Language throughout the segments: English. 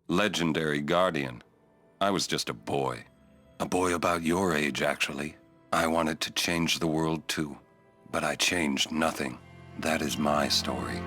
legendary guardian. I was just a boy. A boy about your age, actually. I wanted to change the world too, but I changed nothing. That is my story.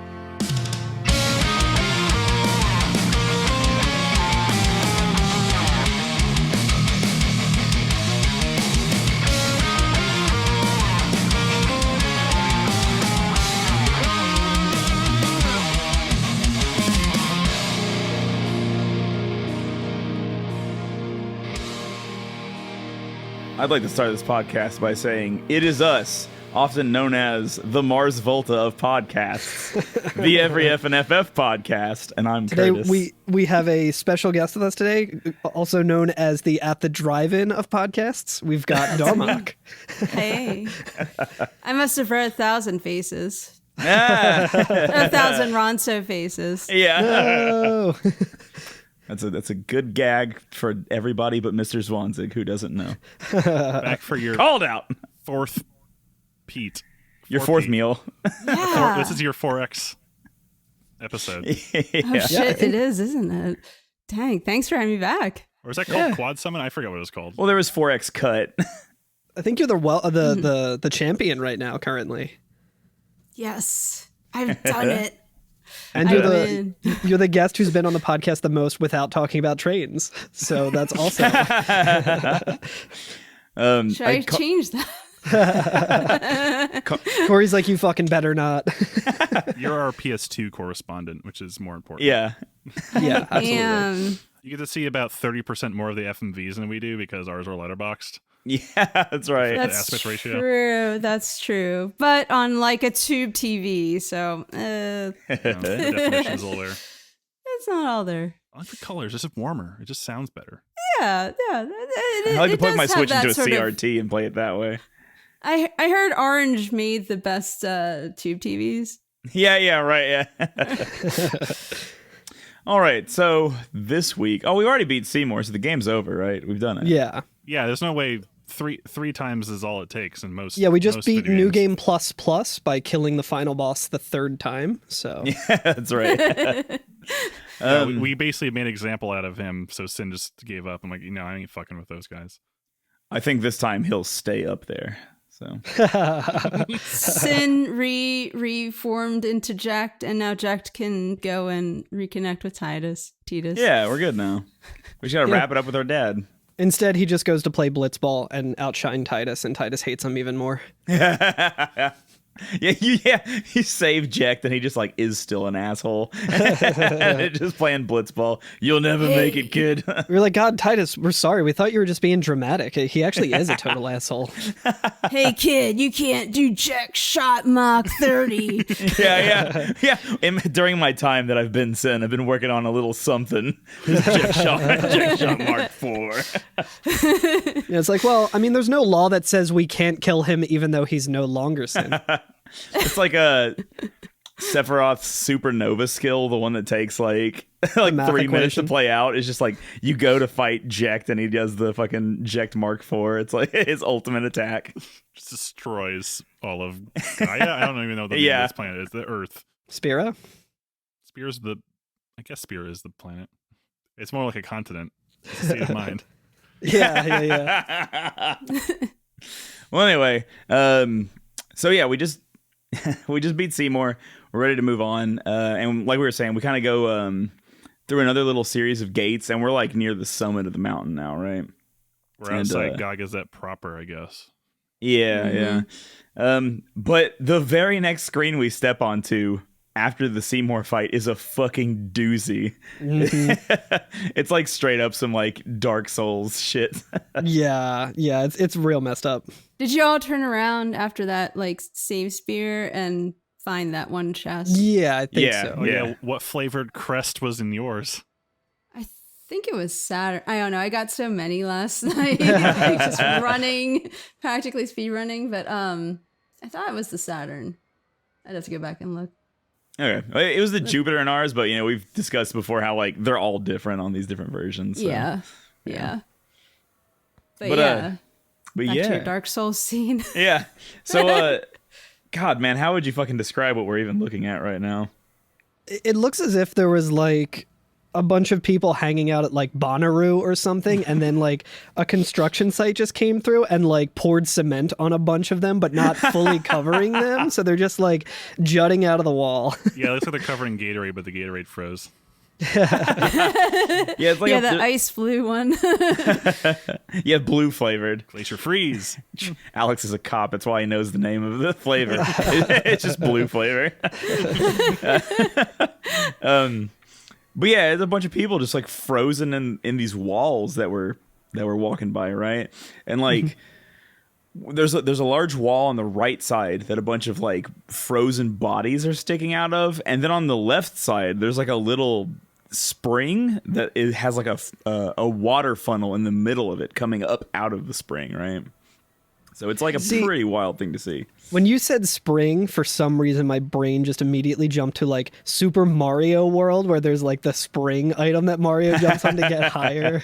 I'd like to start this podcast by saying it is us, often known as the Mars Volta of podcasts, the Every F and FF podcast, and I'm today Curtis. we have a special guest with us today, also known as the At the Drive-In of podcasts. We've got Darmock. Hey, I must have heard 1,000 faces. Ah. 1,000 Ronso faces. Yeah. No. That's a good gag for everybody but Mr. Zwanzig, who doesn't know. Back for your Called out. fourth Pete. Your fourth Pete. meal. Yeah. This is your 4X episode. Oh, shit, it is, isn't it? Dang, thanks for having me back. Or is that called Quad Summon? I forget what it was called. Well, there was 4X cut. I think you're the champion right now, currently. Yes, I've done it. And you're the guest who's been on the podcast the most without talking about trains. So that's awesome. Should I change that? Corey's like, you fucking better not. You're our PS2 correspondent, which is more important. Yeah. Yeah, absolutely. You get to see about 30% more of the FMVs than we do because ours are letterboxed. Yeah, that's right. The That's aspect ratio. true. That's true. But on like a tube TV, so The definition's all there. it's not all there. I like the colors. It's just warmer. It just sounds better. Yeah. I like to plug my Switch into a CRT and play it that way. I heard Orange made the best tube TVs. Yeah, right, yeah. All right, so this week... Oh, we already beat Seymour, so the game's over, right? We've done it. Yeah. Yeah, there's no way three times is all it takes in most. Yeah, we just most beat video New games. Game Plus Plus by killing the final boss the third time. So Yeah, that's right. Yeah, we basically made an example out of him, so Sin just gave up. I'm like, I ain't fucking with those guys. I think this time he'll stay up there. So Sin reformed into Jacked, and now Jacked can go and reconnect with Titus. yeah, we're good now. We just gotta wrap it up with our dad. instead, he just goes to play blitzball and outshine Titus, and Titus hates him even more. He saved Jack, then he just like is still an asshole. Just playing blitzball. You'll never make it, kid. We're like, God, Titus, we're sorry. We thought you were just being dramatic. He actually is a total asshole. Hey, kid, you can't do Jack shot Mach 30. Yeah. During my time that I've been Sin, I've been working on a little something. Jack shot Mark 4. Yeah, it's like, well, I mean, there's no law that says we can't kill him even though he's no longer Sin. It's like a Sephiroth's supernova skill, the one that takes like 3 minutes to play out. It's just like you go to fight Jekt and he does the fucking Jekt Mark 4. It's like his ultimate attack. Just destroys all of Gaia. I don't even know the name of this planet. It's the Earth. Spira? I guess Spira is the planet. It's more like a continent. It's a state of mind. Yeah. Well, anyway, so yeah, we just beat Seymour. We're ready to move on, and like we were saying, we kind of go through another little series of gates, and we're like near the summit of the mountain now, right? We're outside Gagazet proper, I guess. Yeah. But the very next screen we step onto after the Seymour fight is a fucking doozy. It's like straight up some like Dark Souls shit. Yeah, it's real messed up. Did you all turn around after that, like, save spear and find that one chest? Yeah, I think so. Oh, yeah. What flavored crest was in yours? I think it was Saturn. I don't know. I got so many last night. Like, just running, practically speed running. But I thought it was the Saturn. I'd have to go back and look. Okay, it was the Jupiter in ours, but we've discussed before how like they're all different on these different versions. So. Yeah. But back to your Dark Souls scene. Yeah. So, God, man, how would you fucking describe what we're even looking at right now? It looks as if there was like a bunch of people hanging out at like Bonnaroo or something, and then like a construction site just came through and like poured cement on a bunch of them, but not fully covering them. So they're just like jutting out of the wall. Yeah, it looks like they're covering Gatorade, but the Gatorade froze. Yeah, it's like the ice blue one. Yeah, blue flavored. Glacier Freeze. Alex is a cop. That's why he knows the name of the flavor. It's just blue flavor. But yeah, it's a bunch of people just like frozen in these walls that we're walking by, right? And like there's a large wall on the right side that a bunch of like frozen bodies are sticking out of, and then on the left side there's like a little spring that it has like a water funnel in the middle of it coming up out of the spring, right? So it's like a pretty wild thing to see. When you said spring, for some reason, my brain just immediately jumped to like Super Mario World, where there's like the spring item that Mario jumps on to get higher.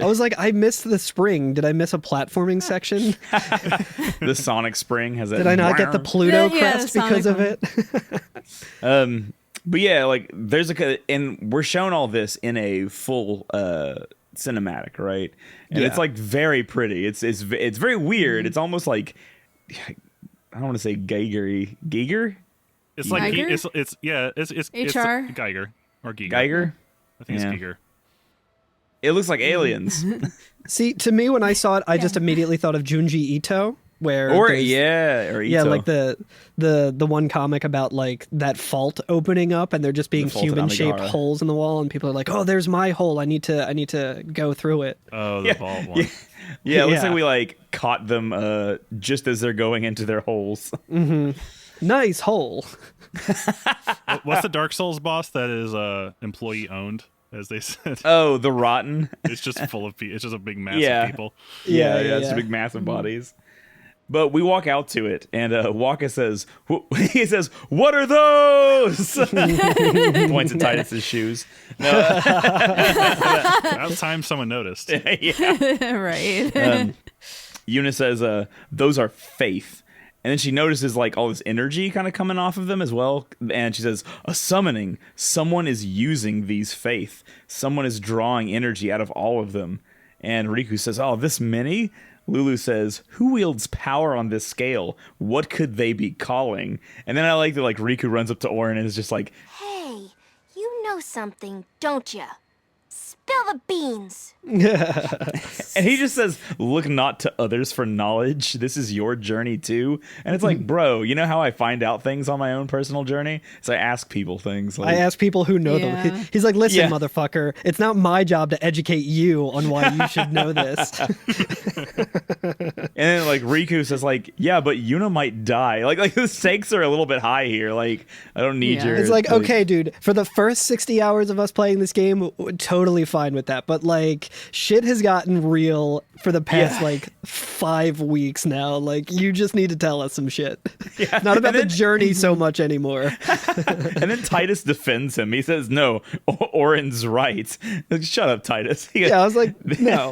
I was like, I missed the spring. Did I miss a platforming section? The Sonic Spring has that. Did I not get the Pluto crest because of it? But yeah, like there's and we're shown all this in a full cinematic, right? And it's like very pretty. It's very weird. It's almost like, I don't want to say Geiger. It's like Geiger? it's HR? Geiger or Giger. Geiger. I think it's Giger. It looks like aliens. See, to me, when I saw it, I just immediately thought of Junji Ito. Or Ito. Yeah, like the one comic about like that fault opening up and there just being human shaped holes in the wall, and people are like, "Oh, there's my hole. I need to go through it." Oh, the vault one. Yeah, it looks like we like caught them just as they're going into their holes. Nice hole. What's the Dark Souls boss that is employee owned, as they said? Oh, the Rotten. It's just full of people. It's just a big mass of people. Yeah, it's big massive bodies. But we walk out to it, and Waka says, he says, "What are those?" Points at Titus's shoes. No. About time someone noticed. Yeah. Right. Una says, "Those are faith." And then she notices like all this energy kind of coming off of them as well. And she says, "A summoning. Someone is using these faith. Someone is drawing energy out of all of them." And Riku says, "Oh, this many?" Lulu says, "Who wields power on this scale? What could they be calling?" And then I like that like Riku runs up to Orin and is just like, "Hey, you know something, don't ya? Spill the beans." and he just says, "Look not to others for knowledge. This is your journey too." And it's like, bro, you know how I find out things on my own personal journey? So I ask people things. Like, I ask people who know them. He's like, "Listen, motherfucker, it's not my job to educate you on why you should know this." And then like Riku says like, "Yeah, but Yuna might die." Like the stakes are a little bit high here. Like I don't need your. It's like, okay, dude, for the first 60 hours of us playing this game, totally fine with that. But like shit has gotten real for the past like 5 weeks now. Like you just need to tell us some shit. Yeah. Not about the journey so much anymore. And then Titus defends him. He says, "No, Orin's right." Like, shut up, Titus. I was like, no.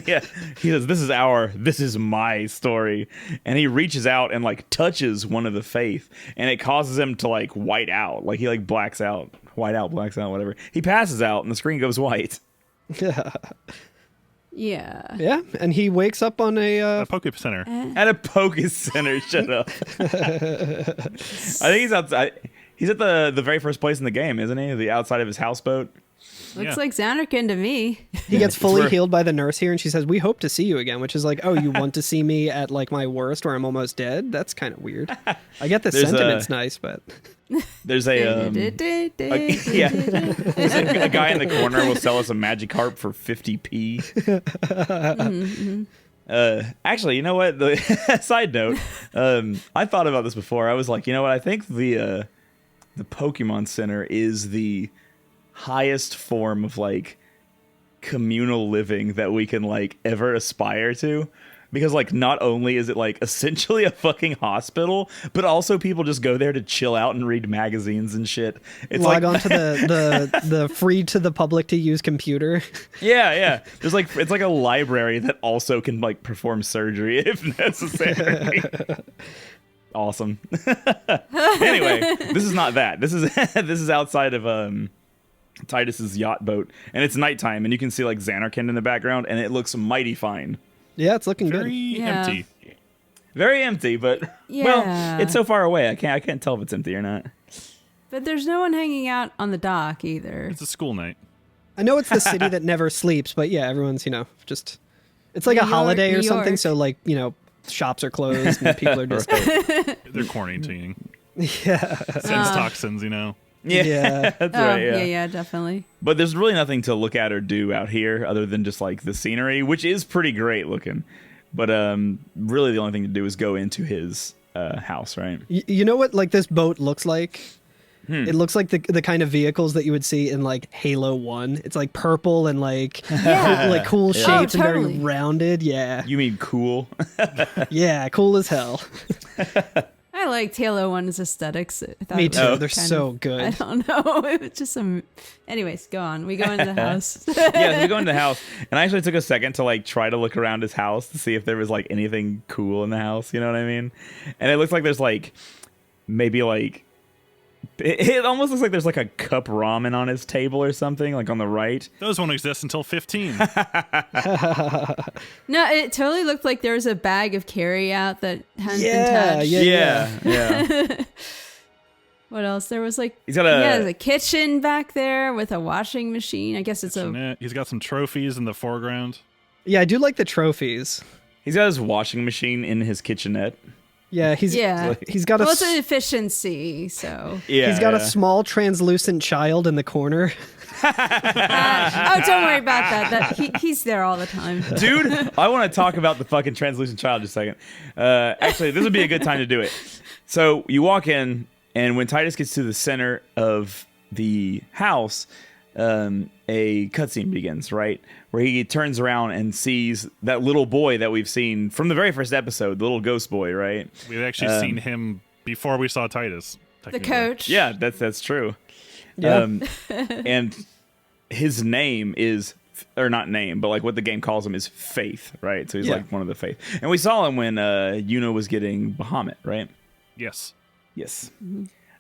Yeah. He says, this is my story. And he reaches out and like touches one of the faith, and it causes him to like white out. Like he like blacks out, blacks out, whatever. He passes out and the screen goes white. Yeah, and he wakes up on a Poke Center. At a Poke Center. Shut up. I think he's outside. He's at the very first place in the game, isn't he? The outside of his houseboat. Looks like Xanarkin to me. He gets fully healed by the nurse here, and she says, "We hope to see you again," which is like, oh, you want to see me at like my worst where I'm almost dead? That's kind of weird. I get the sentiment's nice, but there's a guy in the corner will sell us a Magikarp for 50p. Actually, you know what? The side note, I thought about this before. I was like, you know what? I think the Pokemon Center is the highest form of like communal living that we can like ever aspire to, because like not only is it like essentially a fucking hospital, but also people just go there to chill out and read magazines and shit. It's log like onto the free to the public to use computer. yeah there's like it's like a library that also can like perform surgery if necessary. Awesome. Anyway, this is not that. This is outside of Titus's yacht boat, and it's nighttime, and you can see like Xanarkand in the background, and it looks mighty fine. Yeah, it's looking Very good. empty. Very empty, but well, it's so far away. I can't tell if it's empty or not. But there's no one hanging out on the dock either. It's a school night. I know it's the city that never sleeps, but yeah, everyone's, just... It's like New a holiday York, or New something, York. so like, shops are closed and people are just... They're quarantining. Yeah. Sense toxins, Yeah. That's Oh, right. yeah, definitely. But there's really nothing to look at or do out here other than just like the scenery, which is pretty great looking. But really the only thing to do is go into his house, right? You know what like this boat looks like? It looks like the kind of vehicles that you would see in like Halo 1. It's like purple and like like cool shapes and totally. very rounded. Yeah. You mean cool? Yeah, cool as hell. I liked Halo 1's aesthetics. I thought Me it was too. kind They're of- so good. I don't know. It was just some... Anyways, go on. We go into the house. Yeah, so we go into the house, and I actually took a second to like try to look around his house to see if there was like anything cool in the house. You know what I mean? And it looks like there's like maybe like it almost looks like there's like a cup ramen on his table or something, like on the right. Those won't exist until 15. No, it totally looked like there was a bag of carry out that hadn't been Yeah, touched. Yeah. What else? There was like He's got there's a kitchen back there with a washing machine. I guess it's a He's got some trophies in the foreground. Yeah, I do like the trophies. He's got his washing machine in his kitchenette. Yeah, he's got a well, it's an efficiency. So Yeah, he's got a small translucent child in the corner. don't worry about that. He's there all the time. Dude, I want to talk about the fucking translucent child just a second. Actually, this would be a good time to do it. So you walk in, and when Titus gets to the center of the house, a cutscene begins, right? Where he turns around and sees that little boy that we've seen from the very first episode, the little ghost boy, right? We've actually seen him before we saw Titus. The technically. coach. Yeah, that's true. Yeah. And his name is, or not name, but like what the game calls him is Faith, right? So he's Yeah. like one of the Faith. And we saw him when Yuna was getting Bahamut, right? Yes. Yes.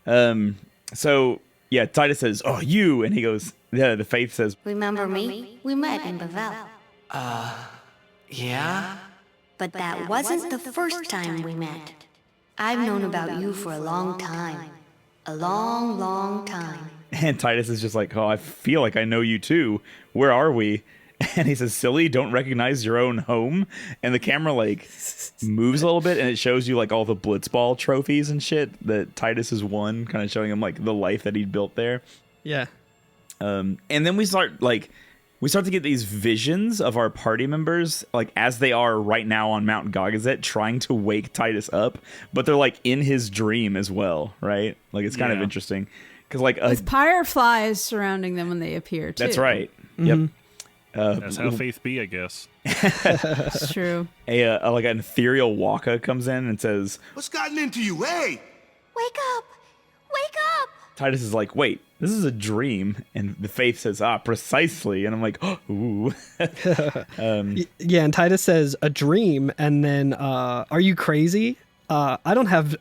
So yeah, Titus says, "Oh, you," and he goes, "Yeah." The Faith says, Remember me? We met in Bavel. Yeah? But that wasn't the first time we met. I've known about you for a long time. A long, long time. and Titus is just like, "Oh, I feel like I know you too. Where are we?" And he says, "Silly, don't recognize your own home." And the camera like moves a little bit, and it shows you like all the Blitzball trophies and shit that Titus has won, kind of showing him like the life that he'd built there. Yeah. And then we start to get these visions of our party members, like as they are right now on Mount Gagazet, trying to wake Titus up, but they're like in his dream as well, right? Like it's kind of Yeah. interesting because like With fireflies surrounding them when they appear, too. that's right. Yep. That's how faith be, I guess. It's true. A like an ethereal Waka comes in and says, What's gotten into you? Hey! Wake up! Wake up! Titus is like, "Wait, this is a dream," and the Faith says, "Precisely," and I'm like, "Oh, ooh." Yeah, and Titus says a dream, and then are you crazy? I don't have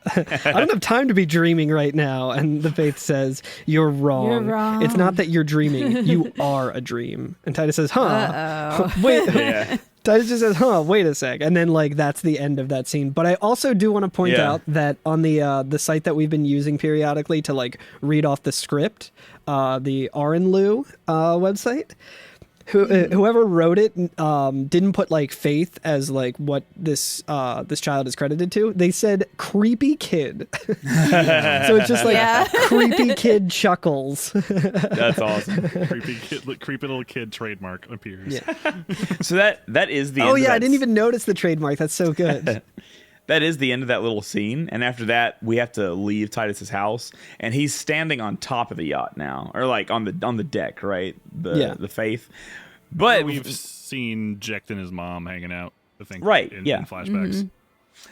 time to be dreaming right now. And the Faith says, "You're wrong. You're wrong. It's not that you're dreaming. You are a dream." And Titus says, "Huh? Wait." Yeah. Titus just says, "Huh? Wait a sec." And then like that's the end of that scene. But I also do want to point Yeah. out that on the site that we've been using periodically to like read off the script, the Arinlu website. Whoever wrote it didn't put like Faith as like what this child is credited to. They said creepy kid. So it's just like Yeah. creepy kid chuckles. That's awesome. Creepy little kid trademark appears. Yeah. So that is the Oh end of yeah, I that didn't even notice the trademark. That's so good. That is the end of that little scene, and after that, we have to leave Titus's house, and he's standing on top of the yacht now, or like on the deck, right? The Faith. But We've seen Jecht and his mom hanging out, I think. Right, In yeah. flashbacks.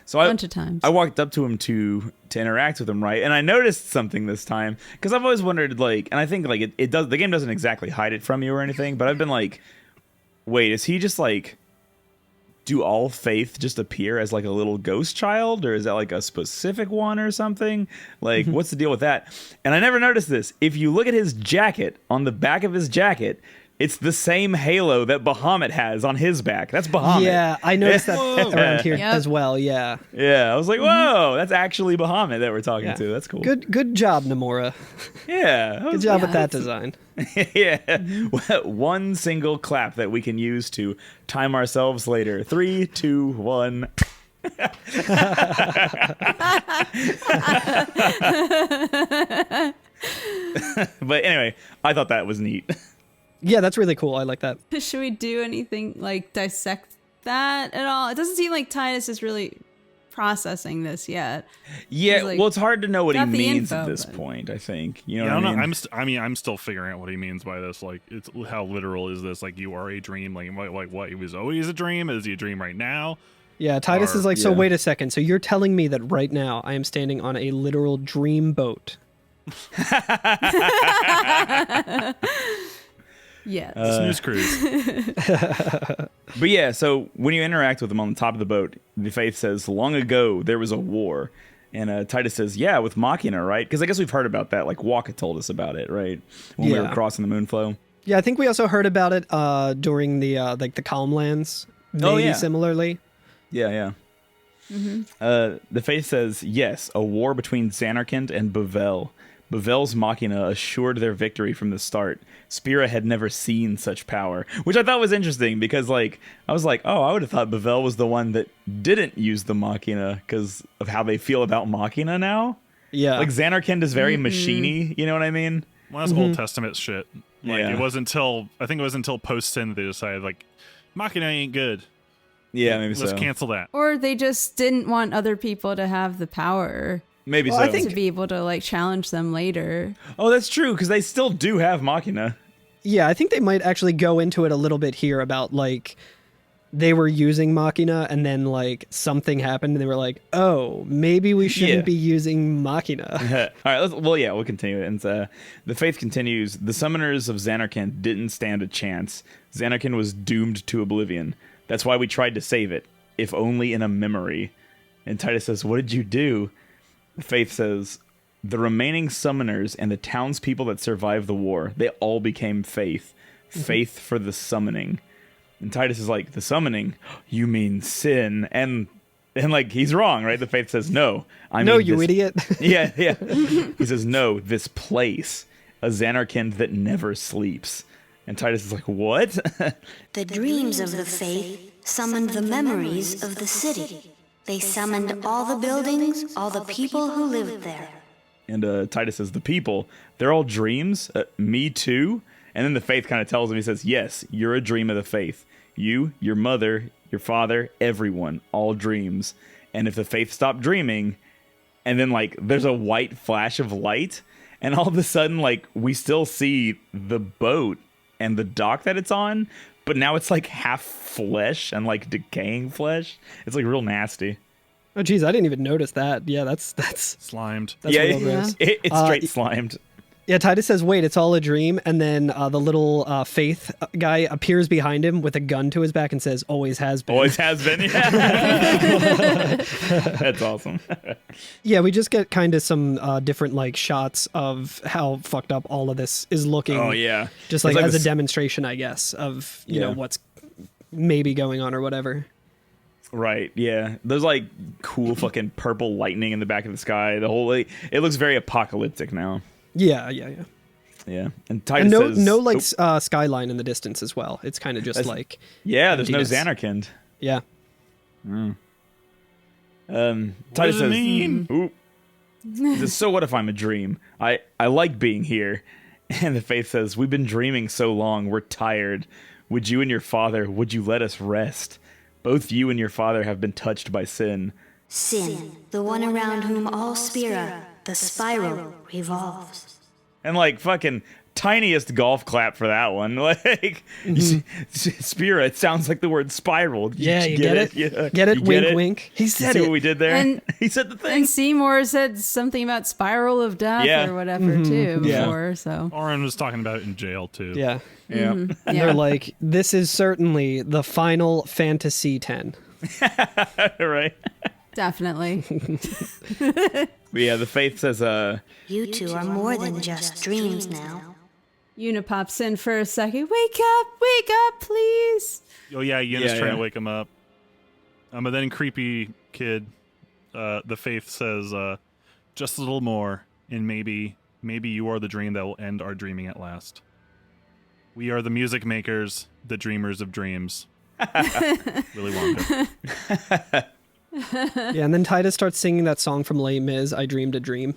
so Bunch of times. I walked up to him to interact with him, right? And I noticed something this time because I've always wondered, like, and I think like it does. The game doesn't exactly hide it from you or anything, but I've been like, wait, is he just like do all Faith just appear as like a little ghost child, or is that like a specific one or something? Like, what's the deal with that? And I never noticed this. If you look at his jacket, on the back of his jacket, it's the same halo that Bahamut has on his back. That's Bahamut. Yeah, I noticed that around here as well. Yeah. Yeah, I was like, whoa, that's actually Bahamut that we're talking to. That's cool. Good job, Nomura. Yeah. Good job with that design. Yeah. One single clap that we can use to time ourselves later. 3, 2, 1. But anyway, I thought that was neat. Yeah, that's really cool. I like that. Should we do anything like dissect that at all? It doesn't seem like Titus is really processing this yet. Yeah, Like, well, it's hard to know what he got the means info, at this but- point, I think. You know Yeah, I what don't I know. mean? I'm still figuring out what he means by this. Like, it's how literal is this? Like, you are a dream. Like what? He was always a dream. Is he a dream right now? Yeah, Titus Or- is like, so Yeah. wait a second. So you're telling me that right now I am standing on a literal dream boat. Yeah. Snooze cruise. But yeah, so when you interact with him on the top of the boat, the Faith says, long ago, there was a war. And Titus says, yeah, with Machina, right? Because I guess we've heard about that. Like, Waka told us about it, right? When we were Yeah. crossing the Moonflow. Yeah, I think we also heard about it during the like the Calmlands. Maybe Oh, yeah. similarly. Yeah. The Faith says, yes, a war between Xanarkand and Bavel. Bavel's Machina assured their victory from the start. Spira had never seen such power, which I thought was interesting because, like, I was like, oh, I would have thought Bavel was the one that didn't use the Machina because of how they feel about Machina now. Yeah. Like, Xanarkand is very machiney, you know what I mean? Well, that's Old Testament shit. Like, Yeah. it wasn't until post sin they decided, like, Machina ain't good. Yeah, maybe Let's so. cancel that. Or they just didn't want other people to have the power Maybe Well, so. I think- to be able to like challenge them later. Oh, that's true, because they still do have Machina. Yeah, I think they might actually go into it a little bit here about like they were using Machina and then like something happened and they were like, oh, maybe we shouldn't Yeah. be using Machina. All right, we'll continue it. And the Faith continues, the summoners of Xanarkand didn't stand a chance. Xanarkand was doomed to oblivion. That's why we tried to save it, if only in a memory. And Titus says, what did you do? The Faith says, the remaining summoners and the townspeople that survived the war, they all became Faith. Faith for the summoning. And Titus is like, the summoning? You mean sin? And like, he's wrong, right? The Faith says, no. I No, mean you this- idiot. Yeah. He says, no, this place. A Xanarkand that never sleeps. And Titus is like, what? The dreams of the faith summoned the memories of the city. They summoned all the buildings, all the people who lived there. And Titus says, the people, they're all dreams? Me too? And then the Faith kind of tells him, he says, yes, you're a dream of the Faith. You, your mother, your father, everyone, all dreams. And if the Faith stopped dreaming, and then like there's a white flash of light, and all of a sudden like we still see the boat and the dock that it's on, but now it's like half flesh and like decaying flesh. It's like real nasty. Oh, geez, I didn't even notice that. Yeah, that's Slimed. real yeah, gross. it's straight slimed. Yeah, Titus says, wait, it's all a dream. And then the little Faith guy appears behind him with a gun to his back and says, always has been. Always has been. Yeah. That's awesome. Yeah, we just get kind of some different like shots of how fucked up all of this is looking. Oh yeah, Just like It's as a this- demonstration, I guess, of, you know, Yeah. what's maybe going on or whatever. Right, yeah. There's like cool fucking purple lightning in the back of the sky. The whole it looks very apocalyptic now. Yeah. Yeah, and And Titus says, no like skyline in the distance as well. It's kind of just That's- like, yeah, there's no emptiness. Xanarkand. yeah. Titus does it says, mean? Ooh. He says, so what if I'm a dream? I like being here. And the Faith says, we've been dreaming so long, we're tired. Would you let us rest? Both you and your father have been touched by sin. Sin, the one around whom all Spira, the spiral, revolves. And like fucking tiniest golf clap for that one. Like, Spira, it sounds like the word spiral. Yeah, you get it? Yeah. Get it? You Wink, it? wink. He said See it. what we did there? And- He said the thing. And Seymour said something about spiral of death Yeah. or whatever too Yeah. before. So Oren was talking about it in jail too. Yeah. Yeah. And yeah. they're like, this is certainly the final Fantasy X. Right. definitely. But yeah, the faith says, You two are more than just dreams now. Una pops in for a second. Wake up, please. Oh yeah, Yuna's Yeah, trying yeah. to wake him up. But then creepy kid, the faith says, just a little more, and maybe you are the dream that will end our dreaming at last. We are the music makers, the dreamers of dreams. Willy Wonka. Yeah, and then Titus starts singing that song from Les Mis, I Dreamed a Dream.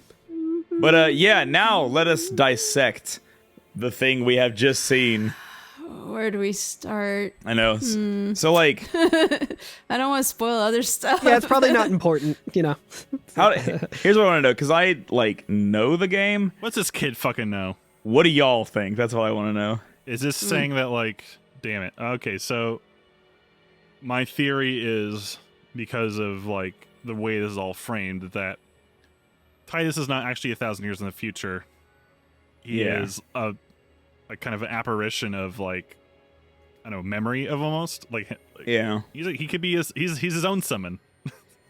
but yeah, now let us dissect the thing we have just seen. Where do we start? I know. So, like, I don't want to spoil other stuff. Yeah, it's probably not important, you know. here's what I want to know, because I, like, know the game. What's this kid fucking know? What do y'all think? That's what I want to know. Is this saying that, like, damn it. Okay, so my theory is because of, like, the way this is all framed, that Titus is not actually 1,000 years in the future. He Yeah. is a kind of an apparition of, like, I don't know, memory of almost. Like Yeah. he could be he's his own summon.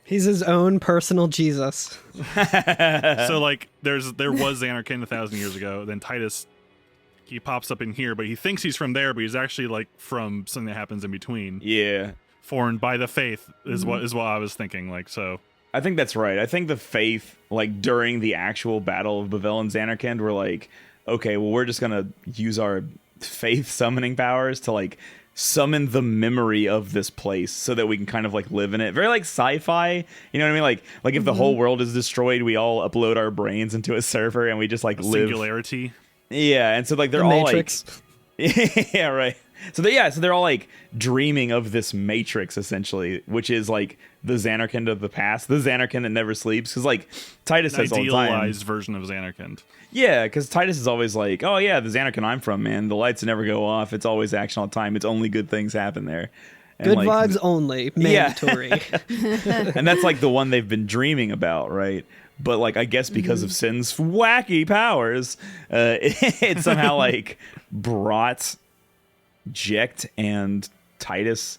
He's his own personal Jesus. So, like, there was Xanarkin 1,000 years ago. Then Titus, he pops up in here, but he thinks he's from there, but he's actually, like, from something that happens in between. Yeah. Formed by the faith is what I was thinking. Like, so I think that's right. I think the faith, like, during the actual battle of Bavel and Xanarkand, were like, okay, well, we're just gonna use our faith summoning powers to, like, summon the memory of this place so that we can kind of, like, live in it. Very, like, sci-fi, you know what I mean? Like if the whole world is destroyed, we all upload our brains into a server and we just, like, live. singularity. Yeah, and so, like, they're The all Matrix. like, yeah, right. So they're all, like, dreaming of this Matrix, essentially, which is, like, the Xanarkand of the past, the Xanarkand that never sleeps. Because, like, Titus says all the time. Idealized version of Xanarkand. Yeah, because Titus is always like, oh yeah, the Xanarkand I'm from, man, the lights never go off. It's always action all the time. It's only good things happen there. And, Good like, vibes only, Yeah. mandatory. and that's, like, the one they've been dreaming about, right? But, like, I guess because of Sin's wacky powers, it somehow, like, brought Jecht and Titus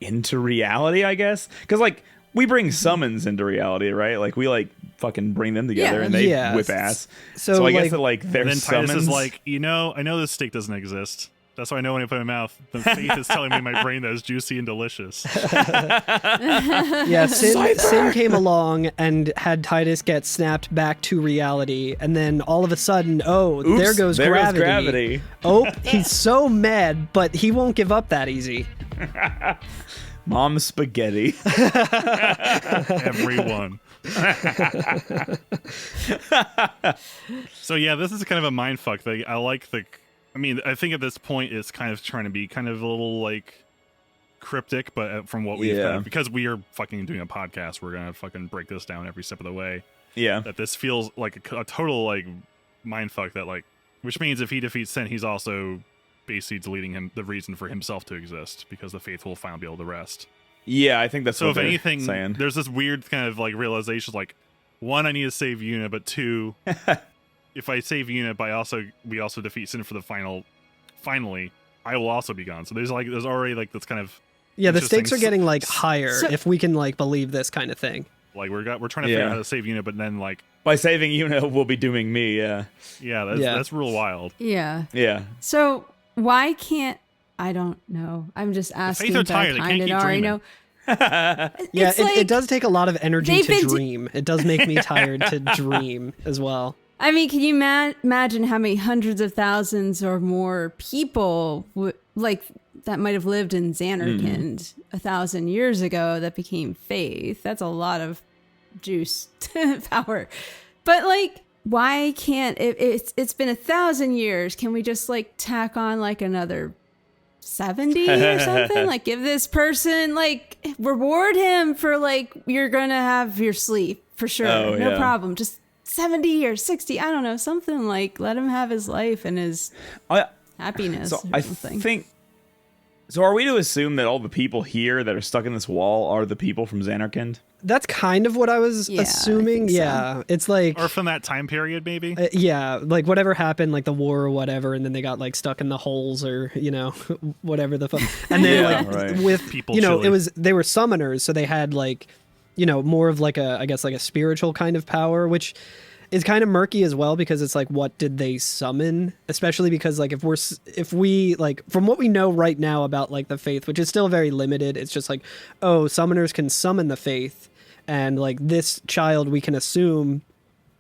into reality, I guess. Because, like, we bring summons into reality, right? Like, we, like, fucking bring them together Yeah. and they Yeah. whip ass. So, So I guess like- that, like, their And then summons. Titus is like, I know this steak doesn't exist. That's why I know when I put it in my mouth. The faith is telling me in my brain that it's juicy and delicious. Yeah, Sin came along and had Titus get snapped back to reality, and then all of a sudden, Oops, there goes gravity. Oh, he's so mad, but he won't give up that easy. Mom spaghetti. Everyone. So yeah, this is kind of a mindfuck thing. I think at this point it's kind of trying to be kind of a little, like, cryptic, but from what we've Yeah. because we are fucking doing a podcast, we're gonna fucking break this down every step of the way. Yeah. That this feels like a total, like, mindfuck that, like, which means if he defeats Sin, he's also basically deleting him the reason for himself to exist, because the faith will finally be able to rest. Yeah, I think that's So what if they're anything, saying. there's this weird kind of, like, realization, like, one, I need to save Una, but two, if I save Una, we also defeat Sin for the finally, I will also be gone. So there's already, like, this kind of Yeah, the interesting stakes are getting, like, higher So- if we can, like, believe this kind of thing. like we're trying to figure out how to save Una, but then, like, By saving Una, we'll be doing me, yeah. yeah, Yeah. that's real wild. Yeah. Yeah. So why can't I don't know. I'm just asking. are but tired. I They kind can't of keep already dreaming. know. Yeah, It's like- it does take a lot of energy they've to been dream. It does make me tired to dream as well. I mean, can you imagine how many hundreds of thousands or more people like that might have lived in Xanarkand 1,000 years ago that became faith? That's a lot of juice power. But, like, why can't it's been 1,000 years? Can we just, like, tack on, like, another 70 or something? Like, give this person, like, reward him for, like, you're gonna have your sleep for sure. Oh, No yeah. problem. Just 70 or 60. I don't know, something like let him have his life and his happiness. So or I something. think. So are we to assume that all the people here that are stuck in this wall are the people from Xanarkand? That's kind of what I was Yeah, I assuming. think so. Yeah, it's like Or from that time period, maybe. yeah, like whatever happened, like the war or whatever, and then they got like stuck in the holes or whatever the fuck. And then Yeah, like right. with People it chili. was they were summoners, so they had like more of like I guess like a spiritual kind of power, which is kind of murky as well because it's like what did they summon, especially because like if we like from what we know right now about like the faith, which is still very limited, it's just like summoners can summon the faith, and like this child we can assume,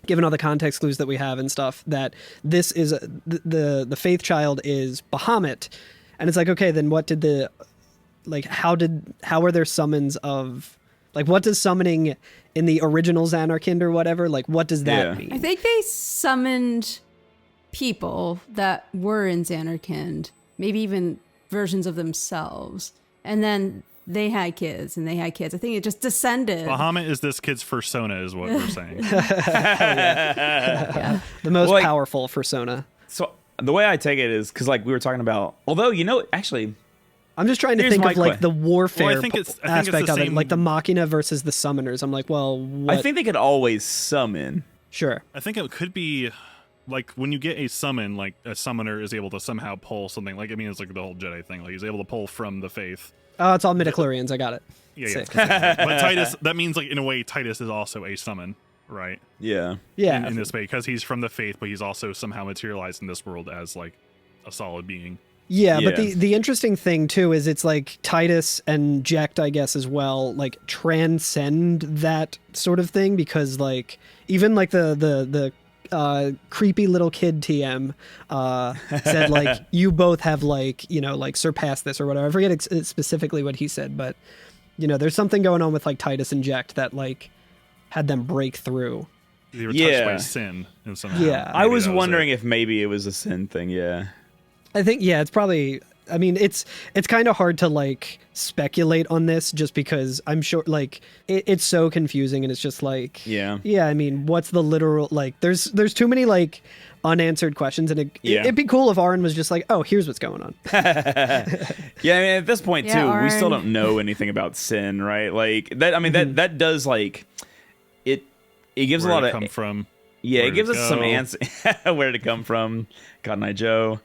given all the context clues that we have and stuff, that this is the faith child is Bahamut. And it's like, okay, then what did how are there summons of like what does summoning in the original Xanarkand or whatever, like what does that mean? I think they summoned people that were in Xanarkand, maybe even versions of themselves, and then they had kids, and they had kids. I think it just descended. Bahamut is this kid's fursona, is what we're saying. The most powerful persona. So the way I take it is because like we were talking about, although actually. I'm just trying to Here's think my of like que- the warfare Well, I think it's aspect the of it, same- like the Machina versus the summoners. I'm like, well, what? I think they could always summon. Sure. I think it could be like when you get a summon, like a summoner is able to somehow pull something. Like, I mean, it's like the whole Jedi thing. Like, he's able to pull from the faith. Oh, it's all midichlorians. I got it. Yeah. Sick. But Titus, that means like in a way, Titus is also a summon, right? Yeah. Yeah. In this way, because he's from the faith, but he's also somehow materialized in this world as like a solid being. Yeah, but Yeah. the interesting thing too is it's like Titus and Jekt, I guess, as well, like transcend that sort of thing because like even like the creepy little kid TM said like you both have like like surpassed this or whatever. I forget specifically what he said, but there's something going on with like Titus and Jekt that like had them break through. They were touched by sin and somehow. Yeah. I maybe was that wondering it. if maybe it was a sin thing. Yeah. I think it's probably. I mean, it's kind of hard to like speculate on this just because I'm sure like it's so confusing and it's just like Yeah. I mean, what's the literal like? There's too many like unanswered questions and it'd be cool if Aaron was just like, oh, here's what's going on. Yeah, I mean, at this point Yeah, too, we still Arn. don't know anything about sin, right? Like that. I mean, that does like it. It gives Where a lot it of come from. yeah. where It gives to us some go. answers. Where did it come from? Cotton Eye Joe.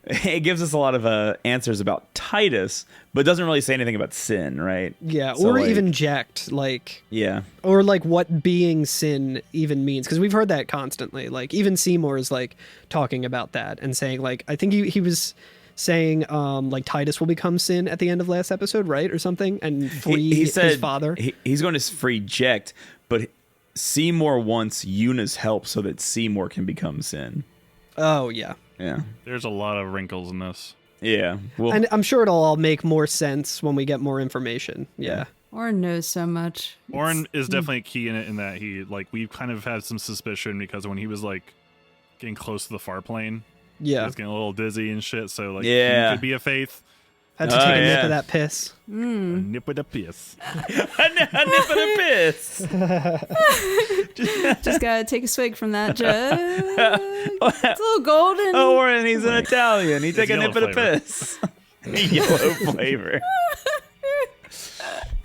It gives us a lot of answers about Titus, but doesn't really say anything about sin, right? Yeah, So, or like, even Jekt, like, yeah. or like what being sin even means, because we've heard that constantly. Like even Seymour is like talking about that and saying like, I think he was saying like Titus will become sin at the end of last episode, right, or something, and free He said his father. He's going to free Jekt, but Seymour wants Yuna's help so that Seymour can become sin. Oh yeah. Yeah. There's a lot of wrinkles in this. Yeah. Well, And I'm sure it'll all make more sense when we get more information. Yeah. Orin knows so much. Orin is definitely key in it in that he like we've kind of had some suspicion because when he was like getting close to the far plane, he Yeah. was getting a little dizzy and shit. So like, Yeah. he could be a faith. Had to take a nip yeah. of that piss. A nip with a piss. a nip of the piss. Just gotta take a swig from that jug. It's a little golden. Oh, Warren, he's an Italian. He take a yellow nip of the flavor. piss. Yellow flavor.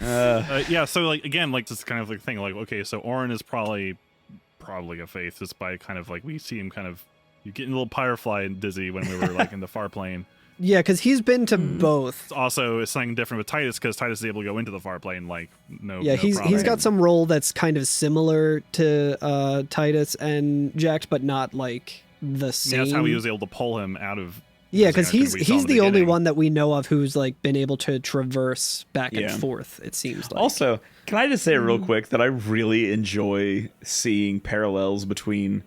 Yeah. So like again, like this kind of like thing. Like okay, so Orin is probably a faith just by kind of like we see him kind of you getting a little firefly and dizzy when we were like in the far plane. Yeah, because he's been to both. Also, it's something different with Titus because Titus is able to go into the far plane like no. Yeah, no he's problem. got some role that's kind of similar to Titus and Jekt, but not like the same. Yeah, that's how he was able to pull him out of. Yeah, because Xanarkand he's we saw in the only beginning. one that we know of who's like been able to traverse back Yeah. and forth. It seems like. Also, can I just say real quick that I really enjoy seeing parallels between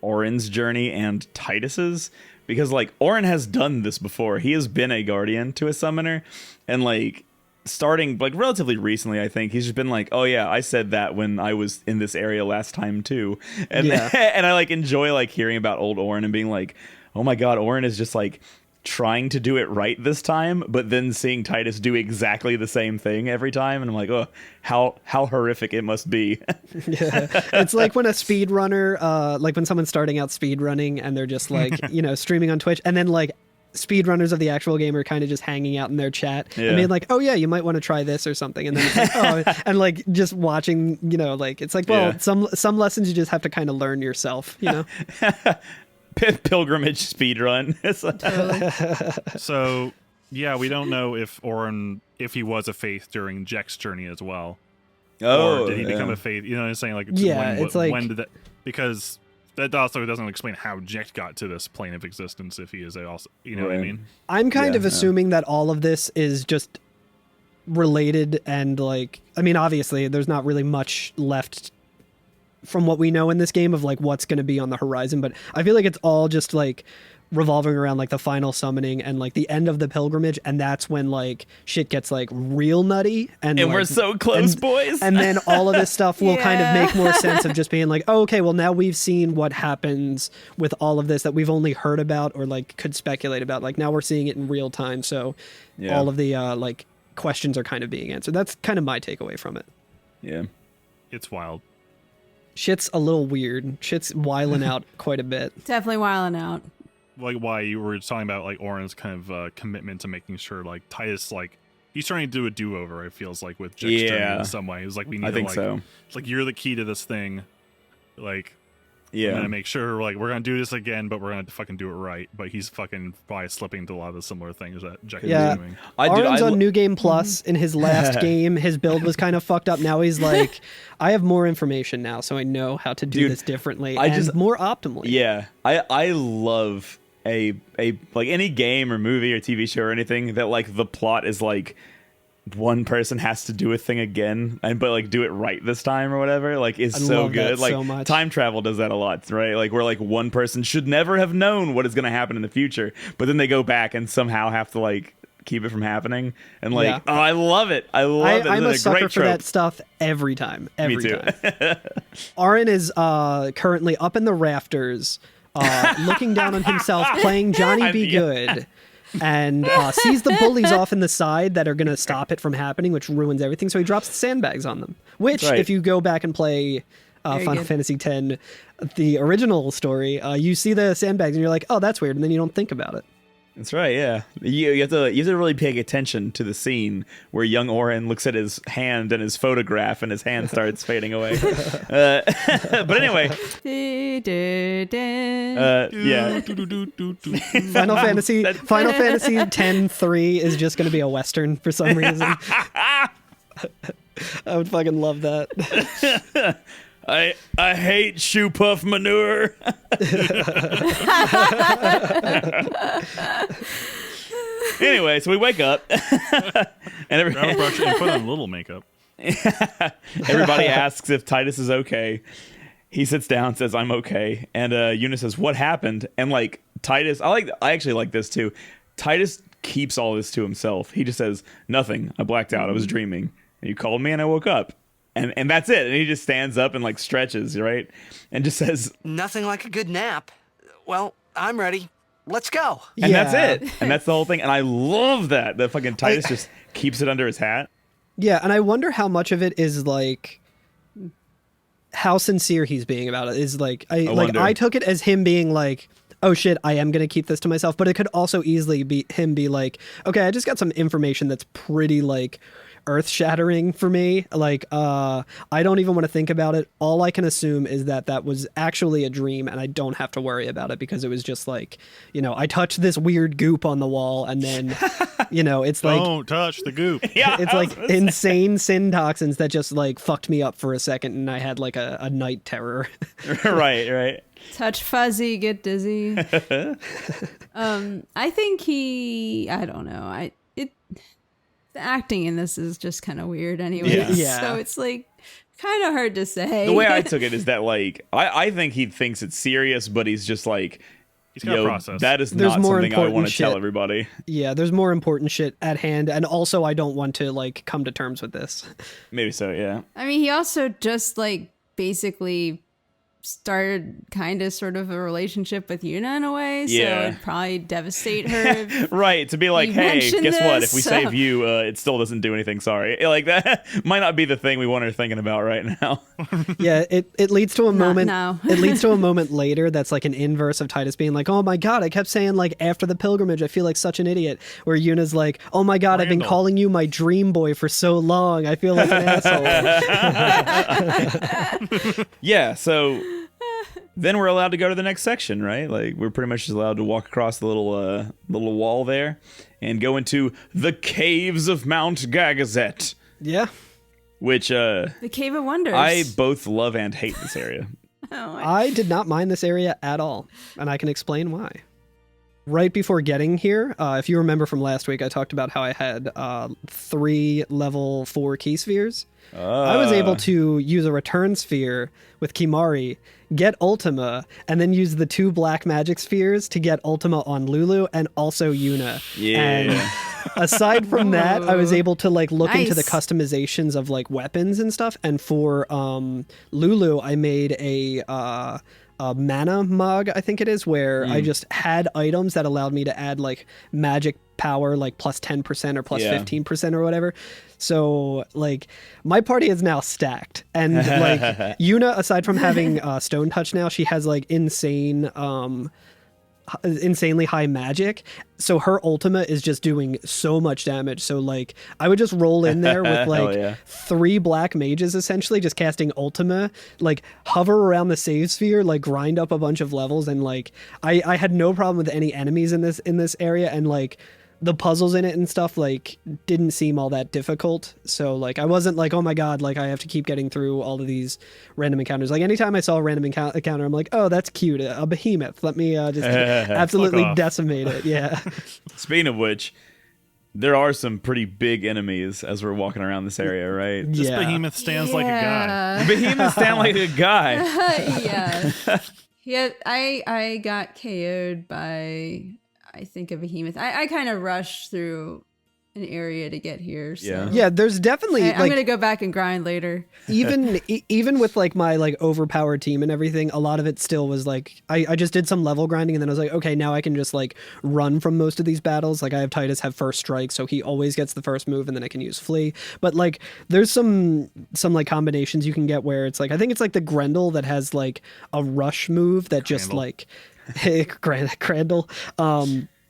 Orin's journey and Titus's? Because, like, Orin has done this before. He has been a guardian to a summoner. And, like, starting, like, relatively recently, I think, he's just been like, oh, yeah, I said that when I was in this area last time, too. And, Yeah. and I, like, enjoy, like, hearing about old Orin and being like, oh, my God, Orin is just, like, trying to do it right this time, but then seeing Titus do exactly the same thing every time, and I'm like, oh, how horrific it must be. Yeah. It's like when a speedrunner, like when someone's starting out speedrunning and they're just like, streaming on Twitch, and then like speedrunners of the actual game are kind of just hanging out in their chat and being like, oh yeah, you might want to try this or something, and then it's like, oh, and like just watching, like it's like, well, some lessons you just have to kind of learn yourself, Pilgrimage speedrun. So yeah, we don't know if Oren, if he was a faith during Jek's journey as well. Or did he become a faith? You know what I'm saying? Like, when did that? Because that also doesn't explain how Jek got to this plane of existence if he is also, what I mean? I'm kind of assuming that all of this is just related, and like, I mean, obviously there's not really much left from what we know in this game of like what's going to be on the horizon, but I feel like it's all just like revolving around like the final summoning and like the end of the pilgrimage, and that's when like shit gets like real nutty, and like, we're so close, boys. And then all of this stuff will kind of make more sense of just being like, oh, okay, well now we've seen what happens with all of this that we've only heard about or like could speculate about. Like now we're seeing it in real time, so all of the like questions are kind of being answered. That's kind of my takeaway from it. Yeah, it's wild. Shit's a little weird. Shit's wiling out quite a bit. Definitely wiling out. Like why you were talking about like Oren's kind of commitment to making sure like Titus, like he's trying to do a do-over, it feels like, with Jek's journey in some way. It's like we need it's like you're the key to this thing. Like we're gonna make sure like we're gonna do this again, but we're gonna fucking do it right. But he's fucking probably slipping into a lot of the similar things that Jek is doing. Oren's on New Game Plus. In his last game, his build was kind of fucked up. Now he's like, I have more information now, so I know how to do this differently and more optimally. Yeah, I love a like any game or movie or TV show or anything that like the plot is like one person has to do a thing again but like do it right this time or whatever, like is so good. Like so much. Time travel does that a lot, right? Like where like one person should never have known what is going to happen in the future, but then they go back and somehow have to like keep it from happening, and like oh, I love it. I'm a sucker for that stuff every time. Me too. Oren is currently up in the rafters looking down on himself playing Johnny Be Good, and sees the bullies off in the side that are going to stop it from happening, which ruins everything. So he drops the sandbags on them, which if you go back and play Final Fantasy X, the original story, you see the sandbags and you're like, oh, that's weird. And then you don't think about it. That's right, yeah. You have to really pay attention to the scene where young Oren looks at his hand and his photograph, and his hand starts fading away. But anyway, Final Fantasy X-3 is just going to be a Western for some reason. I would fucking love that. I hate shoe puff manure. Anyway, so we wake up and brush and put on a little makeup. Everybody asks if Titus is okay. He sits down, says, "I'm okay," and Eunice says, "What happened?" And like Titus, I actually like this too. Titus keeps all this to himself. He just says, "Nothing. I blacked out. I was dreaming. And you called me, and I woke up." And that's it. And he just stands up and like stretches, right? And just says, "Nothing like a good nap. Well, I'm ready. Let's go." And that's it. And that's the whole thing. And I love that. The fucking Titus just keeps it under his hat. Yeah, and I wonder how much of it is like how sincere he's being about it. Is like I took it as him being like, oh shit, I am going to keep this to myself. But it could also easily be him be like, okay, I just got some information that's pretty like earth-shattering for me. Like, I don't even want to think about it. All I can assume is that was actually a dream, and I don't have to worry about it because it was just like, I touched this weird goop on the wall, and then, it's like... Don't touch the goop. Yeah, it's like insane sin toxins that just like fucked me up for a second, and I had like a night terror. Right. Touch fuzzy, get dizzy. I think I don't know. The acting in this is just kind of weird anyway. Yeah. So it's like kind of hard to say. The way I took it is that like I think he thinks it's serious, but he's just like, he's got a process. That is not something I want to tell everybody. Yeah, there's more important shit at hand, and also I don't want to like come to terms with this. Maybe so, yeah. I mean, he also just like basically started kind of sort of a relationship with Yuna in a way, so Yeah. it'd probably devastate her. if Right, to be like, you hey, mentioned guess what? this, If we so- save you, it still doesn't do anything. Sorry. Like, that might not be the thing we want her thinking about right now. Yeah, it leads to a moment. now. It leads to a moment later that's like an inverse of Titus being like, "Oh my god, I kept saying like after the pilgrimage, I feel like such an idiot." Where Yuna's like, "Oh my god, I've been Randall. calling you my dream boy for so long. I feel like an asshole." Yeah, so then we're allowed to go to the next section, right? Like, we're pretty much just allowed to walk across the little wall there and go into the caves of Mount Gagazet, Yeah. which the Cave of Wonders. I both love and hate this area. I did not mind this area at all, and I can explain why. Right before getting here, if you remember from last week, I talked about how I had 3 level 4 key spheres. I was able to use a return sphere with Kimari, get Ultima, and then use the 2 black magic spheres to get Ultima on Lulu and also Yuna. Yeah. And aside from that, I was able to like look into the Nice. customizations of like weapons and stuff. And for Lulu, I made a mana mug, I think it is, where I just had items that allowed me to add like magic power, like plus 10% or plus Yeah. 15% or whatever. So like my party is now stacked, and like Yuna, aside from having stone touch now, she has like insanely high magic, so her ultima is just doing so much damage. So like I would just roll in there with like yeah. 3 black mages essentially just casting ultima, like hover around the save sphere, like grind up a bunch of levels, and like I had no problem with any enemies in this area, and like the puzzles in it and stuff like didn't seem all that difficult. So like I wasn't like, oh my god, like I have to keep getting through all of these random encounters. Like anytime I saw a random encounter, I'm like, oh, that's cute, a behemoth, let me just absolutely off. decimate it. Yeah. Speaking of which, there are some pretty big enemies as we're walking around this area, right? This Yeah. behemoth stands like a guy. Behemoths stand like a guy. yeah. Yeah, I got KO'd by, I think, a behemoth. I kind of rushed through an area to get here. So. Yeah. Yeah, there's definitely I'm like gonna go back and grind later. even with like my like overpowered team and everything, a lot of it still was like I just did some level grinding, and then I was like, okay, now I can just like run from most of these battles. Like I have Titus have first strike, so he always gets the first move, and then I can use flee. But like there's some like combinations you can get where it's like, I think it's like the Grendel that has like a rush move that just like Grendel.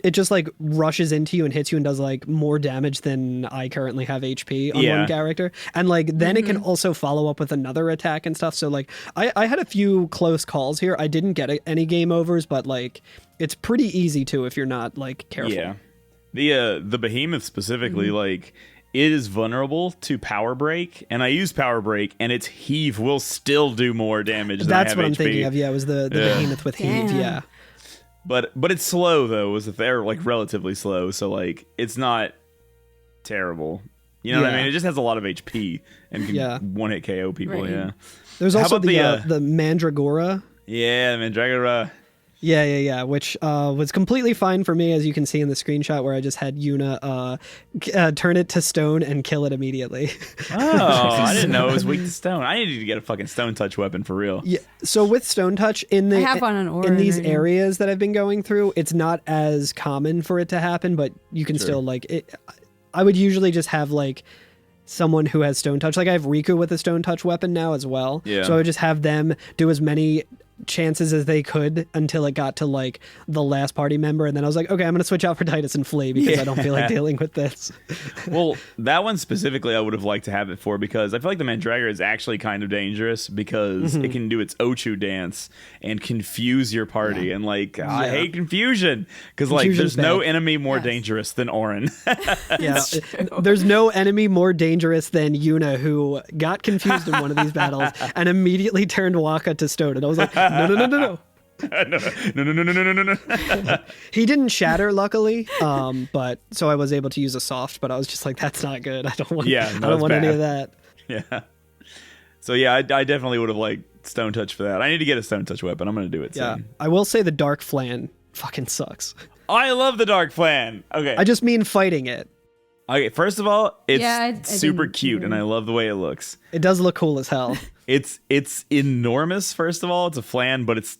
It just like rushes into you and hits you and does like more damage than I currently have HP on one character. And like then it can also follow up with another attack and stuff. So like I had a few close calls here. I didn't get any game overs, but like it's pretty easy to if you're not like careful. Yeah. The behemoth specifically, like, it is vulnerable to power break, and I use power break, and its heave will still do more damage than I That's have what I'm HP. thinking of. Yeah, it was the behemoth with heave. Damn. Yeah. But it's slow though. They're like relatively slow, so like it's not terrible. You know what I Yeah. mean? It just has a lot of HP and can one hit KO people. Right. Yeah. There's How also about the Mandragora. Yeah, Mandragora. Yeah, which was completely fine for me, as you can see in the screenshot where I just had Yuna turn it to stone and kill it immediately. Oh, I didn't know it was weak to stone. I needed to get a fucking stone touch weapon for real. Yeah. So with Stone Touch in I have one on Orin in these right now. areas that I've been going through, it's not as common for it to happen, but you can still like it. I would usually just have like someone who has Stone Touch. Like I have Riku with a Stone Touch weapon now as well. Yeah. So I would just have them do as many chances as they could until it got to like the last party member, and then I was like, okay, I'm gonna switch out for Titus and Flea because I don't feel like dealing with this. Well, that one specifically I would have liked to have it for, because I feel like the Mandragora is actually kind of dangerous because it can do its Ochu dance and confuse your party. And like, I hate confusion because like Confusion's there's no bad. enemy more dangerous than Orin. Yeah, there's no enemy more dangerous than Yuna, who got confused in one of these battles and immediately turned Waka to stone, and I was like, no. no. He didn't shatter, luckily, but so I was able to use a soft. But I was just like, that's not good. I don't want. Yeah, no, I don't it's want any bad. of that. Yeah. So yeah, I definitely would have liked Stone Touch for that. I need to get a Stone Touch weapon. I'm gonna do it Yeah, soon. I will say the Dark Flan fucking sucks. I love the Dark Flan. Okay. I just mean fighting it. Okay, first of all, it's I super didn't cute, either. and I love the way it looks. It does look cool as hell. It's enormous. First of all, it's a flan, but it's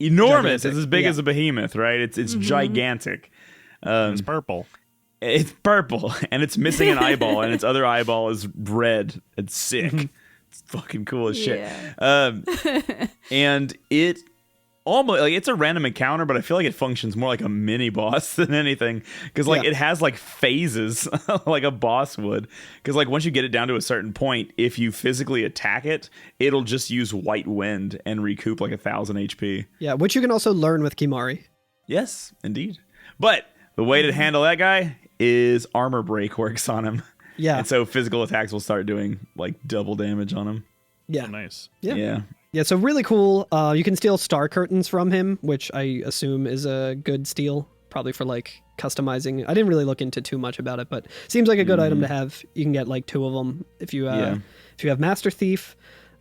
enormous. Gigantic, It's as big yeah. as a behemoth, right? It's gigantic. It's purple. It's purple, and it's missing an eyeball, and its other eyeball is red. It's sick. It's fucking cool as shit. Yeah. And it almost like it's a random encounter, but I feel like it functions more like a mini boss than anything, because like Yeah. it has like phases like a boss would, because like once you get it down to a certain point, if you physically attack it, it'll just use white wind and recoup like 1,000 HP. Yeah, which you can also learn with Kimari. Yes, indeed. But the way to handle that guy is armor break works on him. Yeah. And so physical attacks will start doing like double damage on him. Yeah. Oh, nice. Yeah. Yeah, so really cool. You can steal star curtains from him, which I assume is a good steal, probably for like customizing. I didn't really look into too much about it, but seems like a good item to have. You can get like 2 of them if you if you have Master Thief.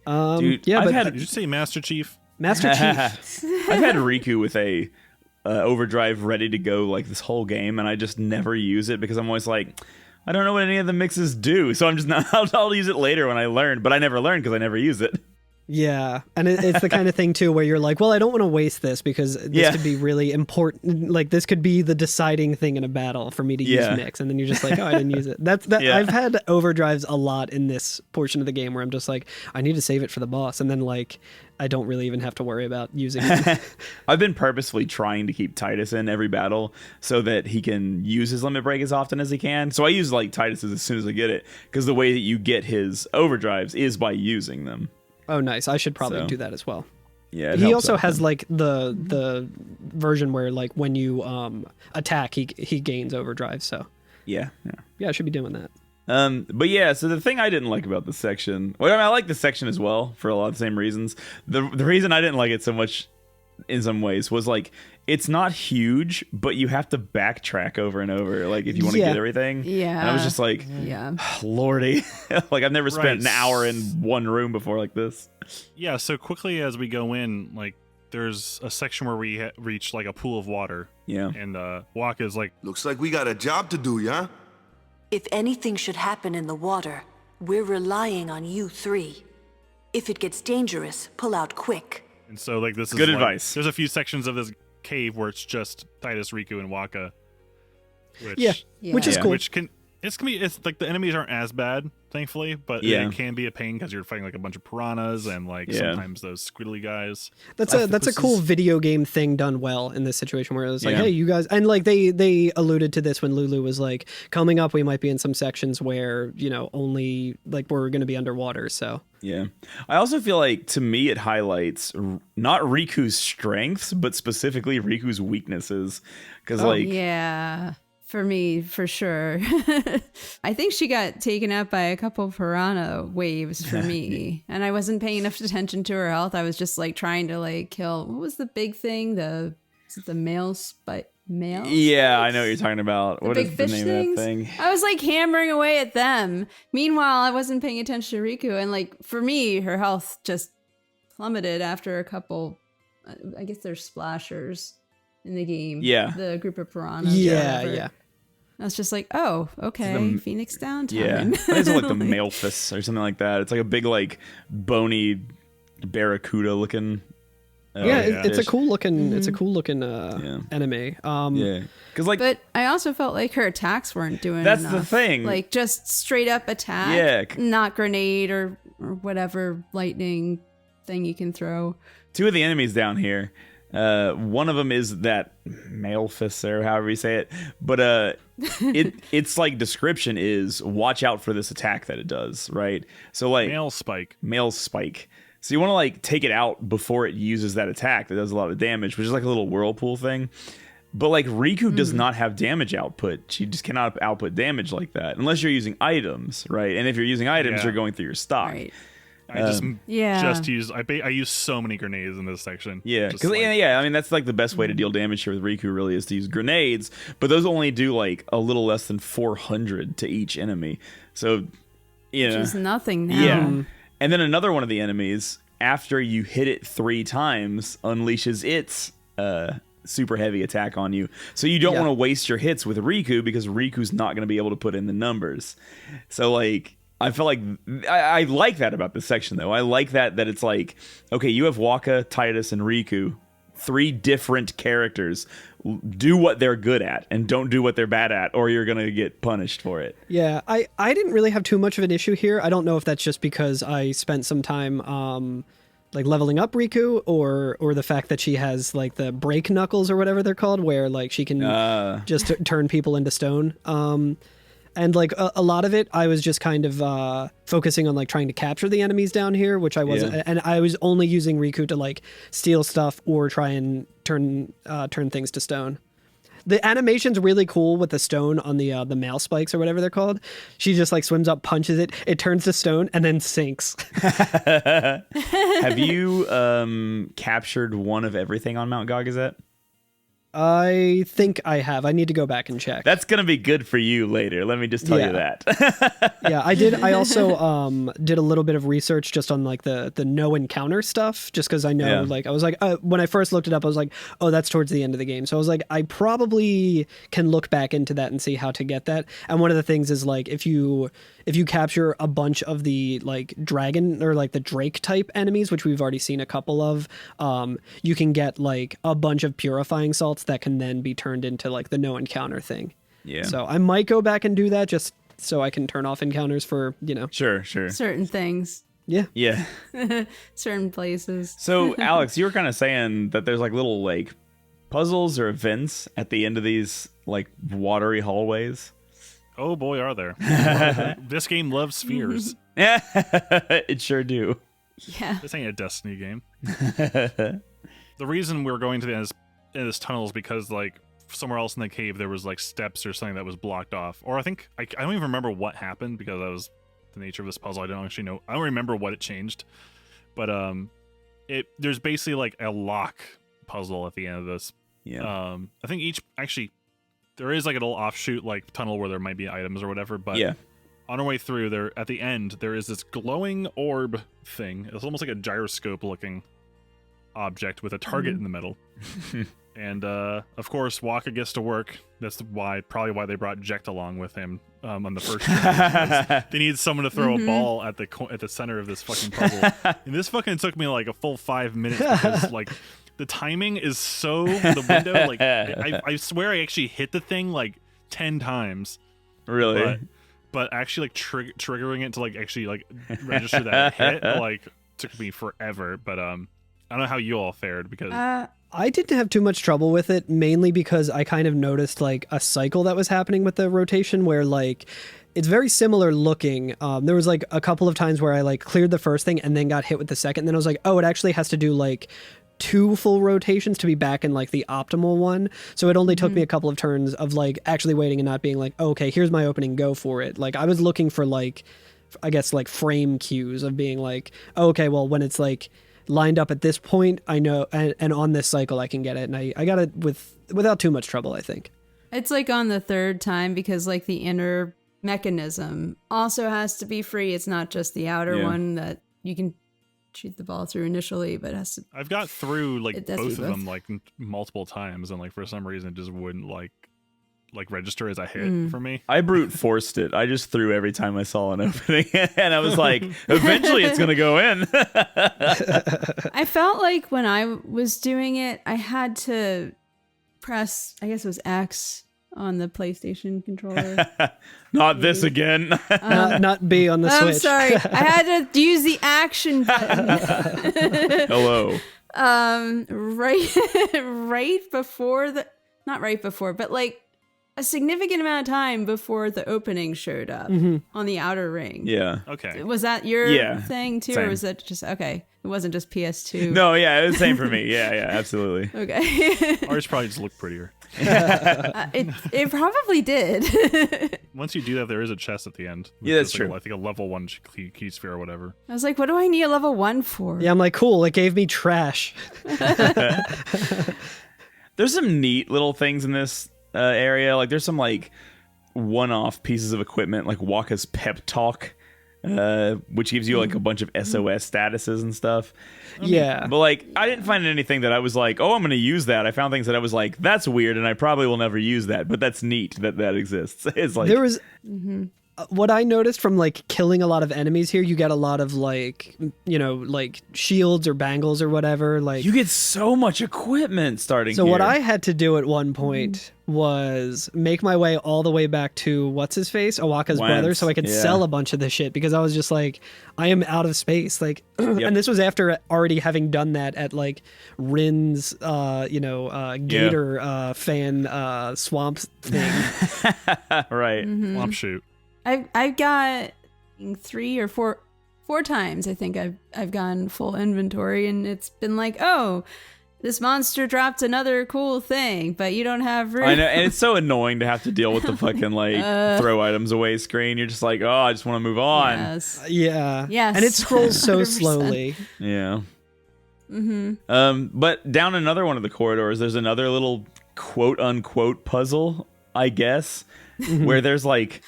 Dude, yeah, I've but had- Did you say Master Chief? Master Chief. I've had Riku with a overdrive ready to go like this whole game, and I just never use it because I'm always like, I don't know what any of the mixes do, so I'm just not. I'll use it later when I learn, but I never learn because I never use it. Yeah, and it's the kind of thing too where you're like, well, I don't want to waste this because this could be really important. Like this could be the deciding thing in a battle for me to use mix, and then you're just like, oh, I didn't use it. I've had overdrives a lot in this portion of the game where I'm just like, I need to save it for the boss, and then like I don't really even have to worry about using it. I've been purposefully trying to keep Titus in every battle so that he can use his limit break as often as he can. So I use like Titus's as soon as I get it, because the way that you get his overdrives is by using them. Oh, nice. I should probably do that as well. Yeah, it he helps also out has them. like the version where like when you attack, he gains overdrive. So yeah. yeah, I should be doing that. But yeah, so the thing I didn't like about this section, well, I mean, I like this section as well for a lot of the same reasons. The reason I didn't like it so much in some ways was like, it's not huge, but you have to backtrack over and over, like if you want to get everything. Yeah. And I was just like, Yeah. Lordy, like I've never spent Right. an hour in one room before like this. Yeah, so quickly as we go in, like, there's a section where we reach, like, a pool of water. Yeah. And Waka's like, Looks like we got a job to do, yeah? If anything should happen in the water, we're relying on you 3. If it gets dangerous, pull out quick. and so, like, this is Good like- advice. There's a few sections of this cave where it's just Titus, Riku, and Waka. Which, Yeah, which is Yeah. cool. Which it's like the enemies aren't as bad, thankfully, but Yeah. it can be a pain because you're fighting like a bunch of piranhas and like Yeah. sometimes those squiddly guys. That's a cool video game thing done well in this situation where it was like, Yeah. hey, you guys, and like they alluded to this when Lulu was like, coming up, we might be in some sections where only like we're going to be underwater. So Yeah. I also feel like, to me, it highlights not Riku's strengths, but specifically Riku's weaknesses. Because, like, Yeah. For me, for sure. I think she got taken out by a couple piranha waves for me. And I wasn't paying enough attention to her health. I was just like trying to like kill, what was the big thing? Is it the male spike? Male? yeah, I know what you're talking about. What big is the fish name things? of that thing? I was like hammering away at them. Meanwhile, I wasn't paying attention to Riku. And like for me, her health just plummeted after a couple, I guess they're splashers in the game. Yeah. The group of piranhas. or yeah, whatever. yeah. I was just like, oh, okay, Phoenix down time. Yeah. I think it's like the Malefice or something like that. It's like a big, like, bony barracuda looking. Yeah, it's a fish. cool looking. It's a cool looking enemy. Yeah. Because, like, But I also felt like her attacks weren't doing That's the enough. thing. Like just straight up attack. Yeah. Not grenade or whatever lightning thing you can throw. 2 of the enemies down here. One of them is that Malefice, or however you say it. But its like description is watch out for this attack that it does, right? So like Male spike. male spike. So you want to like take it out before it uses that attack that does a lot of damage, which is like a little whirlpool thing. But like Riku does not have damage output. She just cannot output damage like that unless you're using items, right? And if you're using items, Yeah. you're going through your stock. Right. I just Yeah. use I use so many grenades in this section. Yeah, Just because like- I mean that's like the best way to deal damage here with Riku really is to use grenades, but those only do like a little less than 400 to each enemy. So, you know, Which is nothing now. yeah. And then another one of the enemies, after you hit it 3 times, unleashes its super heavy attack on you. So you don't Yeah. want to waste your hits with Riku because Riku's not going to be able to put in the numbers. So like I feel like I like that about this section though. I like that it's like, okay, you have Waka, Titus, and Riku, 3 different characters. Do what they're good at and don't do what they're bad at, or you're gonna get punished for it. Yeah, I didn't really have too much of an issue here. I don't know if that's just because I spent some time like leveling up Riku, or the fact that she has like the break knuckles or whatever they're called, where like she can just turn people into stone. And like a lot of it, I was just kind of focusing on like trying to capture the enemies down here, which I wasn't, and I was only using Riku to like steal stuff or try and turn things to stone. The animation's really cool with the stone on the mail spikes or whatever they're called. She just like swims up, punches it, it turns to stone, and then sinks. Have you captured one of everything on Mount Gagazet? I think I have. I need to go back and check. That's gonna be good for you later. Let me just tell you that. Yeah, I did. I also did a little bit of research just on like the no encounter stuff, just because I know like I was like when I first looked it up, I was like, oh, that's towards the end of the game. So I was like, I probably can look back into that and see how to get that. And one of the things is like if you capture a bunch of the like dragon or like the Drake type enemies, which we've already seen a couple of, you can get like a bunch of purifying salts that can then be turned into like the no encounter thing. Yeah. So I might go back and do that just so I can turn off encounters for, Sure. Certain things. Yeah. Certain places. So Alex, you were kind of saying that there's like little like puzzles or events at the end of these like watery hallways. Oh boy, are there. This game loves spheres. Yeah, it sure do. Yeah. This ain't a Destiny game. The reason we're going to the end of this tunnel is because like somewhere else in the cave there was like steps or something that was blocked off. Or I think I don't even remember what happened because that was the nature of this puzzle. I don't actually know. I don't remember what it changed. But there's basically like a lock puzzle at the end of this. Yeah. I think there is like a little offshoot like tunnel where there might be items or whatever, but on our way through there at the end there is this glowing orb thing. It's almost like a gyroscope looking object with a target in the middle. And of course Waka gets to work. That's probably why they brought Jekt along with him on the first game. They need someone to throw a ball at the center of this fucking puzzle. And this fucking took me like a full 5 minutes because like the timing is so the window like I swear I actually hit the thing like 10 times. Really? But actually like triggering it to like actually like register that hit like took me forever. But I don't know how you all fared because I didn't have too much trouble with it, mainly because I kind of noticed like a cycle that was happening with the rotation where like it's very similar looking. There was like a couple of times where I like cleared the first thing and then got hit with the second. And then I was like, oh, it actually has to do like 2 full rotations to be back in like the optimal one. So it only took me a couple of turns of like actually waiting and not being like, oh, okay, here's my opening, go for it. Like I was looking for like, I guess like frame cues of being like, oh, okay, well when it's like lined up at this point, I know, and on this cycle I can get it. And I got it without too much trouble, I think. It's like on the 3rd time because like the inner mechanism also has to be free. It's not just the outer one that you can shoot the ball through initially, but it has to. I've got through like both of them like multiple times, and like for some reason it just wouldn't like register as a hit for me. I brute forced it. I just threw every time I saw an opening, and I was like, eventually it's gonna go in. I felt like when I was doing it, I had to press, I guess it was X on the PlayStation controller. Not this again. Not B on the Switch. I'm sorry. I had to use the action button. Hello. Right before not right before, but like a significant amount of time before the opening showed up on the outer ring. Yeah. Okay. Was that your thing too? Same. Or was that just, okay, it wasn't just PS2? No, yeah, it was the same for me. Yeah, absolutely. Okay. Ours probably just looked prettier. It probably did. Once you do that, there is a chest at the end. Yeah, that's true. I think a level 1 key sphere or whatever. I was like, what do I need a level 1 for? Yeah, I'm like, cool, it gave me trash. There's some neat little things in this area. Like there's some like one-off pieces of equipment, like Waka's pep talk which gives you like a bunch of SOS statuses and stuff. Yeah. But like, I didn't find anything that I was like, oh, I'm going to use that. I found things that I was like, that's weird, and I probably will never use that. But that's neat that exists. It's like There was what I noticed from like killing a lot of enemies here. You get a lot of like, you know, like shields or bangles or whatever. Like you get so much equipment starting. So here. what I had to do at one point was make my way all the way back to what's his face, Owaka's brother, so I could sell a bunch of this shit because I was just like, I am out of space. Like, and this was after already having done that at like Rin's, Gator fan swamp thing. Right. Swamp shoot. I've got 3 or 4 times. I think I've gone full inventory, and it's been like, oh, this monster dropped another cool thing, but you don't have room. I know, and it's so annoying to have to deal with the fucking like throw items away screen. You're just like, oh, I just want to move on. Yes. Yeah. Yes. And it scrolls so 100%. slowly. Yeah. But down another one of the corridors, there's another little quote unquote puzzle, I guess, where there's like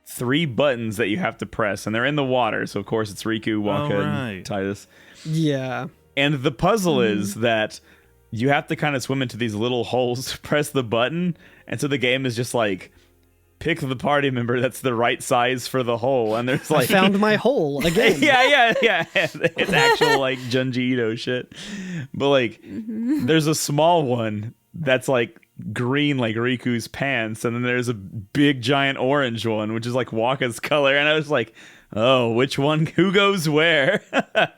3 buttons that you have to press, and they're in the water. So of course it's Riku, Waka, and Titus. Yeah. And the puzzle is that you have to kind of swim into these little holes to press the button. And so the game is just like, pick the party member that's the right size for the hole. And there's like... I found my hole again. yeah. It's actual like Junji Ito shit. But like, there's a small one that's like green like Riku's pants. And then there's a big giant orange one, which is like Waka's color. And I was like... oh, which one? Who goes where?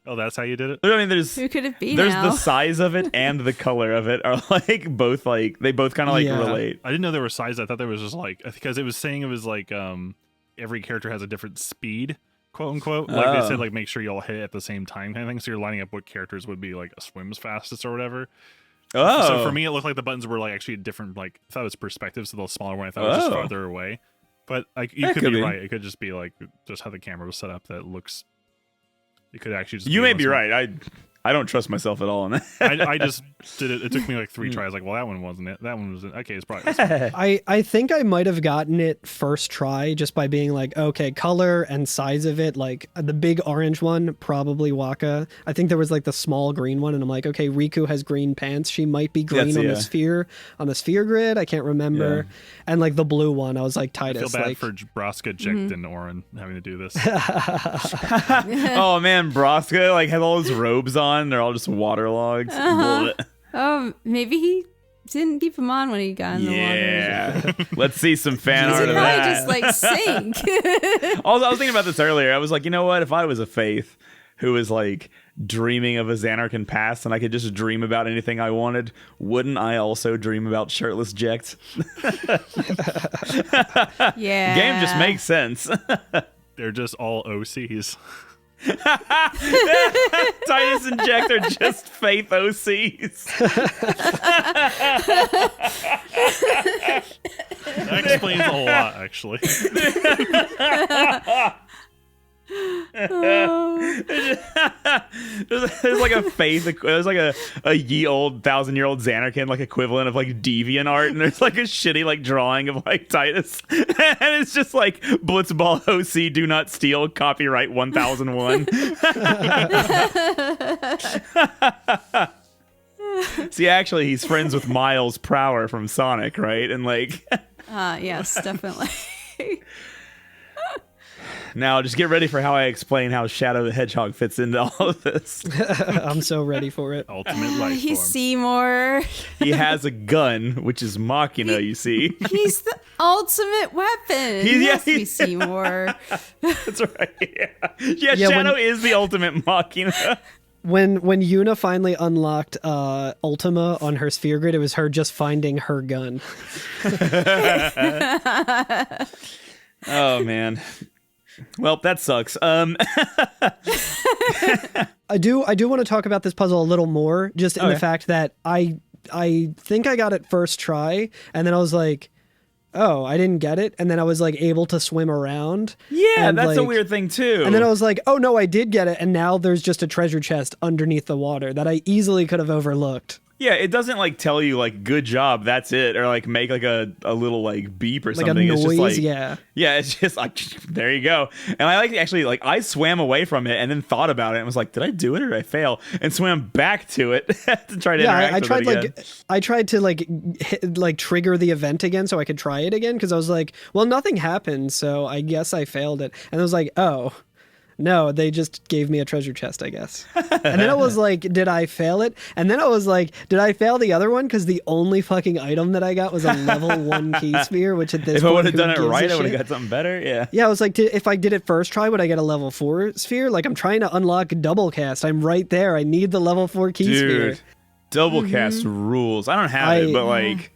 Oh, that's how you did it? I mean, Who could it be there's now? the size of it and the color of it are like both like they both kind of like relate. I didn't know there were sizes. I thought there was just like, because it was saying it was like every character has a different speed, quote unquote. Like they said, like make sure you all hit it at the same time kind of thing. So you're lining up what characters would be like a swim's fastest or whatever. Oh, so for me, it looked like the buttons were like actually different. Like I thought it was perspective, so the smaller one I thought was just farther away. But like you could be right. It could just be like just how the camera was set up. That looks. It could actually just. You may be right. I don't trust myself at all on that. I just did it. It took me like 3 tries. Like, well, that one wasn't it. That one was it. Okay, it's probably. I think I might have gotten it first try just by being like, okay, color and size of it. Like the big orange one, probably Waka. I think there was like the small green one, and I'm like, okay, Riku has green pants. She might be green on the sphere grid. I can't remember. Yeah. And like the blue one, I was like Titus. I feel bad like, for Braska, Jekt, and Orin having to do this. Oh man, Braska like has all his robes on. They're all just waterlogged. Oh, maybe he didn't keep them on when he got in the water. Yeah. Let's see some fan art of probably that. just like sink. Also, I was thinking about this earlier. I was like, you know what? If I was a Faith who was like dreaming of a Xanarkan past and I could just dream about anything I wanted, wouldn't I also dream about shirtless Jekt? Yeah. The game just makes sense. They're just all OCs. Titus and Jekt are just Faith OCs. That explains a lot, actually. There's like a Faith, there's like a ye old 1,000-year-old Xanarkan like equivalent of like Deviant art, and there's like a shitty like drawing of like Titus, and it's just like Blitzball OC do not steal, copyright 1001. See, actually he's friends with Miles Prower from Sonic, right? And like yes, definitely. Now, just get ready for how I explain how Shadow the Hedgehog fits into all of this. I'm so ready for it. Ultimate life He's form. Seymour. He has a gun, which is Machina, you see. He's the ultimate weapon. He has to be Seymour. That's right. Yeah, Shadow is the ultimate Machina. When Yuna finally unlocked Ultima on her sphere grid, it was her just finding her gun. Oh, man. Well, that sucks. I do want to talk about this puzzle a little more, just in the fact that I think I got it first try, and then I was like, oh, I didn't get it, and then I was like able to swim around. Yeah, that's a weird thing too. And then I was like, oh no, I did get it, and now there's just a treasure chest underneath the water that I easily could have overlooked. Yeah, it doesn't like tell you like good job, that's it, or like make like a little like beep or Like something. a noise, it's just like yeah. Yeah, it's just like there you go. And I like actually like I swam away from it and then thought about it and was like, did I do it or did I fail? And swam back to it to try to interact I with tried it again. I tried to like trigger the event again so I could try it again because I was like, well, nothing happened, so I guess I failed it. And I was like, oh. No, they just gave me a treasure chest, I guess. And then I was like, did I fail it? And then I was like, did I fail the other one? Because the only fucking item that I got was a level 1 key sphere, which at this If point, I would have done it who gives right, a I would have shit? got something better. Yeah. Yeah, I was like, if I did it first try, would I get a level 4 sphere? Like, I'm trying to unlock double cast. I'm right there. I need the level 4 key sphere. Dude, double cast rules. I don't have it, but like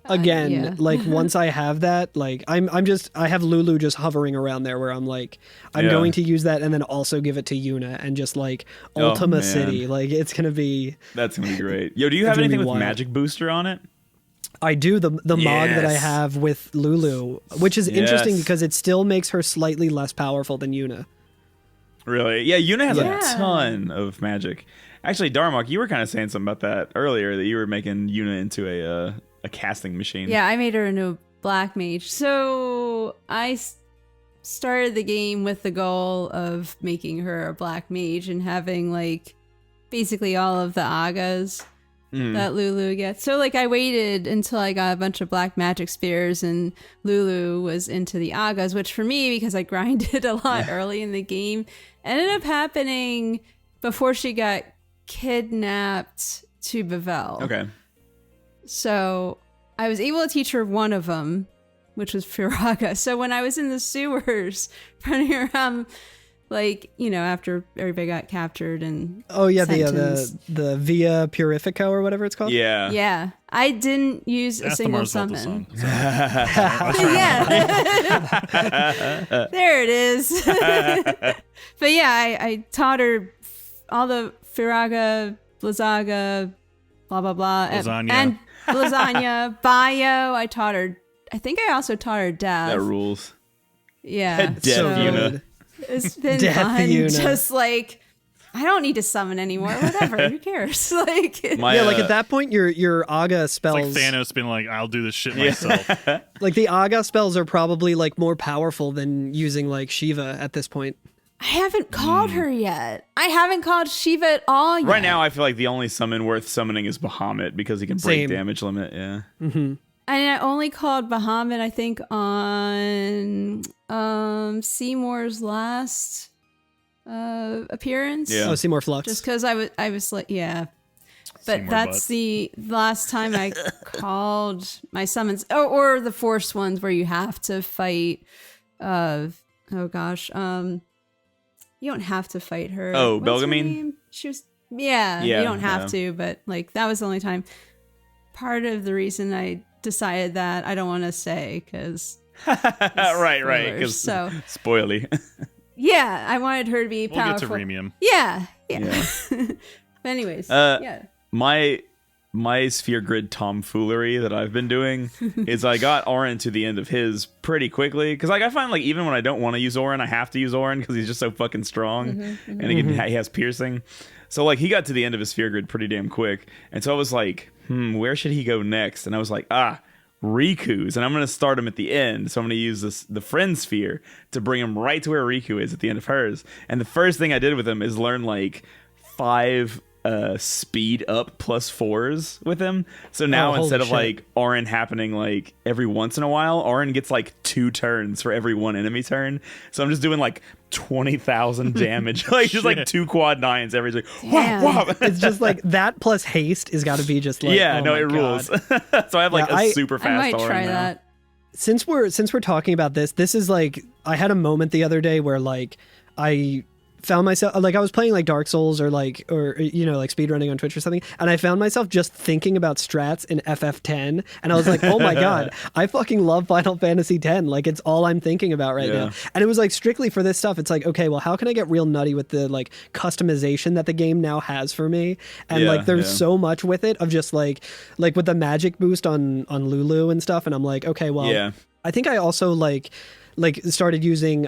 Again, yeah. like once I have that, like I have Lulu just hovering around there where I'm like, I'm Yeah. going to use that and then also give it to Yuna and just like Oh, Ultima man. City. Like it's gonna be. that's gonna be great. Yo, do you It's have gonna be anything with wild. magic booster on it? I do the mod that I Yes. have with Lulu, which is interesting Yes. because it still makes her slightly less powerful than Yuna. Really? Yeah, Yuna has Yeah. a ton of magic. Actually, Darmock, you were kind of saying something about that earlier, that you were making Yuna into a casting machine. Yeah, I made her into a black mage. So I started the game with the goal of making her a black mage and having like basically all of the agas that Lulu gets. So like I waited until I got a bunch of black magic spears and Lulu was into the agas, which for me, because I grinded a lot early in the game, ended up happening before she got kidnapped to Bevel. Okay. So I was able to teach her one of them, which was Firaga. So when I was in the sewers running around, like, you know, after everybody got captured and Oh yeah, sentenced. the Via Purifica or whatever it's called. Yeah. Yeah, I didn't use a That's the single Marzulta summon. song. That's right. Yeah. There it is. But yeah, I taught her all the Firaga, Blizzaga, blah, blah, blah. Lasagna. And lasagna, bio. I taught her, I think I also taught her death. That rules. Yeah. Death So Yuna. good. It's been Death fun. Yuna. Just like, I don't need to summon anymore. Whatever. Who cares? Like, My, Yeah, like at that point, your Aga It's spells, like Thanos being like, I'll do this shit myself. like the Aga spells are probably like more powerful than using like Shiva at this point. I haven't called her yet. I haven't called Shiva at all yet. Right now, I feel like the only summon worth summoning is Bahamut because he can break Same. damage limit. Yeah. And I only called Bahamut, I think, on Seymour's last appearance. Yeah. Oh, Seymour Flux. Just because I was like, yeah. But Seymour that's Butts. the last time I called my summons. Or the forced ones where you have to fight. Oh gosh. You don't have to fight her. Oh, What's her Belgamine? name? She was. Yeah, Yeah, you don't have yeah. to, but like that was the only time. Part of the reason I decided that I don't want to say because right. Because So spoily. yeah, I wanted her to be We'll get to powerful. Remium. Yeah. Yeah. But anyways, Uh, yeah. My sphere grid tomfoolery that I've been doing is I got Orin to the end of his pretty quickly because like I find like even when I don't want to use Orin, I have to use Orin because he's just so fucking strong and he has piercing. So like he got to the end of his sphere grid pretty damn quick, and so I was like, where should he go next? And I was like, Riku's, and I'm gonna start him at the end. So I'm gonna use the friend sphere to bring him right to where Riku is at the end of hers. And the first thing I did with him is learn like 5 speed up +4s with him. So now Oh, holy instead of shit. like Orin happening like every once in a while, Orin gets like 2 turns for every 1 enemy turn. So I'm just doing like 20,000 damage, like just like 2 quad 9s every like Damn. wow. It's just like that plus haste has got to be just like Yeah, oh no, my it God. rules. So I have like Yeah, a super fast I might Orin try now. that. Since we're talking about this is like I had a moment the other day where like I found myself like I was playing like Dark Souls or you know like speedrunning on Twitch or something, and I found myself just thinking about strats in FF10, and I was like, oh my god, I fucking love Final Fantasy X. Like it's all I'm thinking about right Yeah. now. And it was like strictly for this stuff. It's like, okay, well, how can I get real nutty with the like customization that the game now has for me? And Yeah, like there's yeah. so much with it of just like with the magic boost on Lulu and stuff, and I'm like, okay, well, Yeah. I think I also like like started using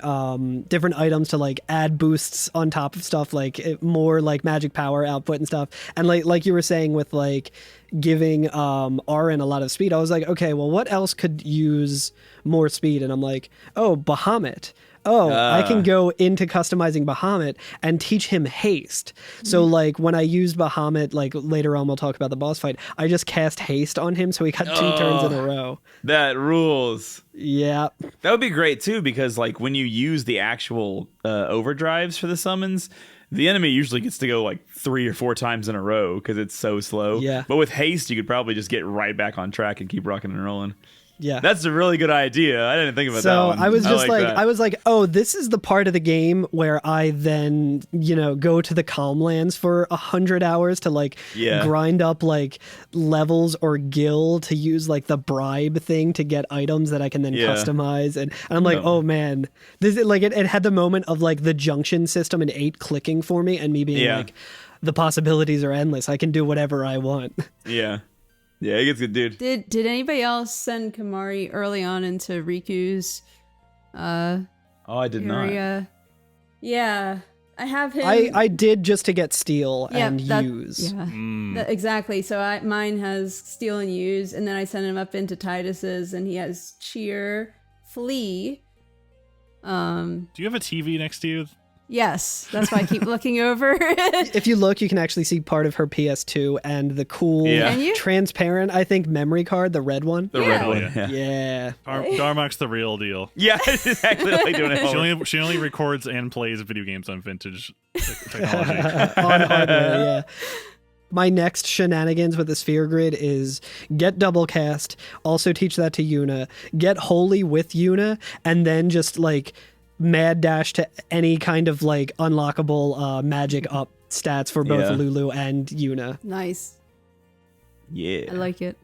different items to like add boosts on top of stuff, like more like magic power output and stuff. And like you were saying with like giving Arin a lot of speed, I was like, okay, well, what else could use more speed? And I'm like, oh, Bahamut. Oh, I can go into customizing Bahamut and teach him haste. So like when I used Bahamut, like later on we'll talk about the boss fight, I just cast haste on him so he got 2 turns in a row. That rules. Yeah. That would be great too, because like when you use the actual overdrives for the summons, the enemy usually gets to go like 3 or 4 times in a row because it's so slow. Yeah. But with haste, you could probably just get right back on track and keep rocking and rolling. Yeah. That's a really good idea. I didn't think about that So one. I was just that. I was like, oh, this is the part of the game where I then, go to the Calm Lands for 100 hours to like grind up like levels or gil to use like the bribe thing to get items that I can then customize. And I'm like, oh man, this is like it had the moment of like the junction system in 8 clicking for me and me being like, the possibilities are endless. I can do whatever I want. Yeah. Yeah, it gets good, dude. Did anybody else send Kamari early on into Riku's I did area? Not. Yeah. I have him. I did just to get steal and use. Yeah, exactly. So mine has steal and use, and then I send him up into Titus's, and he has cheer, flee. Do you have a TV next to you? Yes, that's why I keep looking over. If you look, you can actually see part of her PS2 and the cool, transparent, I think, memory card, the red one. The red one, yeah. Darmock's the real deal. Yeah, it's exactly like doing it. She only records and plays video games on vintage technology. On hardware, yeah. My next shenanigans with the sphere grid is get double cast, also teach that to Yuna, get holy with Yuna, and then just like mad dash to any kind of like unlockable magic up stats for both Lulu and Yuna. Nice. Yeah. I like it.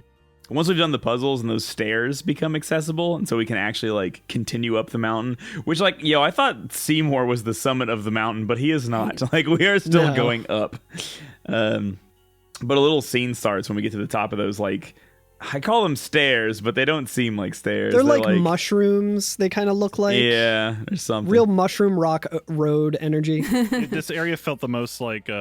Once we've done the puzzles and those stairs become accessible, and so we can actually like continue up the mountain, which like, I thought Seymour was the summit of the mountain, but he is not. Like we are still going up. But a little scene starts when we get to the top of those like, I call them stairs, but they don't seem like stairs. They're like mushrooms, they kind of look like. Yeah, there's something. Real mushroom rock road energy. This area felt the most like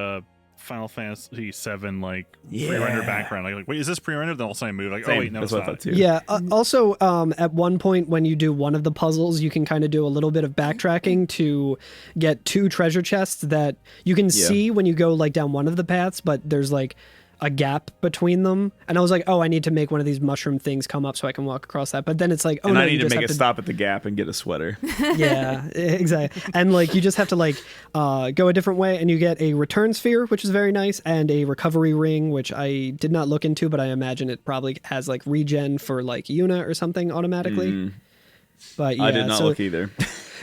Final Fantasy VII, like pre-rendered background. Like, wait, is this pre-rendered? Then all of a sudden I move. Like, oh wait, no, it's not. Too. Yeah. Also, at one point when you do one of the puzzles, you can kind of do a little bit of backtracking to get 2 treasure chests that you can see when you go like down one of the paths, but there's like a gap between them, and I was like, oh, I need to make one of these mushroom things come up so I can walk across that. But then it's like, I need to make a stop at the gap and get a sweater. Yeah, exactly. And like you just have to like go a different way, and you get a return sphere, which is very nice, and a recovery ring, which I did not look into, but I imagine it probably has like regen for like Yuna or something automatically. But yeah, I did not look either.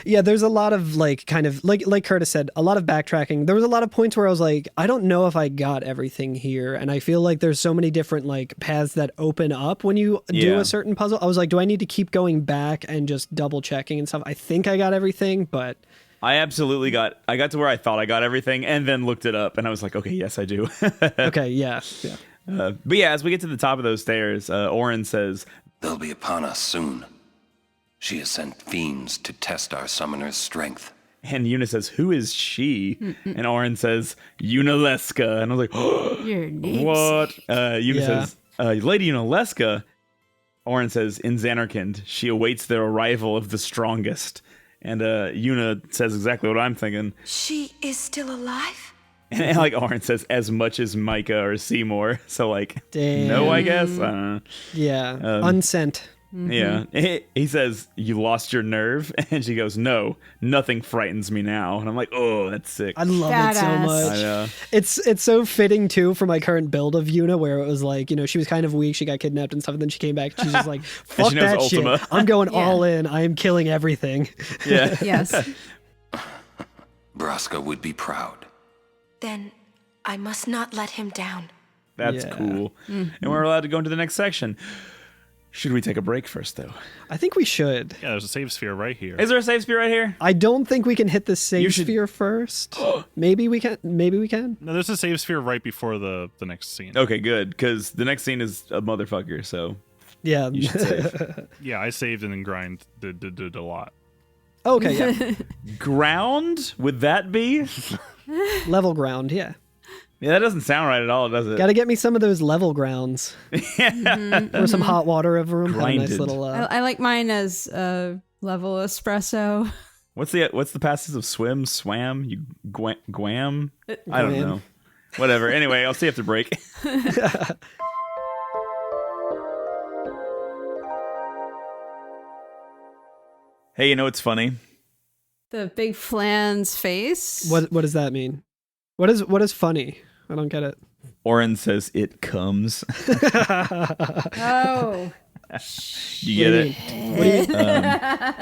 Yeah, there's a lot of like kind of like Curtis said, a lot of backtracking. There was a lot of points where I was like, I don't know if I got everything here, and I feel like there's so many different like paths that open up when you do a certain puzzle. I was like, do I need to keep going back and just double checking and stuff? I think I got everything, but I absolutely got to where I thought I got everything, and then looked it up, and I was like, okay, yes, I do. Okay, yeah. But yeah, as we get to the top of those stairs, Orin says, "They'll be upon us soon. She has sent fiends to test our summoner's strength." And Yuna says, "Who is she?" And Orin says, "Yunaleska." And I was like, oh, what? Yuna says, "Lady Yunaleska." Orin says, "In Xanarkand, she awaits the arrival of the strongest." And Yuna says exactly what I'm thinking. She is still alive? And like Orin says, as much as Micah or Seymour. So like, damn. No, I guess. Yeah, unsent. Yeah. He says, "You lost your nerve?" And she goes, "No, nothing frightens me now." And I'm like, oh, that's sick. I love it so much. I know. It's so fitting too for my current build of Yuna, where it was like, she was kind of weak, she got kidnapped and stuff, and then she came back, she's just like, fuck that Ultima shit. I'm going all in. I am killing everything. Yeah. Yes. Braska would be proud. Then I must not let him down. That's cool. And we're allowed to go into the next section. Should we take a break first, though? I think we should. Yeah, there's a save sphere right here. Is there a save sphere right here? I don't think we can hit the save sphere first. Maybe we can. No, there's a save sphere right before the next scene. Okay, good, because the next scene is a motherfucker, so yeah. You should save. Yeah, I saved and then grind did a lot. Oh, okay, yeah. Ground? Would that be? Level ground, yeah. Yeah, that doesn't sound right at all, does it? Got to get me some of those level grounds. Or some hot water over them. Have a nice Grinded. little. I like mine as level espresso. What's the passive of swim? Swam? You guam? I don't Guam. know. Whatever. Anyway, I'll see you after break. Hey, you know what's funny? The big Flan's face. What does that mean? What is funny? I don't get it. Oren says it comes. Oh. You get it? What do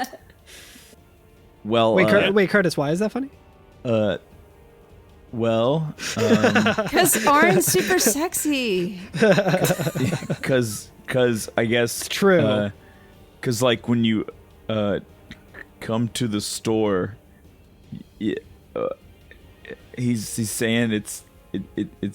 you Well, wait, Curtis, why is that funny? Well, Because Oren's super sexy. because I guess It's true. Because like when you come to the store, he's saying it's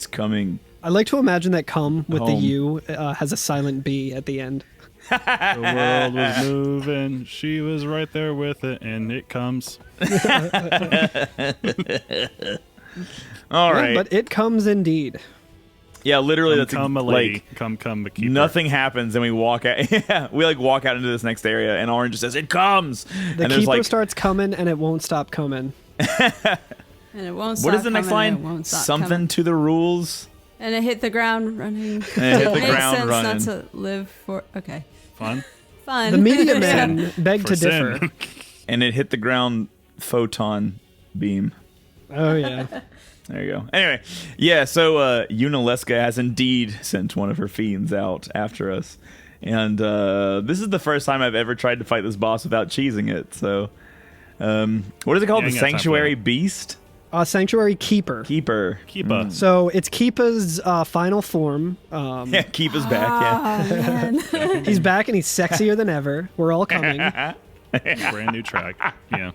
coming. I like to imagine that "come" with the Home. U has a silent B at the end. The world was moving. She was right there with it, and it comes. All right. But it comes indeed. Yeah, literally, that's Come, a lady. like Come, a keeper. nothing happens, and we walk out. Yeah, we like walk out into this next area, and Orange says, "It comes." The and there's keeper like, starts coming, and it won't stop coming. And it won't stop. what is the next coming, and line? it won't stop Something coming. to the rules. And it hit the ground running. And it hit the Makes ground sense running. not to live for. Okay. Fun. Fun. The media man begged For to differ. sin. And it hit the ground. Photon beam. Oh yeah. There you go. Anyway, yeah, so Unaleska has indeed sent one of her fiends out after us. And this is the first time I've ever tried to fight this boss without cheesing it. So, what is it called? Yeah, The you got time for Sanctuary that. Beast? Sanctuary Keeper. Keeper. Keeper. So it's Keepa's final form. Yeah, Keeper's back, Oh, man. He's back and he's sexier than ever. We're all coming. Brand new track. Yeah.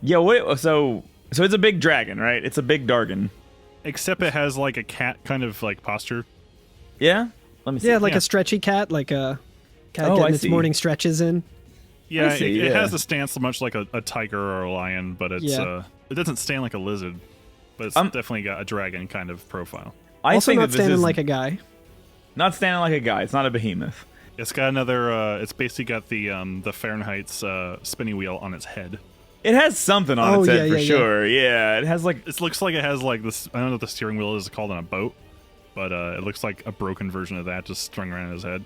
Yeah, wait, so it's a big dragon, right? It's a big Dargon. Except it has like a cat kind of like posture. Yeah? Let me see. Yeah, like Yeah. a stretchy cat, like a cat Oh, I getting its see. morning stretches in. Yeah, I see, it yeah. has a stance much like a tiger or a lion, but it's Yeah. it doesn't stand like a lizard. But it's definitely got a dragon kind of profile. I Also think not that this standing is like a guy. not standing like a guy. It's not a behemoth. It's got another. It's basically got the Fahrenheit's spinning wheel on its head. It has something on Oh, its head yeah, for yeah, sure. Yeah, it has like It looks like it has like this. I don't know what the steering wheel is called on a boat, but it looks like a broken version of that just strung around his head.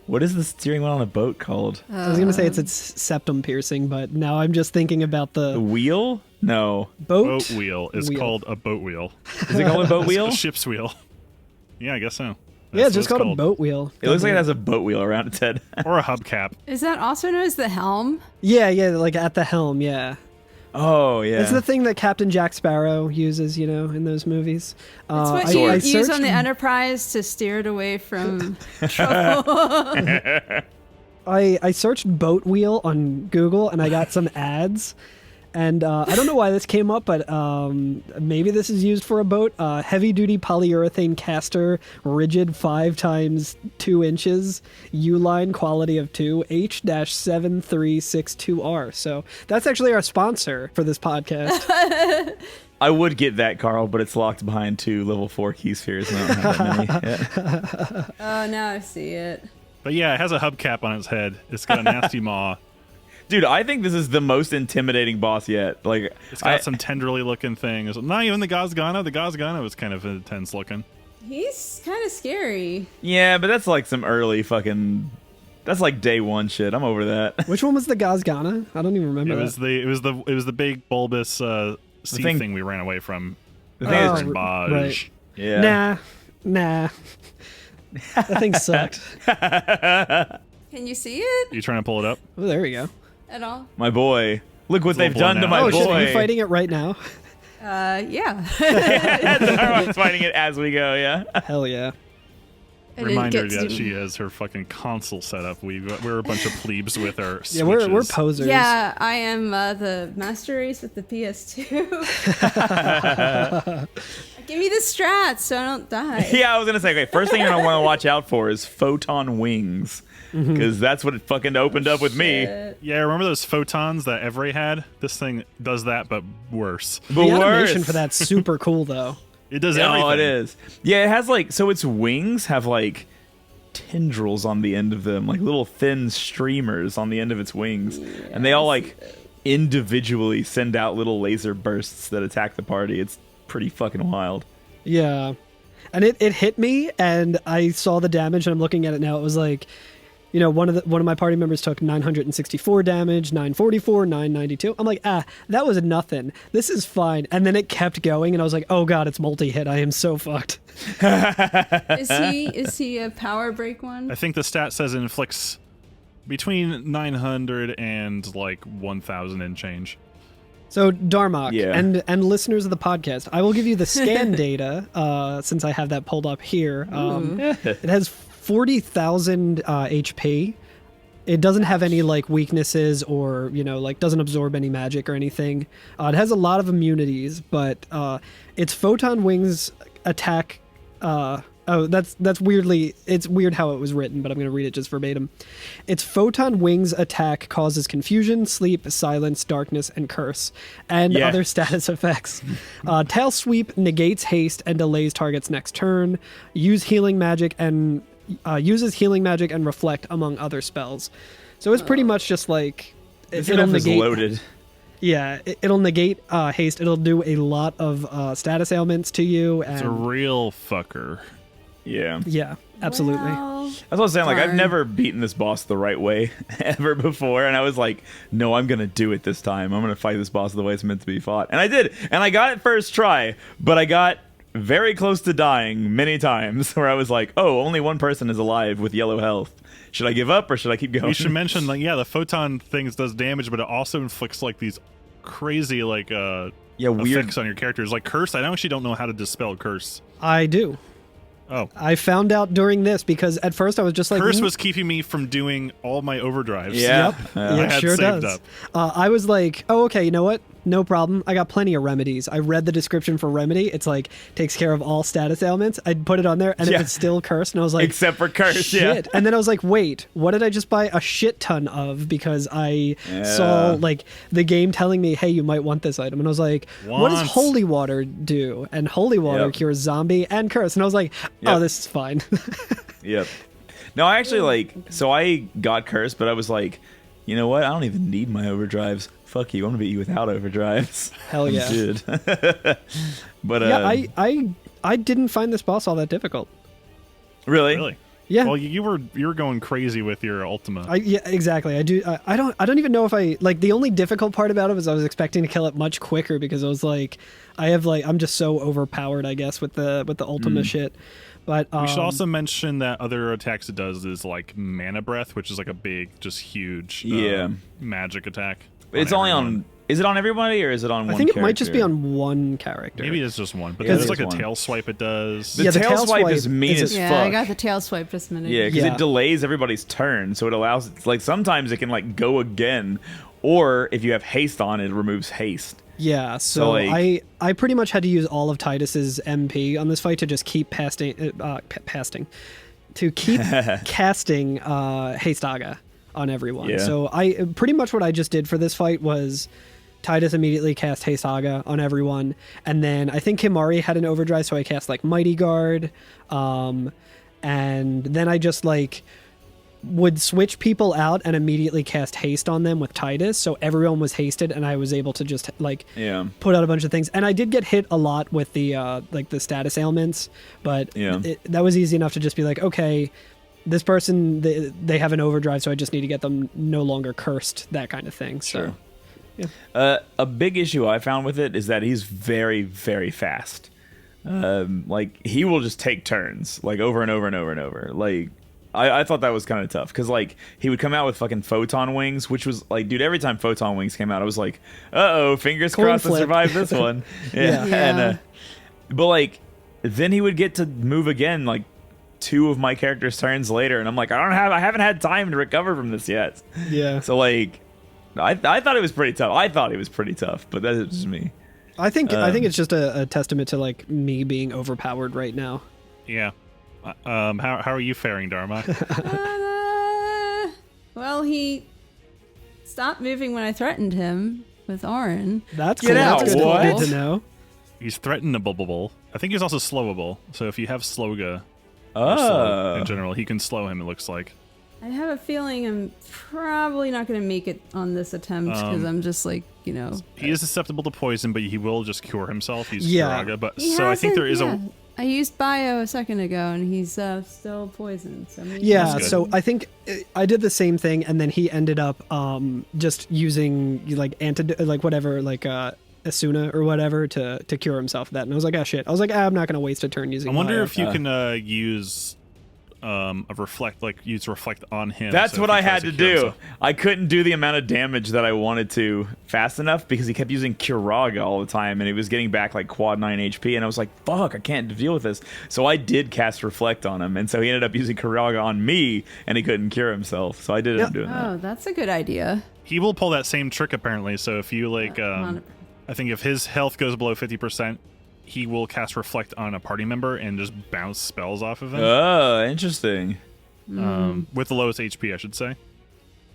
what is the steering wheel on a boat called? I was gonna say it's septum piercing, but now I'm just thinking about The the wheel? No. Boat wheel is Wheel. called a boat wheel. Is it called a boat wheel? A ship's wheel. Yeah, I guess so. yeah, That's it's just what called a boat wheel. It looks like it has a boat wheel around its head. or a hubcap. Is that also known as the helm? Yeah, like at the helm. Yeah, Oh, yeah. it's the thing that Captain Jack Sparrow uses, in those movies. That's what I you use searched- on the Enterprise to steer it away from trouble. I searched boat wheel on Google and I got some ads. And I don't know why this came up, but maybe this is used for a boat. Heavy-duty polyurethane caster, rigid 5 times 2 inches, U-line quality of 2, H-7362R. So that's actually our sponsor for this podcast. I would get that, Carl, but it's locked behind 2 level 4 key spheres. And I don't have that many. Yeah. Oh, now I see it. But yeah, it has a hubcap on its head. It's got a nasty maw. Dude, I think this is the most intimidating boss yet. Like, It's got some tenderly looking things. Not even the Gazgana. The Gazgana was kind of intense looking. He's kind of scary. Yeah, but that's like some early fucking. That's like day 1 shit. I'm over that. Which one was the Gazgana? I don't even remember It that. was the big bulbous sea thing- thing we ran away from. The thing is, Baj. right. yeah. Nah. That thing sucked. Can you see it You trying to pull it up? Oh, there we go. at all? My boy. Look what It's a they've little done to blown my Oh, boy. shit, are you fighting it right now? Yeah. Everyone's fighting it as we go, yeah. Hell yeah. And it Reminder gets that to- she has her fucking console set up. We're a bunch of plebes with our Yeah, we're switches. posers. Yeah, I am the master race with the PS2. Give me the strats so I don't die. Yeah, I was gonna say, okay, first thing you're gonna want to watch out for is Photon wings. because that's what it fucking opened up with me. Yeah, remember those photons that Evray had? This thing does that, but worse. But The animation worse. for that's super cool, though. It does everything. Oh, it is. Yeah, it has like, so its wings have like tendrils on the end of them, like little thin streamers on the end of its wings, and they all like individually send out little laser bursts that attack the party. It's pretty fucking wild. Yeah. And it hit me, and I saw the damage, and I'm looking at it now. It was like, you know, one of my party members took 964 damage, 944, 992. I'm like, that was nothing. This is fine. And then it kept going, and I was like, oh god, it's multi-hit. I am so fucked. Is he a power break one? I think the stat says it inflicts between 900 and like 1,000 and change. So Darmock Yeah. and listeners of the podcast, I will give you the scan data since I have that pulled up here. It has 40,000 HP. It doesn't have any like weaknesses or, you know, like doesn't absorb any magic or anything. It has a lot of immunities, but its photon wings attack. That's weirdly, it's weird how it was written, but I'm going to read it just verbatim. Its photon wings attack causes confusion, sleep, silence, darkness, and curse, and Yeah. other status effects. Tail sweep negates haste and delays target's next turn. Uses healing magic and reflect among other spells. So it's pretty much just like This it'll stuff is negate. loaded. Yeah, it'll negate haste. It'll do a lot of status ailments to you. And It's a real fucker. Yeah. yeah, absolutely. Well, That's what I was saying. Like, I've Darn. never beaten this boss the right way ever before, and I was like, no, I'm gonna do it this time. I'm gonna fight this boss the way it's meant to be fought, and I did, and I got it first try, but I got very close to dying many times, where I was like, oh, only one person is alive with yellow health. Should I give up or should I keep going? We should mention, like, yeah, the photon things does damage, but it also inflicts like these crazy like Yeah, weird. effects on your characters. Like curse, I actually don't know how to dispel curse. I do. Oh, I found out during this because at first I was just like, curse was keeping me from doing all my overdrives. Yeah. Yep, Yeah. I it had sure saved does. up. I was like, oh, okay, you know what? No problem. I got plenty of remedies. I read the description for remedy. It's like takes care of all status ailments. I'd put it on there, and Yeah. if it's still cursed, and I was like, Except for curse, shit. yeah. And then I was like, wait, what did I just buy a shit ton of? Because I saw like the game telling me, hey, you might want this item, and I was like, what does Want. holy water do? And holy water Yep. cures zombie and curse. And I was like, oh, Yep. this is fine. Yep. No, I actually so I got cursed, but I was like, you know what? I don't even need my overdrives. Fuck you. I'm gonna beat you without overdrives. Hell yeah. Good. But Yeah, I didn't find this boss all that difficult. really? Really? Yeah. Well, you were going crazy with your Ultima. Yeah, exactly. I don't even know if I like the only difficult part about it was I was expecting to kill it much quicker because I was like, I'm just so overpowered, I guess, with the Ultima shit. But We should also mention that other attacks it does is like mana breath, which is like a big, just huge Yeah. magic attack. It's only on. Is it on everybody or is it on one? I think it might just be character? on one character. Maybe it's just one, but Yeah, there's it like is a one. tail swipe it does. The Yeah, the tail tail swipe swipe is mean is as yeah, fuck. I got the tail swipe this minute. Yeah, because Yeah. it delays everybody's turn, so it allows like sometimes it can like go again, or if you have haste on, it removes haste. Yeah, so So, like- I pretty much had to use all of Titus's MP on this fight to just keep casting Haste Aga on everyone. Yeah. So I pretty much what I just did for this fight was Titus immediately cast Haste Aga on everyone, and then I think Himari had an overdrive, so I cast like Mighty Guard, and then I just like would switch people out and immediately cast haste on them with Titus, so everyone was hasted, and I was able to just like Yeah. put out a bunch of things. And I did get hit a lot with the like the status ailments, but Yeah. that was easy enough to just be like, okay, this person they have an overdrive, so I just need to get them no longer cursed, that kind of thing. So Sure. A big issue I found with it is that he's very, very fast. Like he will just take turns, like over and over and over and over. Like I thought that was kind of tough because like he would come out with fucking photon wings, which was like, dude, every time photon wings came out, I was like, fingers Coin crossed to flip. survive this one. Yeah. And but like then he would get to move again, like 2 of my character's turns later, and I'm like, I haven't had time to recover from this yet. yeah, So like, I thought it was pretty tough. I thought it was pretty tough, but that's just me. I think it's just a testament to like me being overpowered right now. Yeah. How are you faring, Darmock? Well, he stopped moving when I threatened him with Orin. That's Get cool. out, That's what? good to know. He's threatenable. I think he's also slowable. So if you have Sloga or slow in general, he can slow him, it looks like. I have a feeling I'm probably not going to make it on this attempt because I'm just like, you know. He is susceptible to poison, but he will just cure himself. He's Yeah. Kuraga, but He so I think hasn't- there is yeah. I used bio a second ago, and he's still poisoned. So maybe Yeah, That's good. so I think I did the same thing, and then he ended up just using like Asuna or whatever to cure himself of that. And I was like, oh shit. I was like, I'm not gonna waste a turn using. I wonder bio. if you can use use reflect on him. That's so what if he I tries had to cure do. himself. I couldn't do the amount of damage that I wanted to fast enough because he kept using Kiraga all the time, and he was getting back like quad 9 HP, and I was like, fuck, I can't deal with this. So I did cast Reflect on him, and so he ended up using Kiraga on me, and he couldn't cure himself. So I did end up doing that. Oh, that's a good idea. He will pull that same trick apparently. So if you like, I think if his health goes below 50%, he will cast Reflect on a party member and just bounce spells off of him. Oh, interesting. With the lowest HP, I should say,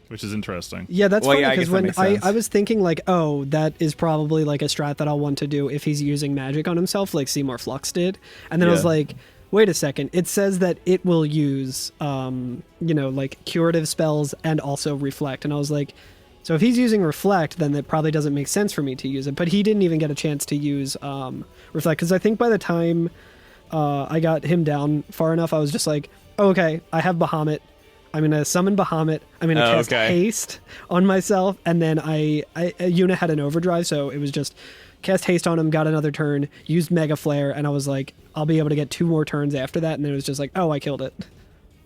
which is interesting. Yeah, that's Well, funny yeah, I because guess that when makes I sense. was thinking like, oh, that is probably like a strat that I'll want to do if he's using magic on himself, like Seymour Flux did. And then I was Yeah. like, wait a second, it says that it will use, like curative spells and also reflect. And I was like, so if he's using reflect, then that probably doesn't make sense for me to use it. But he didn't even get a chance to use reflect because I think by the time I got him down far enough, I was just like, oh, okay, I have Bahamut. I'm going to summon Bahamut. I'm going to cast okay. haste on myself. And then Yuna had an overdrive, so it was just cast haste on him, got another turn, used Mega Flare, and I was like, I'll be able to get 2 more turns after that. And then it was just like, oh, I killed it.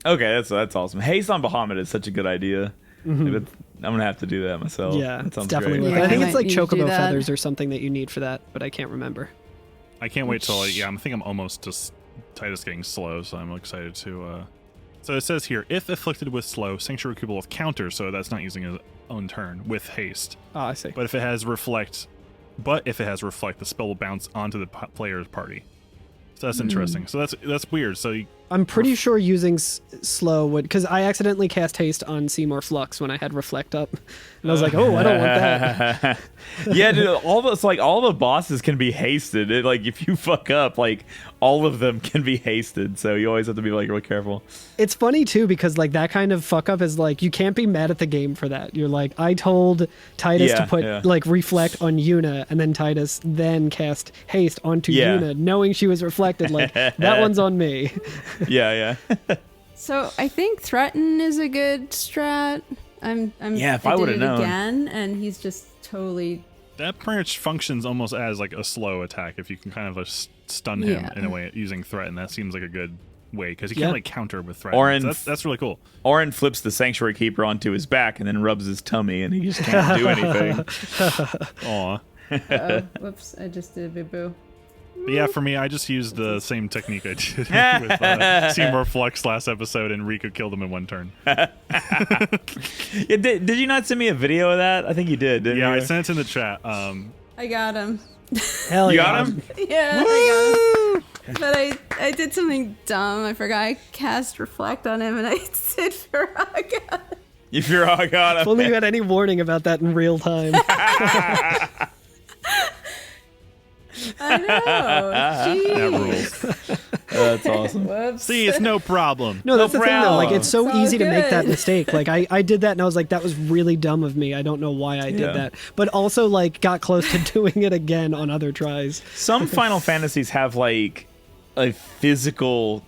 Okay, that's awesome. Haste on Bahamut is such a good idea. I'm gonna have to do that myself. Yeah, that it's sounds definitely great. worth it. Yeah, I think I it's might like need to do chocobo that. feathers or something that you need for that, but I can't remember. I can't wait till I think I'm almost just Titus getting slow, so I'm excited to. So it says here, if afflicted with slow, Sanctuary Cube will have counter, so that's not using his own turn with haste. Oh, I see. But if it has reflect, the spell will bounce onto the player's party. So that's interesting. So that's weird. So I'm pretty sure using slow would, because I accidentally cast haste on Seymour Flux when I had reflect up, and I was like, oh, I don't want that. Yeah, dude, all the bosses can be hasted. If you fuck up, all of them can be hasted. So you always have to be really careful. It's funny too because that kind of fuck up is you can't be mad at the game for that. You're like, I told Titus to put reflect on Yuna, and then Titus then cast haste onto Yuna, knowing she was reflected. That one's on me. Yeah. So I think threaten is a good strat. If I did would've it known. again, and he's just totally. that pretty much functions almost as a slow attack. If you can kind of stun him in a way using threaten, that seems like a good way because he can't counter with threaten. Orin, So that's really cool. Orin flips the Sanctuary Keeper onto his back and then rubs his tummy, and he just can't do anything. Aw. Whoops! I just did a boo boo. But yeah, for me, I just used the same technique I did with Seymour Flux last episode, and Rika killed him in 1 turn. Did you not send me a video of that? I think you did, didn't you? I sent it in the chat. I got him. Hell You yeah. got him? Yeah, I got him. But I did something dumb. I forgot I cast reflect on him, and I said Firaga. If you're all got If him. only you had any warning about that in real time. I know. Jeez. That rules. That's awesome. Whoops. See, it's no problem. No, that's the thing though. problem. It's so It's all easy to make that good. mistake. I did that and I was like, that was really dumb of me. I don't know why I did Yeah. that. But also got close to doing it again on other tries. Some Final Fantasies have a physical,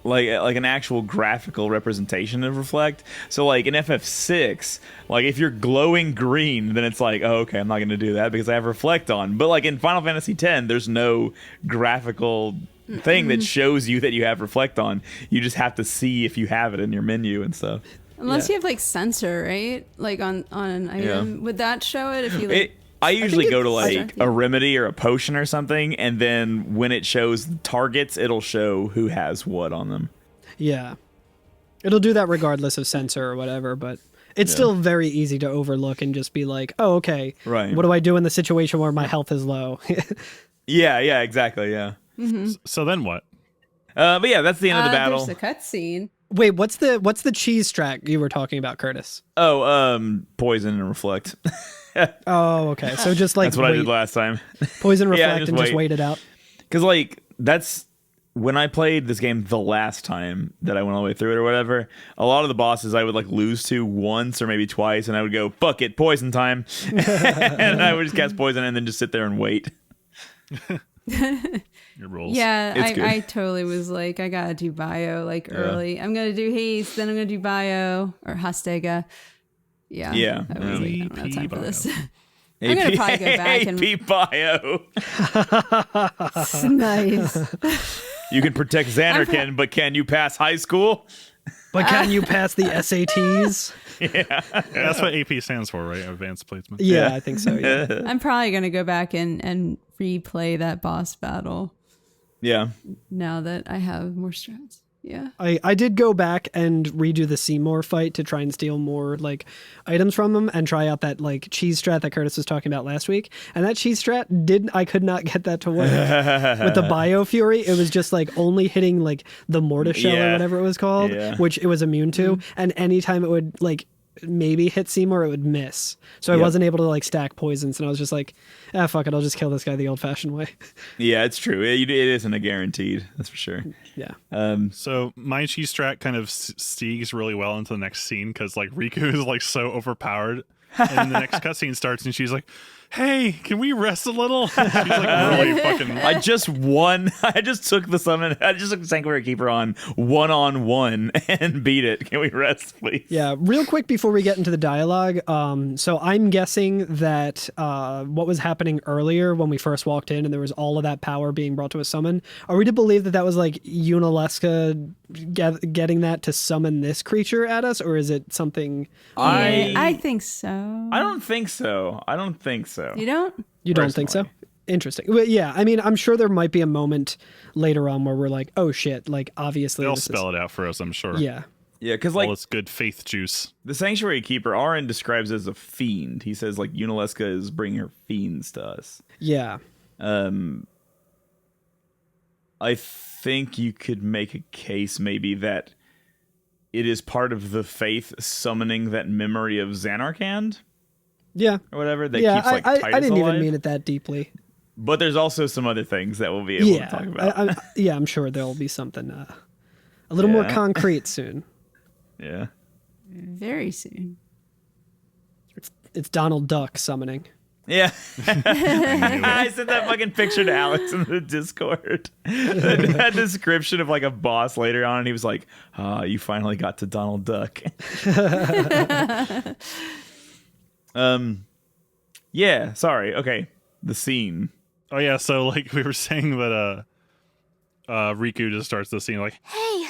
an actual graphical representation of reflect. So in FF6, if you're glowing green, then it's oh, okay, I'm not going to do that because I have reflect on. But in Final Fantasy X, there's no graphical thing that shows you that you have reflect on. You just have to see if you have it in your menu and stuff. Unless you have sensor, right? On an item. Would that show it if you I usually go to it's- a remedy or a potion or something, and then when it shows targets, it'll show who has what on them. Yeah. It'll do that regardless of sensor or whatever, but it's still very easy to overlook and just be like, oh, okay. Right. What do I do in the situation where my health is low? Yeah, exactly, yeah. So then what? But yeah, that's the end of the battle. There's a cutscene. Wait, what's the cheese strat you were talking about, Curtis? Oh, poison and reflect. Oh, okay. So just like That's what I did last time. poison, Yeah, reflect, and just wait it out. Because like that's when I played this game the last time that I went all the way through it or whatever. A lot of the bosses I would like lose to once or maybe twice, and I would go fuck it, poison time, and I would just cast poison and then just sit there and wait. Your rolls. Yeah, It's good. I totally was like, I gotta do bio like early. I'm gonna do haste, then I'm gonna do bio or hastega. Yeah. Yeah. I was like, I don't have time for this. Bio. I'm gonna probably go back and AP bio. nice. You can protect Xanarkin, but can you pass high school? But can you pass the SATs? That's what AP stands for, right? Advanced Placement. Yeah, I think so. Yeah. I'm probably gonna go back and replay that boss battle Yeah. now that I have more strats. Yeah. I did go back and redo the Seymour fight to try and steal more like items from him and try out that like cheese strat that Curtis was talking about last week. And that cheese strat I could not get that to work. With the Bio Fury, it was just like only hitting like the mortar shell or whatever it was called, which it was immune to. And anytime it would like maybe hit Seymour, it would miss. So I wasn't able to like stack poisons, and I was just like, fuck it, I'll just kill this guy the old-fashioned way. Yeah, it's true. It isn't a guaranteed. That's for sure. Yeah. So my cheese strat kind of stegs really well into the next scene because like Riku is like so overpowered, and then the next cutscene starts and she's like, "Hey, can we rest a little?" She's like really fucking. I just won. I just took the summon. I just took Sanctuary Keeper on one and beat it. Can we rest, please? Yeah, real quick before we get into the dialogue. So I'm guessing that what was happening earlier when we first walked in and there was all of that power being brought to a summon. Are we to believe that was like Unaleska getting that to summon this creature at us, or is it something? I think so. I don't think so. You don't? You don't think so? Interesting. Well, yeah, I mean, I'm sure there might be a moment later on where we're like, oh shit, like obviously They'll spell it out for us, I'm sure. Yeah. Yeah, because All like this good faith juice. the Sanctuary Keeper, Aaron describes as a fiend. He says like Unaleska is bringing her fiends to us. Yeah. I think you could make a case maybe that it is part of the faith summoning that memory of Xanarkand. Yeah. Or whatever that Yeah, keeps like I Titus didn't alive. even mean it that deeply. But there's also some other things that we'll be able to talk about. I'm sure there'll be something a little more concrete soon. Yeah. Very soon. It's Donald Duck summoning. Yeah. I sent that fucking picture to Alex in the Discord. That description of like a boss later on, and he was like, you finally got to Donald Duck. Yeah, sorry. Okay. The scene. Oh yeah, so like we were saying that Riku just starts the scene like, Hey,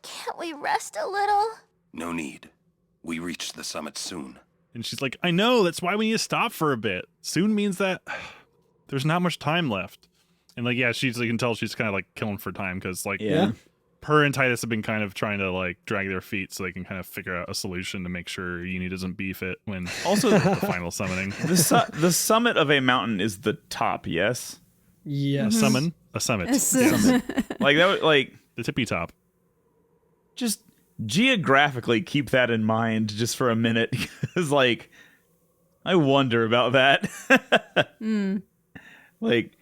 can't we rest a little? No need. We reach the summit soon. and she's like, I know, that's why we need to stop for a bit. Soon means that there's not much time left. And like, yeah, you can tell she's kind of like killing for time because like her and Titus have been kind of trying to like drag their feet so they can kind of figure out a solution to make sure Uni doesn't beef it when Also, the final summoning. the summit of a mountain is the top, yes? Yes. A summit. Yes. Like that, like the tippy top. Just geographically keep that in mind just for a minute, because like I wonder about that. Like,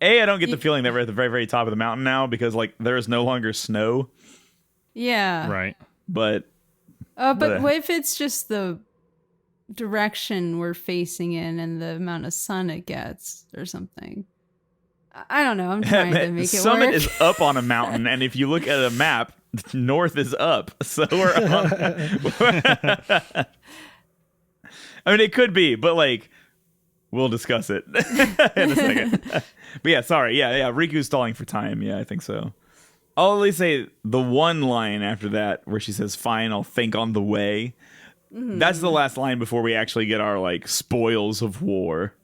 I don't get the feeling that we're at the very, very top of the mountain now because like there is no longer snow. Yeah. Right. But what if it's just the direction we're facing in and the amount of sun it gets or something? I don't know. I'm trying to make it summit work. is up on a mountain, and if you look at a map, north is up. So we're on. I mean, it could be, but like, we'll discuss it in a second. But yeah, sorry. Yeah. Riku's stalling for time. Yeah, I think so. I'll at least say the one line after that where she says, "Fine, I'll think on the way." That's the last line before we actually get our like spoils of war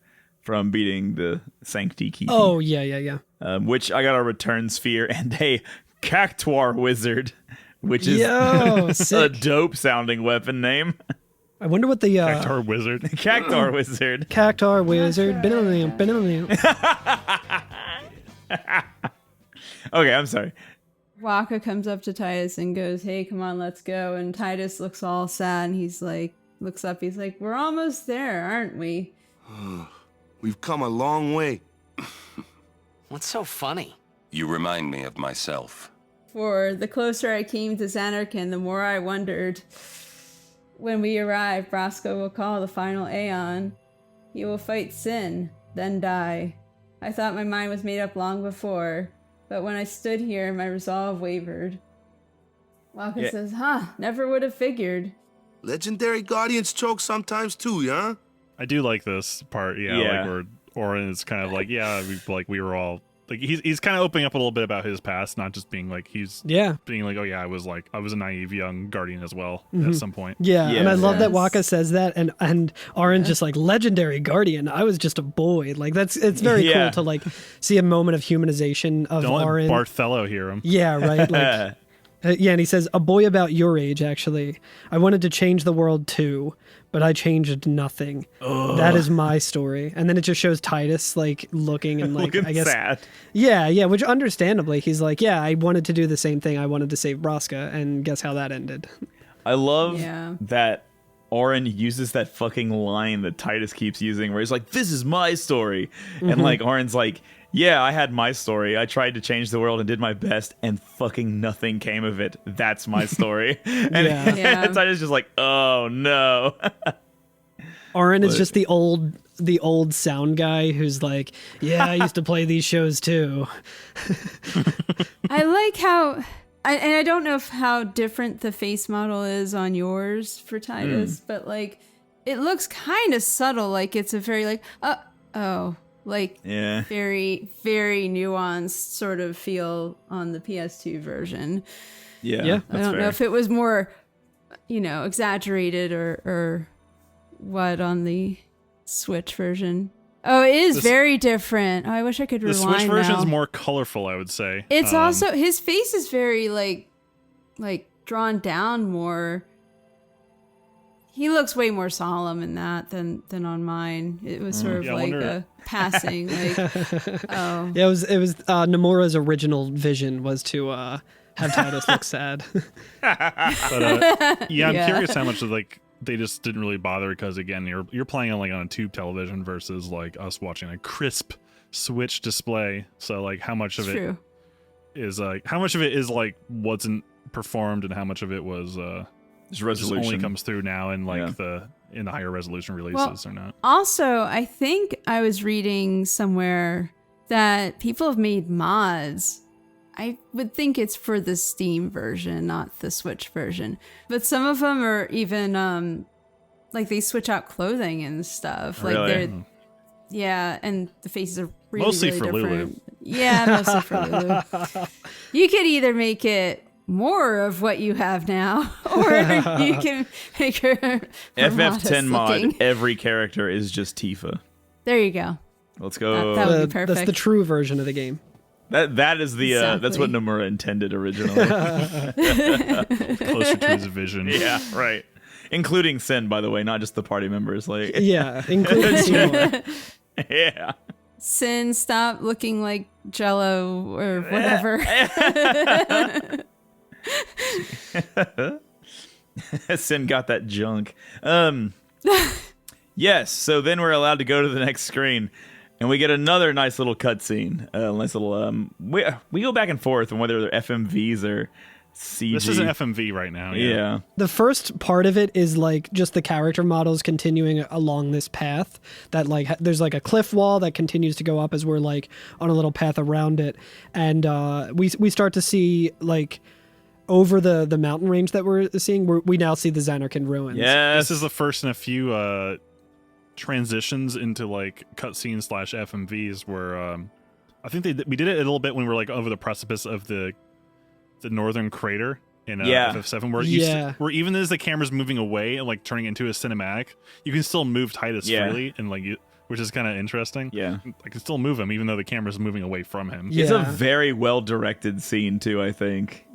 from beating the Sancti Keep. Oh, yeah. Which I got a return sphere and a Cactuar wizard, which is Yo, a sick. dope sounding weapon name. I wonder what the Cactuar wizard. Cactuar wizard. Cactuar wizard. Okay, I'm sorry. Waka comes up to Titus and goes, "Hey, come on, let's go." And Titus looks all sad and he's like, looks up, he's like, "We're almost there, aren't we?" We've come a long way. What's so funny? You remind me of myself. For the closer I came to Xanarkin, the more I wondered. When we arrive, Brasco will call the final Aeon. He will fight Sin, then die. I thought my mind was made up long before, but when I stood here, my resolve wavered. Waka says, never would have figured. Legendary Guardians choke sometimes too, yeah? I do like this part, like where Orin is kind of like, we were all like he's kind of opening up a little bit about his past, not just being like being like, oh yeah, I was a naive young guardian as well at some point. Yeah, and I love that Waka says that, and Orin's just like, legendary guardian. I was just a boy. Like it's very cool to like see a moment of humanization of Orin. Don't let Barthelo hear him. Yeah, right. Like. And he says, a boy about your age, actually. I wanted to change the world too, but I changed nothing. Ugh. That is my story. And then it just shows Titus, like, looking and, like, looking I guess. sad. Yeah, which understandably, he's like, yeah, I wanted to do the same thing. I wanted to save Braska, and guess how that ended. I love that Orin uses that fucking line that Titus keeps using where he's like, this is my story. And, like, Orin's like, yeah, I had my story. I tried to change the world and did my best, and fucking nothing came of it. That's my story. And Titus just like, oh no. Orin is just the old sound guy who's like, yeah, I used to play these shows too. I like how, and I don't know how different the face model is on yours for Titus, but like, it looks kind of subtle. Like it's a very like, very, very nuanced sort of feel on the PS2 version. Yeah. I don't know if it was more, exaggerated or what on the Switch version. Oh, it is very different. Oh, I wish I could rewind now. The Switch version is more colorful, I would say. It's also, his face is very like drawn down more. He looks way more solemn in that than on mine. It was sort of like a passing, like, oh. Yeah, it was Nomura's original vision was to have Titus look sad. But I'm curious how much of like they just didn't really bother because again, you're playing on a tube television versus like us watching a crisp Switch display. So like how much of it is like wasn't performed and how much of it was resolution only comes through now in like the higher resolution releases or not. Also, I think I was reading somewhere that people have made mods. I would think it's for the Steam version, not the Switch version. But some of them are even like they switch out clothing and stuff. Like really? And the faces are really, mostly really for different. Lulu. Yeah, mostly for Lulu. You could either make it more of what you have now, or you can make her FF10 mod. looking. Every character is just Tifa. There you go. Let's go. That would be perfect. That's the true version of the game. That is the that's what Nomura intended originally. Closer to his vision. Yeah, right. Including Sin, by the way, not just the party members. Like including Seymour. Yeah. Sin, stop looking like Jello or whatever. Sin got that junk. Yes, so then we're allowed to go to the next screen, and we get another nice little cutscene. Nice little we go back and forth on whether they're FMVs or CG. This is an FMV right now. Yeah. The first part of it is like just the character models continuing along this path that like there's like a cliff wall that continues to go up as we're like on a little path around it, and we start to see like over the mountain range that we're seeing, we now see the Xanarkin ruins. Yes. This is the first in a few transitions into like cutscenes / FMVs where I think we did it a little bit when we were like over the precipice of the northern crater in FF7 where even as the camera's moving away and like turning into a cinematic, you can still move Titus freely and like which is kind of interesting. Yeah. I can still move him even though the camera's moving away from him. It's a very well directed scene too, I think.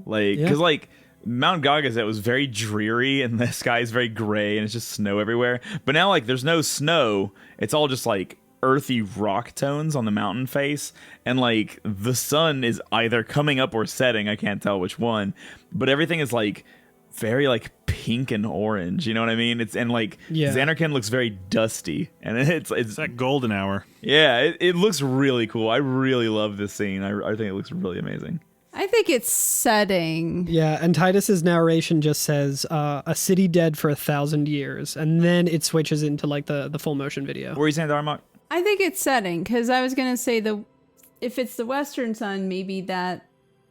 Like cuz like Mount Gagazet was very dreary and the sky is very gray and it's just snow everywhere. But now like there's no snow. It's all just like earthy rock tones on the mountain face, and like the sun is either coming up or setting. I can't tell which one, but everything is like very like pink and orange. You know what I mean? Xanarkand looks very dusty, and it's that golden hour. Yeah, it looks really cool. I really love this scene. I think it looks really amazing. I think it's setting. Yeah, and Titus's narration just says a city dead for 1,000 years, and then it switches into like the full motion video. What were you saying, Darmock? I think it's setting, because I was gonna say if it's the western sun, maybe that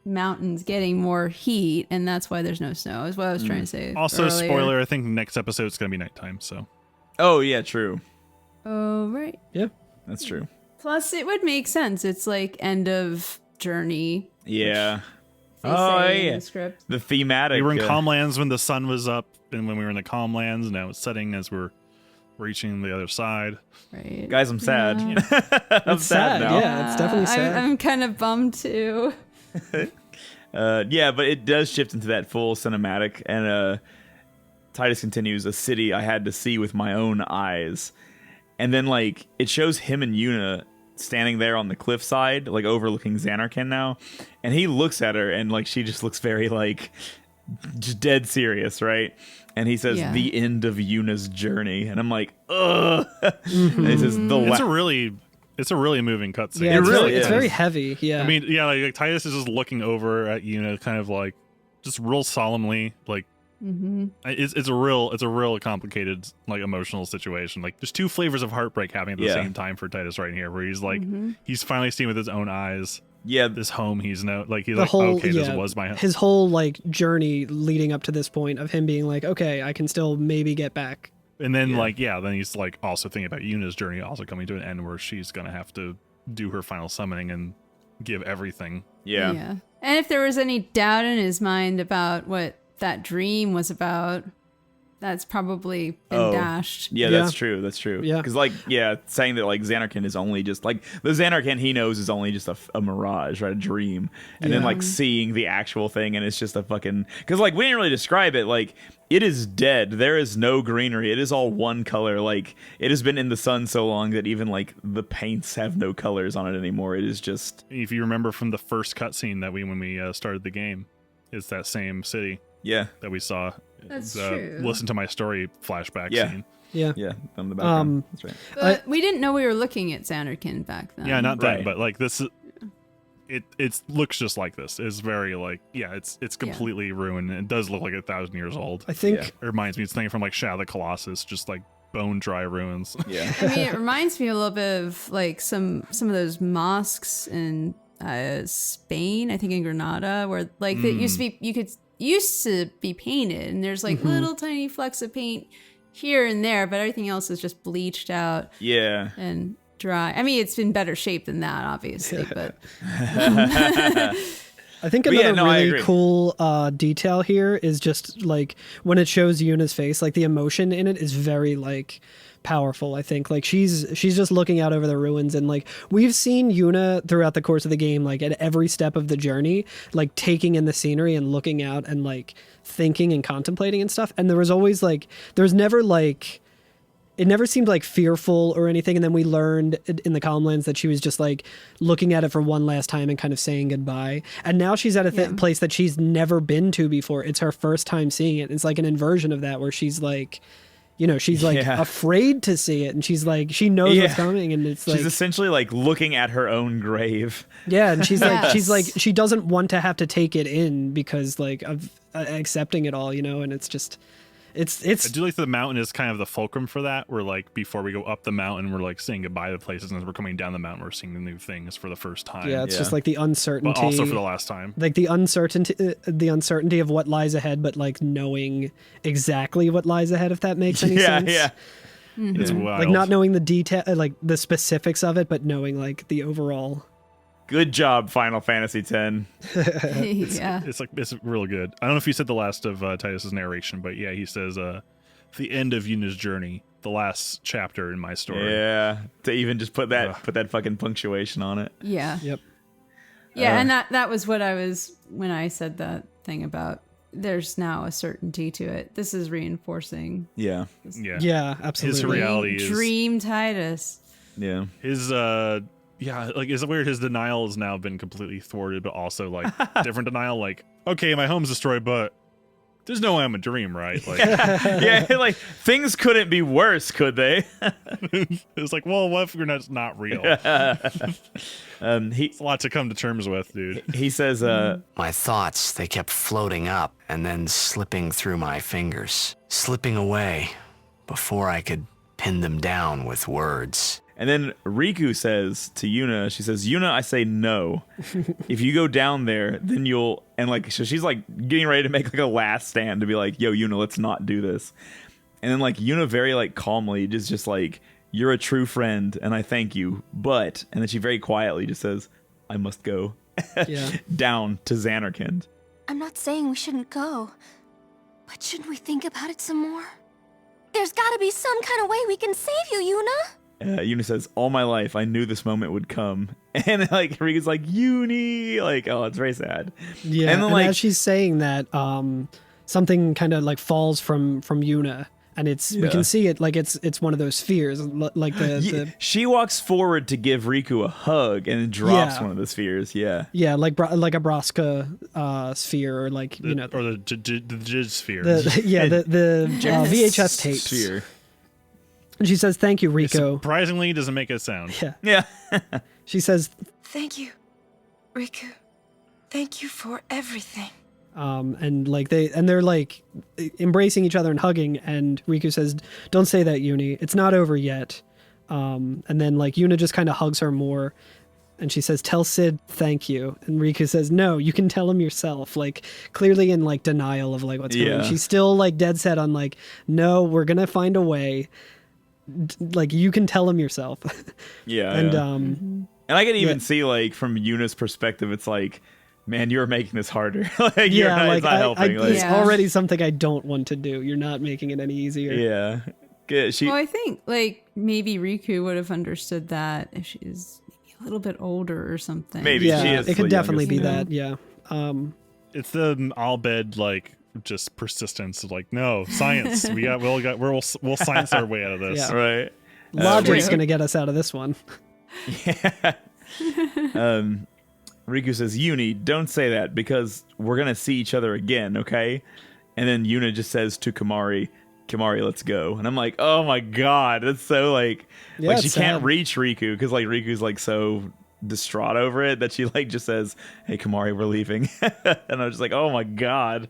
mountain's getting more heat, and that's why there's no snow. Is what I was trying to say. Also, earlier. spoiler: I think next episode is gonna be nighttime. So. Oh yeah, true. Oh right. Yeah, that's true. Plus, it would make sense. It's like end of journey. Yeah. They say in the script. The thematic. We were in Calmlands when the sun was up, and when we were in the Calmlands, now it's setting as we're reaching the other side. Right. Guys, I'm sad. Yeah. I'm sad now. Yeah, it's definitely sad. I'm kind of bummed too. Yeah, but it does shift into that full cinematic, and Titus continues, a city I had to see with my own eyes. And then like it shows him and Yuna standing there on the cliffside, like overlooking Xanarkand now, and he looks at her, and like she just looks very like just dead serious, right? And he says, "The end of Yuna's journey," and I'm like, ugh. And he says, it's a really moving cutscene. Yeah, it's very heavy. Yeah, I mean, yeah, like Titus is just looking over at Yuna, kind of like just real solemnly, like. Mm-hmm. It's a real complicated like emotional situation. Like there's two flavors of heartbreak happening at the same time for Titus right here, where he's like he's finally seeing with his own eyes. Yeah, this home he's this was my home. His whole like journey leading up to this point of him being like, okay, I can still maybe get back. And then then he's like also thinking about Yuna's journey also coming to an end, where she's gonna have to do her final summoning and give everything. Yeah. And if there was any doubt in his mind about what that dream was about, that's probably been dashed. Yeah, that's true. That's true. Yeah. Because, like, saying that, like, Xanarkand is only just, like, the Xanarkand he knows is only just a mirage, right? A dream. And then, like, seeing the actual thing, and it's just a fucking... Because, like, we didn't really describe it. Like, it is dead. There is no greenery. It is all one color. Like, it has been in the sun so long that even, like, the paints have no colors on it anymore. It is just... If you remember from the first cutscene that when we started the game, it's that same city. Yeah, that we saw. That's true. Listen to my story flashback scene. Yeah, on the background. That's right. But we didn't know we were looking at Xanarkand back then. Yeah, not then, but like this, it looks just like this. It's very like it's completely ruined. It does look like 1,000 years old. I think it reminds me. It's something from like Shadow of the Colossus, just like bone dry ruins. Yeah, I mean, it reminds me a little bit of like some of those mosques in Spain, I think in Granada, where like that used to be painted, and there's like little tiny flecks of paint here and there, but everything else is just bleached out. Yeah, and dry. I mean, it's in better shape than that, obviously, but I think another really cool detail here is just like when it shows Yuna's face, like the emotion in it is very like powerful. I think like she's just looking out over the ruins, and like we've seen Yuna throughout the course of the game, like at every step of the journey, like taking in the scenery and looking out and like thinking and contemplating and stuff. And there was always like there's never like it never seemed like fearful or anything. And then we learned in the Calmlands that she was just like looking at it for one last time and kind of saying goodbye. And now she's at a place that she's never been to before. It's her first time seeing it. It's like an inversion of that, where she's like, she's like afraid to see it, and she's like, she knows what's coming, and it's like she's essentially like looking at her own grave. Yeah, and she's like, she doesn't want to have to take it in because like of accepting it all, and it's just. It's. I do like the mountain is kind of the fulcrum for that. Where like before we go up the mountain, we're like saying goodbye to places, and as we're coming down the mountain, we're seeing the new things for the first time. Yeah, it's just like the uncertainty, but also for the last time. Like the uncertainty of what lies ahead, but like knowing exactly what lies ahead, if that makes any sense. Yeah. Mm-hmm. It's wild. Like not knowing the detail, like the specifics of it, but knowing like the overall. Good job, Final Fantasy X. It's real good. I don't know if you said the last of Titus's narration, but yeah, he says the end of Yuna's journey, the last chapter in my story. Yeah, to even just put that fucking punctuation on it. Yeah. Yep. Yeah, and that was what I was when I said that thing about there's now a certainty to it. This is reinforcing. Yeah. Yeah, absolutely. His reality is Dream Titus. Yeah. His like it's weird. His denial has now been completely thwarted, but also like different denial. Like, okay, my home's destroyed, but there's no way I'm a dream, right? Like, Yeah, like things couldn't be worse, could they? it's like, well, what if you're not real? It's a lot to come to terms with, dude. He says, My thoughts, they kept floating up and then slipping through my fingers, slipping away before I could pin them down with words. and then Riku says to Yuna, she says, Yuna, I say no. If you go down there, then you'll, and like, so she's like getting ready to make like a last stand to be like, yo, Yuna, let's not do this. And then like Yuna very like calmly just like, you're a true friend and I thank you, but, and then she very quietly just says, I must go down to Xanarkand. I'm not saying we shouldn't go, but shouldn't we think about it some more? There's gotta be some kind of way we can save you, Yuna. Yuna says, all my life, I knew this moment would come. And like, Riku's like, Uni, like, oh, it's very sad. Yeah, and then like, as she's saying that, something kind of like falls from Yuna. And we can see it like it's one of those spheres, like the she walks forward to give Riku a hug and then drops one of the spheres. Yeah, like a Braska sphere, or like or the Jizz sphere. the VHS tape sphere. And she says, "Thank you, Riku." Surprisingly, doesn't make a sound. Yeah. She says, Thank you, Riku. Thank you for everything. and like they're like embracing each other and hugging, and Riku says, "Don't say that, Uni. It's not over yet." And then like Yuna just kind of hugs her more, and she says, "Tell Sid thank you." And Riku says, "No, you can tell him yourself." Like clearly in like denial of like what's going on. She's still like dead set on like, "No, we're gonna find a way. Like you can tell him yourself." And I can even see like from Yuna's perspective, it's like, man, you're making this harder. Like, you're not, it's not helping. It's already something I don't want to do. You're not making it any easier. Yeah. Good. Well, I think like maybe Riku would have understood that if she's maybe a little bit older or something. Maybe she is. It could definitely be that. Yeah. It's the Albed like just persistence of like, no, science. We'll science our way out of this. Yeah. Right. Logic's gonna get us out of this one. Yeah. Riku says, Uni, don't say that because we're going to see each other again, okay? And then Yuna just says to Kamari, let's go. And I'm like, oh my God, that's so like she can't reach Riku because like Riku's like so distraught over it that she like just says, hey, Kamari, we're leaving. And I'm just like, oh my God.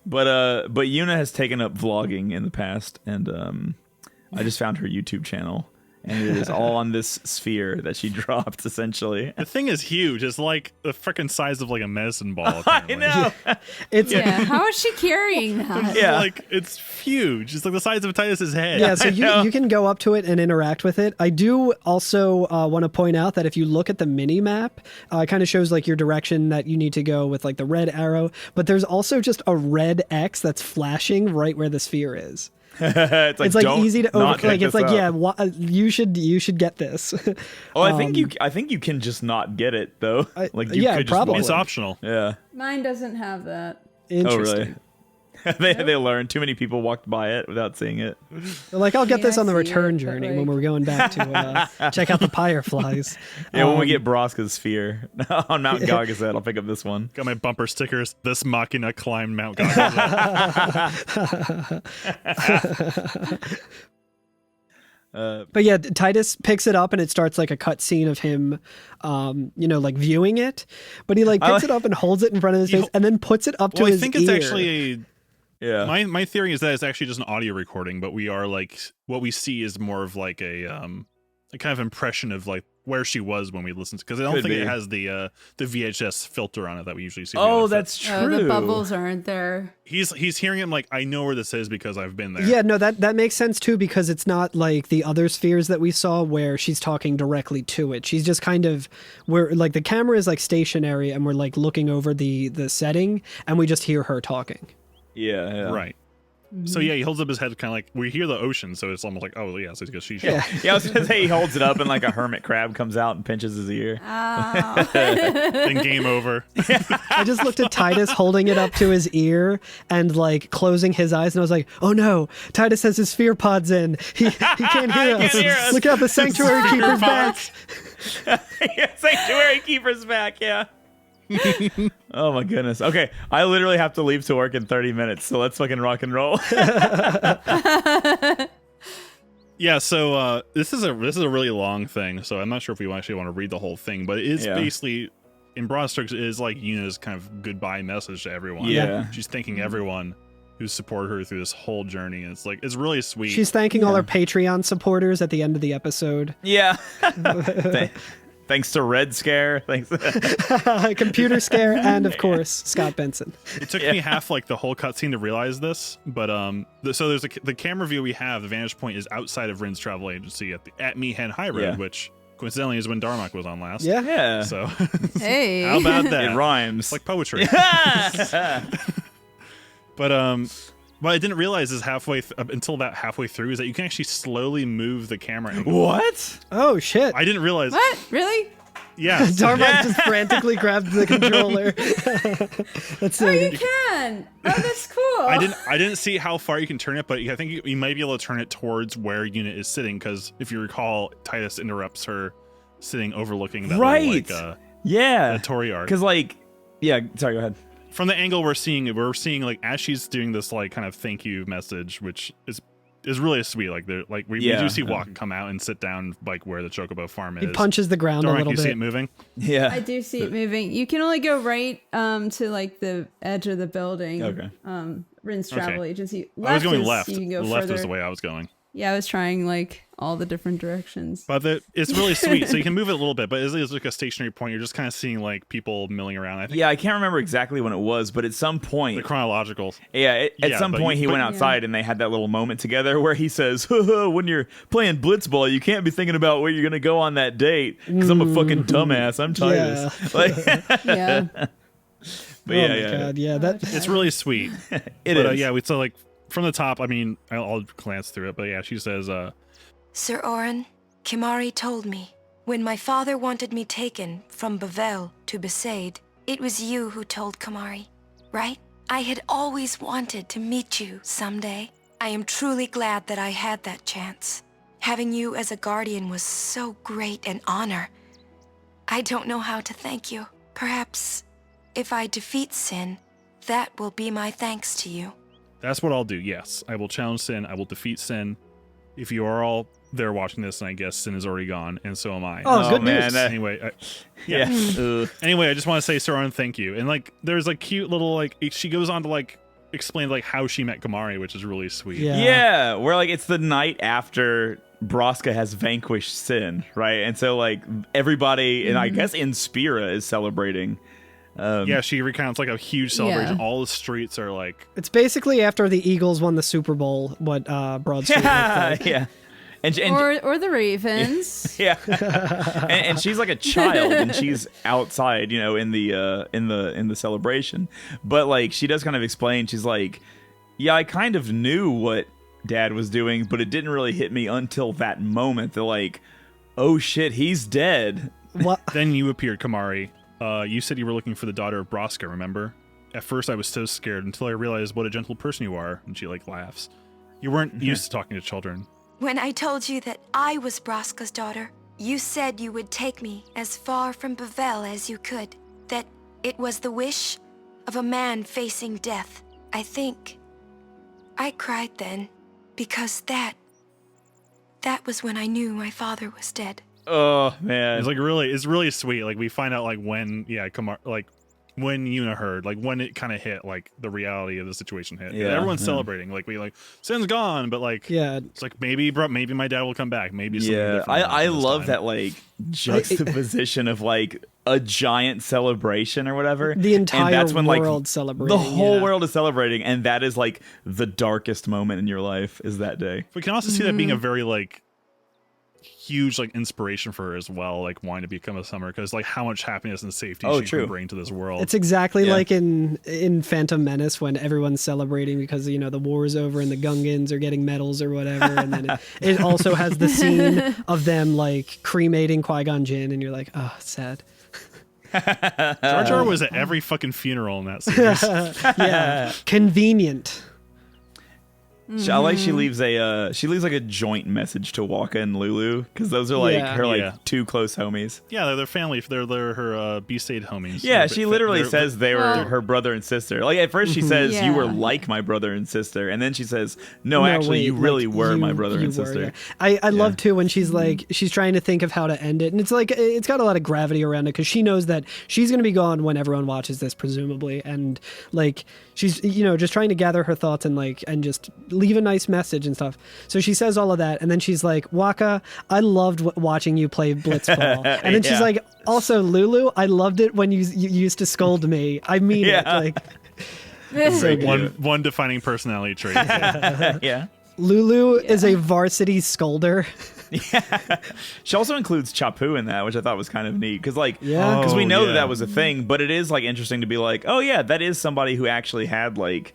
But Yuna has taken up vlogging in the past, and I just found her YouTube channel. And it is all on this sphere that she dropped, essentially. The thing is huge. It's like the freaking size of like a medicine ball. I know. How is she carrying that? Yeah. Like, it's huge. It's like the size of Titus's head. Yeah, so you can go up to it and interact with it. I do also want to point out that if you look at the mini map, it kind of shows like your direction that you need to go with like the red arrow. But there's also just a red X that's flashing right where the sphere is. It's like easy to over. Like it's like you should get this. Oh, I think you can just not get it though. Like you could probably. It's optional. Yeah. Mine doesn't have that. Interesting. Oh, really? They learned. Too many people walked by it without seeing it. They're like, I'll get this on the return it, journey like... when we're going back to check out the Fireflies. Yeah, when we get Broska's sphere on Mount Gagazet, I'll pick up this one. Got my bumper stickers. This Machina climbed Mount Gagazet. But yeah, Titus picks it up and it starts like a cutscene of him, like viewing it. But he like picks it up and holds it in front of his face and then puts it up to his ear. I think it's actually Yeah. My theory is that it's actually just an audio recording, but we are like what we see is more of like a kind of impression of like where she was when we listened, because I don't think it has the VHS filter on it that we usually see. Oh, that's true. The bubbles aren't there. He's hearing him like, I know where this is because I've been there. Yeah, no, that makes sense too, because it's not like the other spheres that we saw where she's talking directly to it. She's just kind of where like the camera is like stationary and we're like looking over the setting and we just hear her talking. Yeah. Right. So yeah, he holds up his head, kind of like we hear the ocean, so it's almost like, oh yeah, so it's a seashell. Yeah, I was gonna say he holds it up and like a hermit crab comes out and pinches his ear. Ow. Then game over. I just looked at Titus holding it up to his ear and like closing his eyes, and I was like, "Oh no, Titus has his sphere pods in. He can't hear us. hear us. Look out, the sanctuary keeper's back." Yeah, sanctuary keeper's back. Yeah. Oh my goodness. Okay, I literally have to leave to work in 30 minutes, so let's fucking rock and roll. Yeah, so this is a really long thing, so I'm not sure if we actually want to read the whole thing, but it is basically, in broad strokes, it is like Yuna's kind of goodbye message to everyone. Yeah. She's thanking everyone who supported her through this whole journey, and it's really sweet. She's thanking all her Patreon supporters at the end of the episode. Yeah. Thanks to Red Scare. Thanks. Computer Scare, and of course, Scott Benson. It took me half like the whole cutscene to realize this, but so there's the camera view we have. The vantage point is outside of Rin's travel agency at Mi'ihen High Road, which coincidentally is when Darmock was on last. Yeah. So Hey. how about that? It rhymes. It's like poetry. But I didn't realize is until that halfway through is that you can actually slowly move the camera angle. What? Oh shit! I didn't realize. What? Really? Yeah. Darmock just frantically grabbed the controller. That's so You good. can. Oh, that's cool. I didn't see how far you can turn it, but I think you might be able to turn it towards where Yuna is sitting, because if you recall, Titus interrupts her sitting overlooking that little, yeah, Tori arc. Because sorry, go ahead. From the angle we're seeing like as she's doing this like kind of thank you message, which is really sweet. Like we do see Waka come out and sit down like where the Chocobo farm is. He punches the ground a Darmock, little you bit. see it moving? Yeah, I do see it moving. You can only go right to like the edge of the building. Okay. Rin's travel agency. I was going is left. You can go Left further. was the way I was going. Yeah, I was trying like all the different directions. But it's really sweet. So you can move it a little bit, but it's like a stationary point. You're just kind of seeing like people milling around. I think. Yeah, I can't remember exactly when it was, but at some point, The chronological. at some point he went outside and they had that little moment together where he says, when you're playing blitzball, you can't be thinking about where you're gonna go on that date because I'm a fucking dumbass. I'm Titus. Yeah. Like, Yeah. but God, yeah, that It's really sweet. It But is. so like from the top, I mean, I'll glance through it, but yeah, she says, Sir Oren, Kimari told me, when my father wanted me taken from Bavel to Besaid, it was you who told Kimari, right? I had always wanted to meet you someday. I am truly glad that I had that chance. Having you as a guardian was so great an honor. I don't know how to thank you. Perhaps if I defeat Sin, that will be my thanks to you. that's what I'll do. Yes, I will challenge Sin. I will defeat Sin. If you are all there watching this, and I guess Sin is already gone, and so am I. Oh, good man, news. Anyway, yeah. Anyway, I just want to say, Sir Oren, thank you. And like, there's like cute little like she goes on to like explain like how she met Kimari, which is really sweet. Yeah. Where like it's the night after Braska has vanquished Sin, right? And so like everybody, and I guess Inspira is celebrating. Yeah, she recounts like a huge celebration. Yeah. All the streets are like, It's basically after the Eagles won the Super Bowl. What Broad Street looked like. Yeah. And Or the Ravens. yeah, and she's like a child, and she's outside, in the celebration. But like, she does kind of explain. She's like, "Yeah, I kind of knew what Dad was doing, but it didn't really hit me until that moment. They're like, oh shit, he's dead." What? then you appeared, Kimari. You said you were looking for the daughter of Braska, remember? At first I was so scared until I realized what a gentle person you are. And she like laughs. You weren't used to talking to children. When I told you that I was Braska's daughter, you said you would take me as far from Bavel as you could. That it was the wish of a man facing death. I think I cried then, because that was when I knew my father was dead. Oh man, It's really sweet. Like we find out like when when Yuna heard, like when it kind of hit, like the reality of the situation hit. Yeah, Everyone's yeah. celebrating. Like Sin's gone, but like it's like maybe my dad will come back. Maybe something different. I this love time. that like juxtaposition of like a giant celebration or whatever. The entire and that's when, world like, celebrating. The whole yeah. world is celebrating, and that is like the darkest moment in your life is that day. We can also see that being a very like huge like inspiration for her as well, like wanting to become a summoner, because like how much happiness and safety she true. can bring to this world. It's exactly Yeah. like in Phantom Menace when everyone's celebrating because the war is over and the Gungans are getting medals or whatever, and then it also has the scene of them like cremating Qui-Gon Jinn, and you're like, oh, sad. Jar Jar was at every fucking funeral in that series. Yeah, convenient. I like she leaves like a joint message to Waka and Lulu, because those are like Yeah. her Yeah. two close homies. Yeah, they're their family. They're her B-State homies. Yeah, They're- she literally they're- says they were Well- her brother and sister. Like at first she says you were Yeah. like my brother and sister, and then she says no, actually wait, you really like, were my you- brother you and were, sister. yeah. I love too when she's like she's trying to think of how to end it, and it's like it's got a lot of gravity around it because she knows that she's going to be gone when everyone watches this presumably, and like she's just trying to gather her thoughts and just leave a nice message and stuff. So she says all of that, and then she's like, Waka, I loved watching you play blitzball. And then she's Yeah. like, also Lulu, I loved it when you used to scold me. I mean it. Yeah. Like Very one defining personality trait. yeah. Lulu is a varsity scolder. She also includes Chapu in that, which I thought was kind of neat because Yeah. because we Oh, know yeah. that was a thing, but it is like interesting to be like, oh yeah, that is somebody who actually had like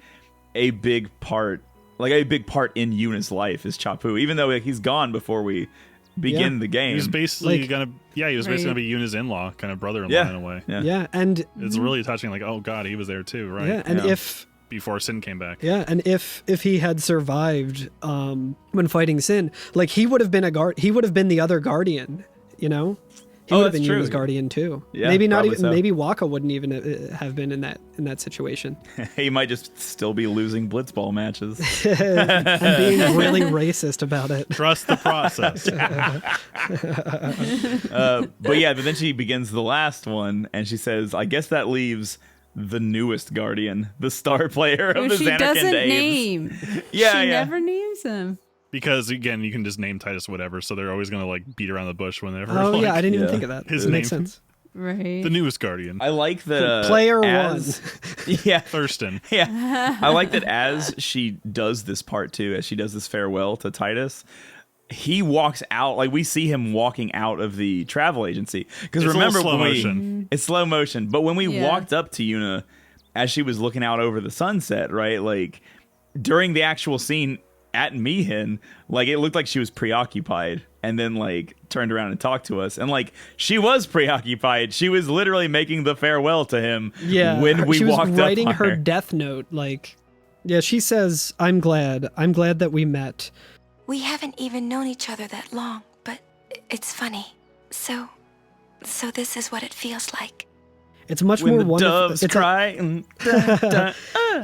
a big part in Yuna's life is Chapu, even though like, he's gone before we begin Yeah. the game. He was basically Like- gonna, he was basically Right. gonna be Yuna's in-law, kind of brother-in-law Yeah. in a way. Yeah. Yeah, and It's really touching. Like, oh god, he was there too, right? yeah, and Yeah. if Before Sin came back. if he had survived when fighting Sin, like he would have been he would have been the other guardian, He Oh, would have that's been true. Yuna's guardian too. Yeah, maybe not probably even. so. Maybe Waka wouldn't even have been in that situation, He might just still be losing blitzball matches. and being really racist about it. Trust the process. But yeah, but then she begins the last one, and she says, "I guess that leaves the newest guardian, the star player of Who the she Xanarkand doesn't Aves." name. Yeah, she yeah. never names him. Because again, you can just name Titus whatever, so they're always gonna like beat around the bush whenever. Oh like, yeah, I didn't even yeah. think of that. His That makes name. sense. Right. the newest guardian, I like that Player as, Yeah, Thurston. yeah. I like that as she does this part too, as she does this farewell to Titus, he walks out. Like we see him walking out of the travel agency. Because It's a little remember slow when motion. it's slow motion. But when we Yeah. walked up to Yuna, as she was looking out over the sunset, right? Like during the actual scene at Mihin, like it looked like she was preoccupied, and then like turned around and talked to us, and like she was preoccupied. She was literally making the farewell to him. Yeah, when we she was walked writing up on her death note. Like, yeah, she says, I'm glad that we met." We haven't even known each other that long, but it's funny. So this is what it feels like. It's much When more the wonderful. doves it's a- cry.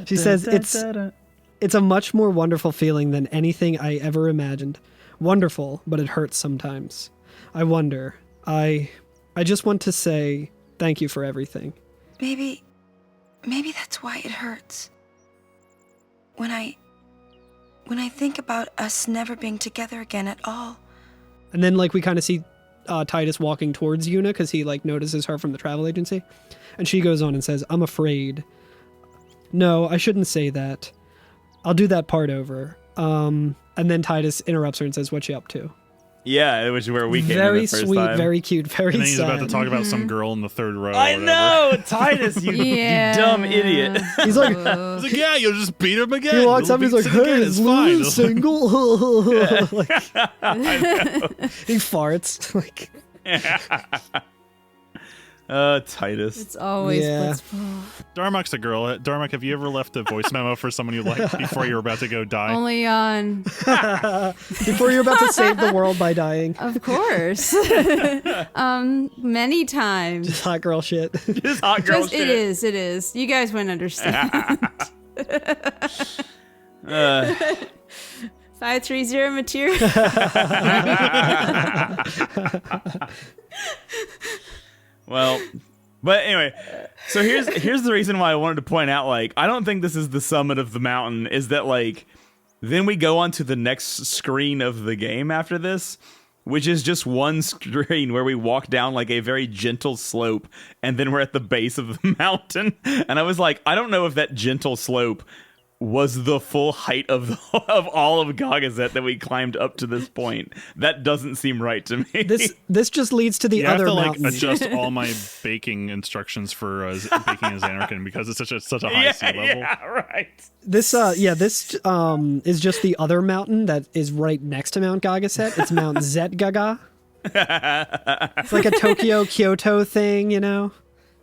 She says it's a much more wonderful feeling than anything I ever imagined. Wonderful, but it hurts sometimes. I wonder. I just want to say thank you for everything. Maybe that's why it hurts. When I think about us never being together again at all. And then like we kind of see Titus walking towards Yuna because he like notices her from the travel agency, and she goes on and says, "I'm afraid. No, I shouldn't say that. I'll do that part over." And then Titus interrupts her and says, "What you up to?" Yeah, which is where we came in Very the first sweet, time. very cute, very And then he's sad. about to talk about some girl in the third row. I or whatever. know, Titus, you dumb idiot. He's like, He's like, yeah, you'll just beat him again. he walks You'll up, he's beat like, Sin "Hey, again. is It's fine." Lulu single?" Like, he farts. Like, Titus. It's always Yeah. blitzball. Darmock's a girl. Darmock, have you ever left a voice memo for someone you liked before you were about to go die? Only on, before you're about to save the world by dying. of course. Many times. Just hot girl shit. Just hot girl Just, shit. it is. You guys wouldn't understand. 530 material. Well, but anyway, so here's the reason why I wanted to point out, like, I don't think this is the summit of the mountain, is that, like, then we go on to the next screen of the game after this, which is just one screen where we walk down, like, a very gentle slope, and then we're at the base of the mountain. And I was like, I don't know if that gentle slope was the full height of all of Gagazet that we climbed up to this point. That doesn't seem right to me. This just leads to the I other have to mountains. adjust all my baking instructions for baking as Anarchin because it's such a high sea level. Yeah, right. This is just the other mountain that is right next to Mount Gagazet. It's Mount Zetgaga. It's like a Tokyo Kyoto thing, you know.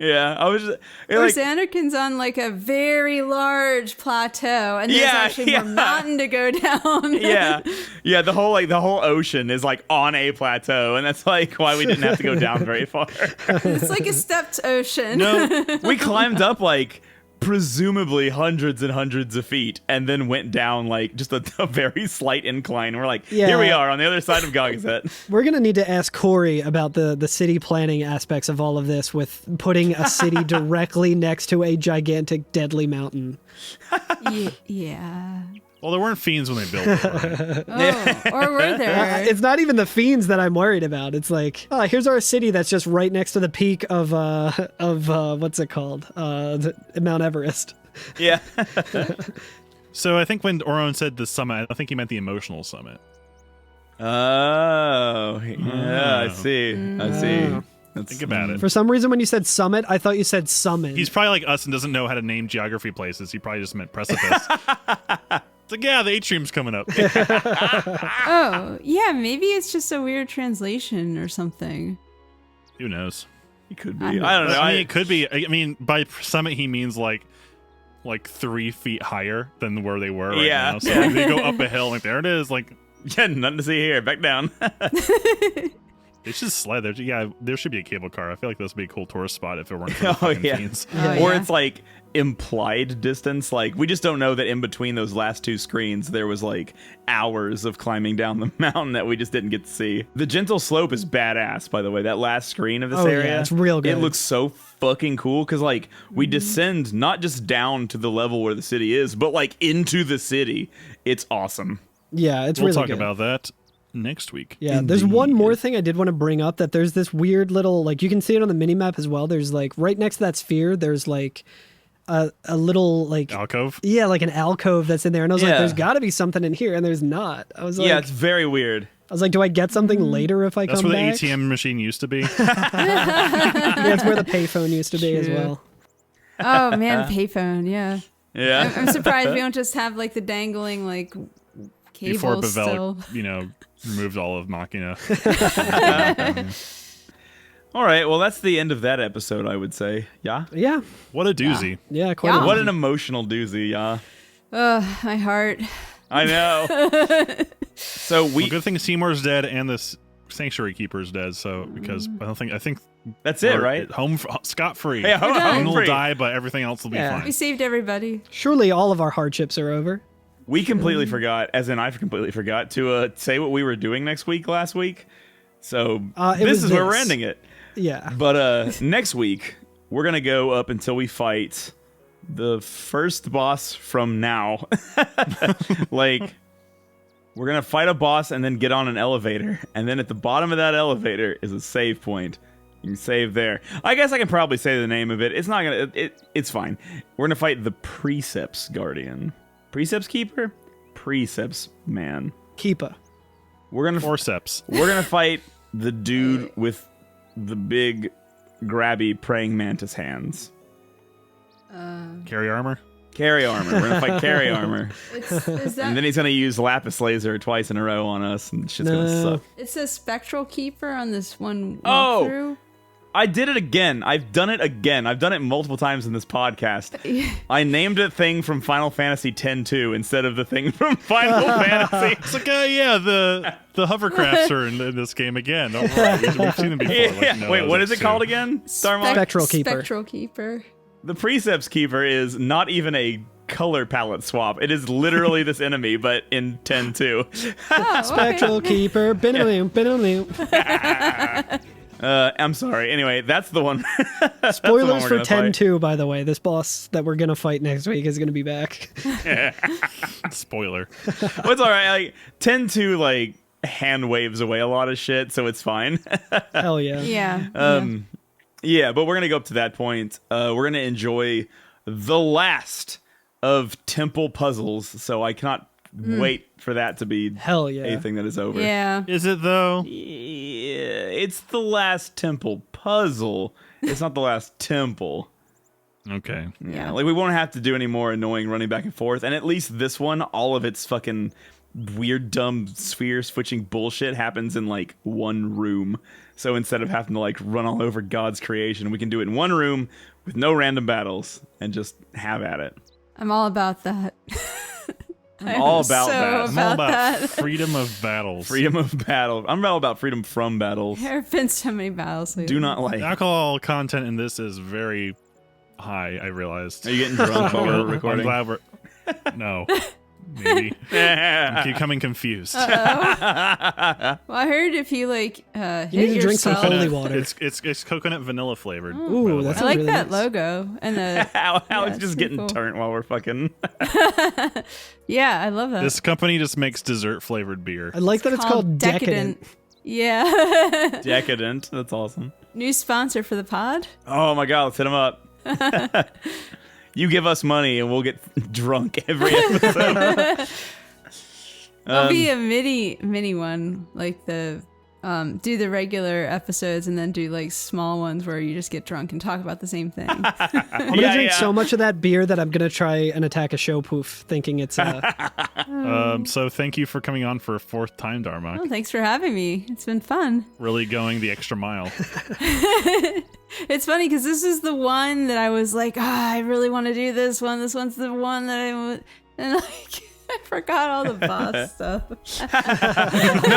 Yeah, I was just, Whereas Anakin's on like a very large plateau, and there's actually more mountain to go down. yeah. The whole ocean is like on a plateau, and that's like why we didn't have to go down very far. It's like a stepped ocean. No, we climbed up like presumably hundreds and hundreds of feet, and then went down like just a very slight incline. We're like, here we are on the other side of Gagazet. We're gonna need to ask Corey about the city planning aspects of all of this, with putting a city directly next to a gigantic deadly mountain. Yeah. Well, there weren't fiends when they built it. Right? Or were there? It's not even the fiends that I'm worried about. It's like, here's our city that's just right next to the peak of what's it called? Mount Everest. Yeah. So I think when Oron said the summit, I think he meant the emotional summit. Oh, yeah, I see. Think about it. For some reason, when you said summit, I thought you said summon. He's probably like us and doesn't know how to name geography places. He probably just meant precipice. It's like, yeah, the atrium's coming up. Oh, yeah, maybe it's just a weird translation or something. Who knows? It could be. I don't know. I mean, it could be. I mean, by summit, he means like 3 feet higher than where they were right now. So like, they go up a hill, like, there it is. Like, yeah, nothing to see here. Back down. They should sled there. Yeah, there should be a cable car. I feel like this would be a cool tourist spot if it weren't for the fucking fiends. Or it's like implied distance. Like, we just don't know that in between those last two screens, there was like hours of climbing down the mountain that we just didn't get to see. The gentle slope is badass, by the way. That last screen of this area. Yeah, it's real good. It looks so fucking cool because like we descend not just down to the level where the city is, but like into the city. It's awesome. Yeah, it's we'll really talk good. about that next week. Yeah, there's one more thing I did want to bring up, that there's this weird little, like, you can see it on the minimap as well. There's like right next to that sphere, there's like a little like alcove. Yeah, like an alcove that's in there, and I was like, there's got to be something in here, and there's not. I was like, yeah, it's very weird. I was like, do I get something later if I That's come where back? the ATM machine used to be. That's where the payphone used to be as well. Oh man, payphone, yeah. Yeah. I'm surprised we don't just have like the dangling like cables Before Bavel, still. removed all of Machina. All right, well, that's the end of that episode, I would say. Yeah? Yeah. What a doozy. Yeah, quite What an emotional doozy, yeah. My heart. I know. So Well, good thing Seymour's dead and the Sanctuary Keeper's dead, so because I think that's it, right? Home scot-free. Yeah, home will free. die, but everything else will be We fine. saved everybody. Surely all of our hardships are over. We completely forgot, as in I completely forgot, to say what we were doing last week. So this is where we're ending it. Yeah. But next week, we're going to go up until we fight the first boss from now. Like, we're going to fight a boss and then get on an elevator. And then at the bottom of that elevator is a save point. You can save there. I guess I can probably say the name of it. It's not going to... It's fine. We're going to fight the Precepts Guardian. Precepts Keeper? Precepts Man. Keepa. We're going to... Forceps. We're going to fight the dude with the big, grabby praying mantis hands. Carry armor? Carry armor. We're going to fight carry armor. Is that, And then he's going to use lapis laser twice in a row on us, and shit's going to suck. it says Spectral Keeper on this one Oh! walkthrough. I did it again. I've done it again. I've done it multiple times in this podcast. I named a thing from Final Fantasy X-2 instead of the thing from Final Fantasy. It's like, the hovercrafts are in this game again. Don't worry. We've seen them before. Yeah. Wait, what is it called again? Darmock? Spectral Keeper. Spectral Keeper. The Precepts Keeper is not even a color palette swap. It is literally this enemy, but in 10-2. Oh, Spectral Keeper. Bin-a-loom, bin-a-loom. I'm sorry. Anyway, that's the one. That's the one Spoilers we're for gonna fight. 10-2, by the way. This boss that we're going to fight next week is going to be back. Spoiler. Well, it's all right. Like 10-2, like hand waves away a lot of shit, so it's fine. Hell yeah. Yeah. Yeah, but we're gonna go up to that point. We're gonna enjoy the last of temple puzzles, so I cannot wait for that to be Hell yeah. a thing that is over. Yeah. Is it though? Yeah, it's the last temple puzzle. It's not the last temple. Okay. Yeah, like we won't have to do any more annoying running back and forth. And at least this one, all of its fucking weird, dumb sphere switching bullshit happens in like one room. So instead of having to like run all over God's creation, we can do it in one room with no random battles and just have at it. I'm all about that. I'm all about so that. I'm all about that. freedom of battles. Freedom of battle. I'm all about freedom from battles. There have been so many battles. lately. Do not like. Alcohol content in this is very high, I realized. Are you getting drunk while we're recording? I'm glad we're... No. Maybe. I'm becoming confused. Well, I heard if you like hit You need to drink some yourself- holy water. It's coconut vanilla flavored. Ooh, that's I like really that nice. logo and the Alex it's just pretty getting cool. turnt while we're fucking. Yeah, I love that. This company just makes dessert flavored beer. I like that it's called Decadent. Yeah. Decadent. That's awesome. New sponsor for the pod. Oh my god, let's hit him up. You give us money and we'll get drunk every episode. There'll be a mini one, like the do the regular episodes and then do like small ones where you just get drunk and talk about the same thing. I'm gonna drink so much of that beer that I'm gonna try and attack a show poof, thinking it's So thank you for coming on for a fourth time, Darmock. Oh, thanks for having me. It's been fun. Really going the extra mile. It's funny because this is the one that I was like, I really want to do this one. This one's the one that and like I forgot all the boss stuff. No,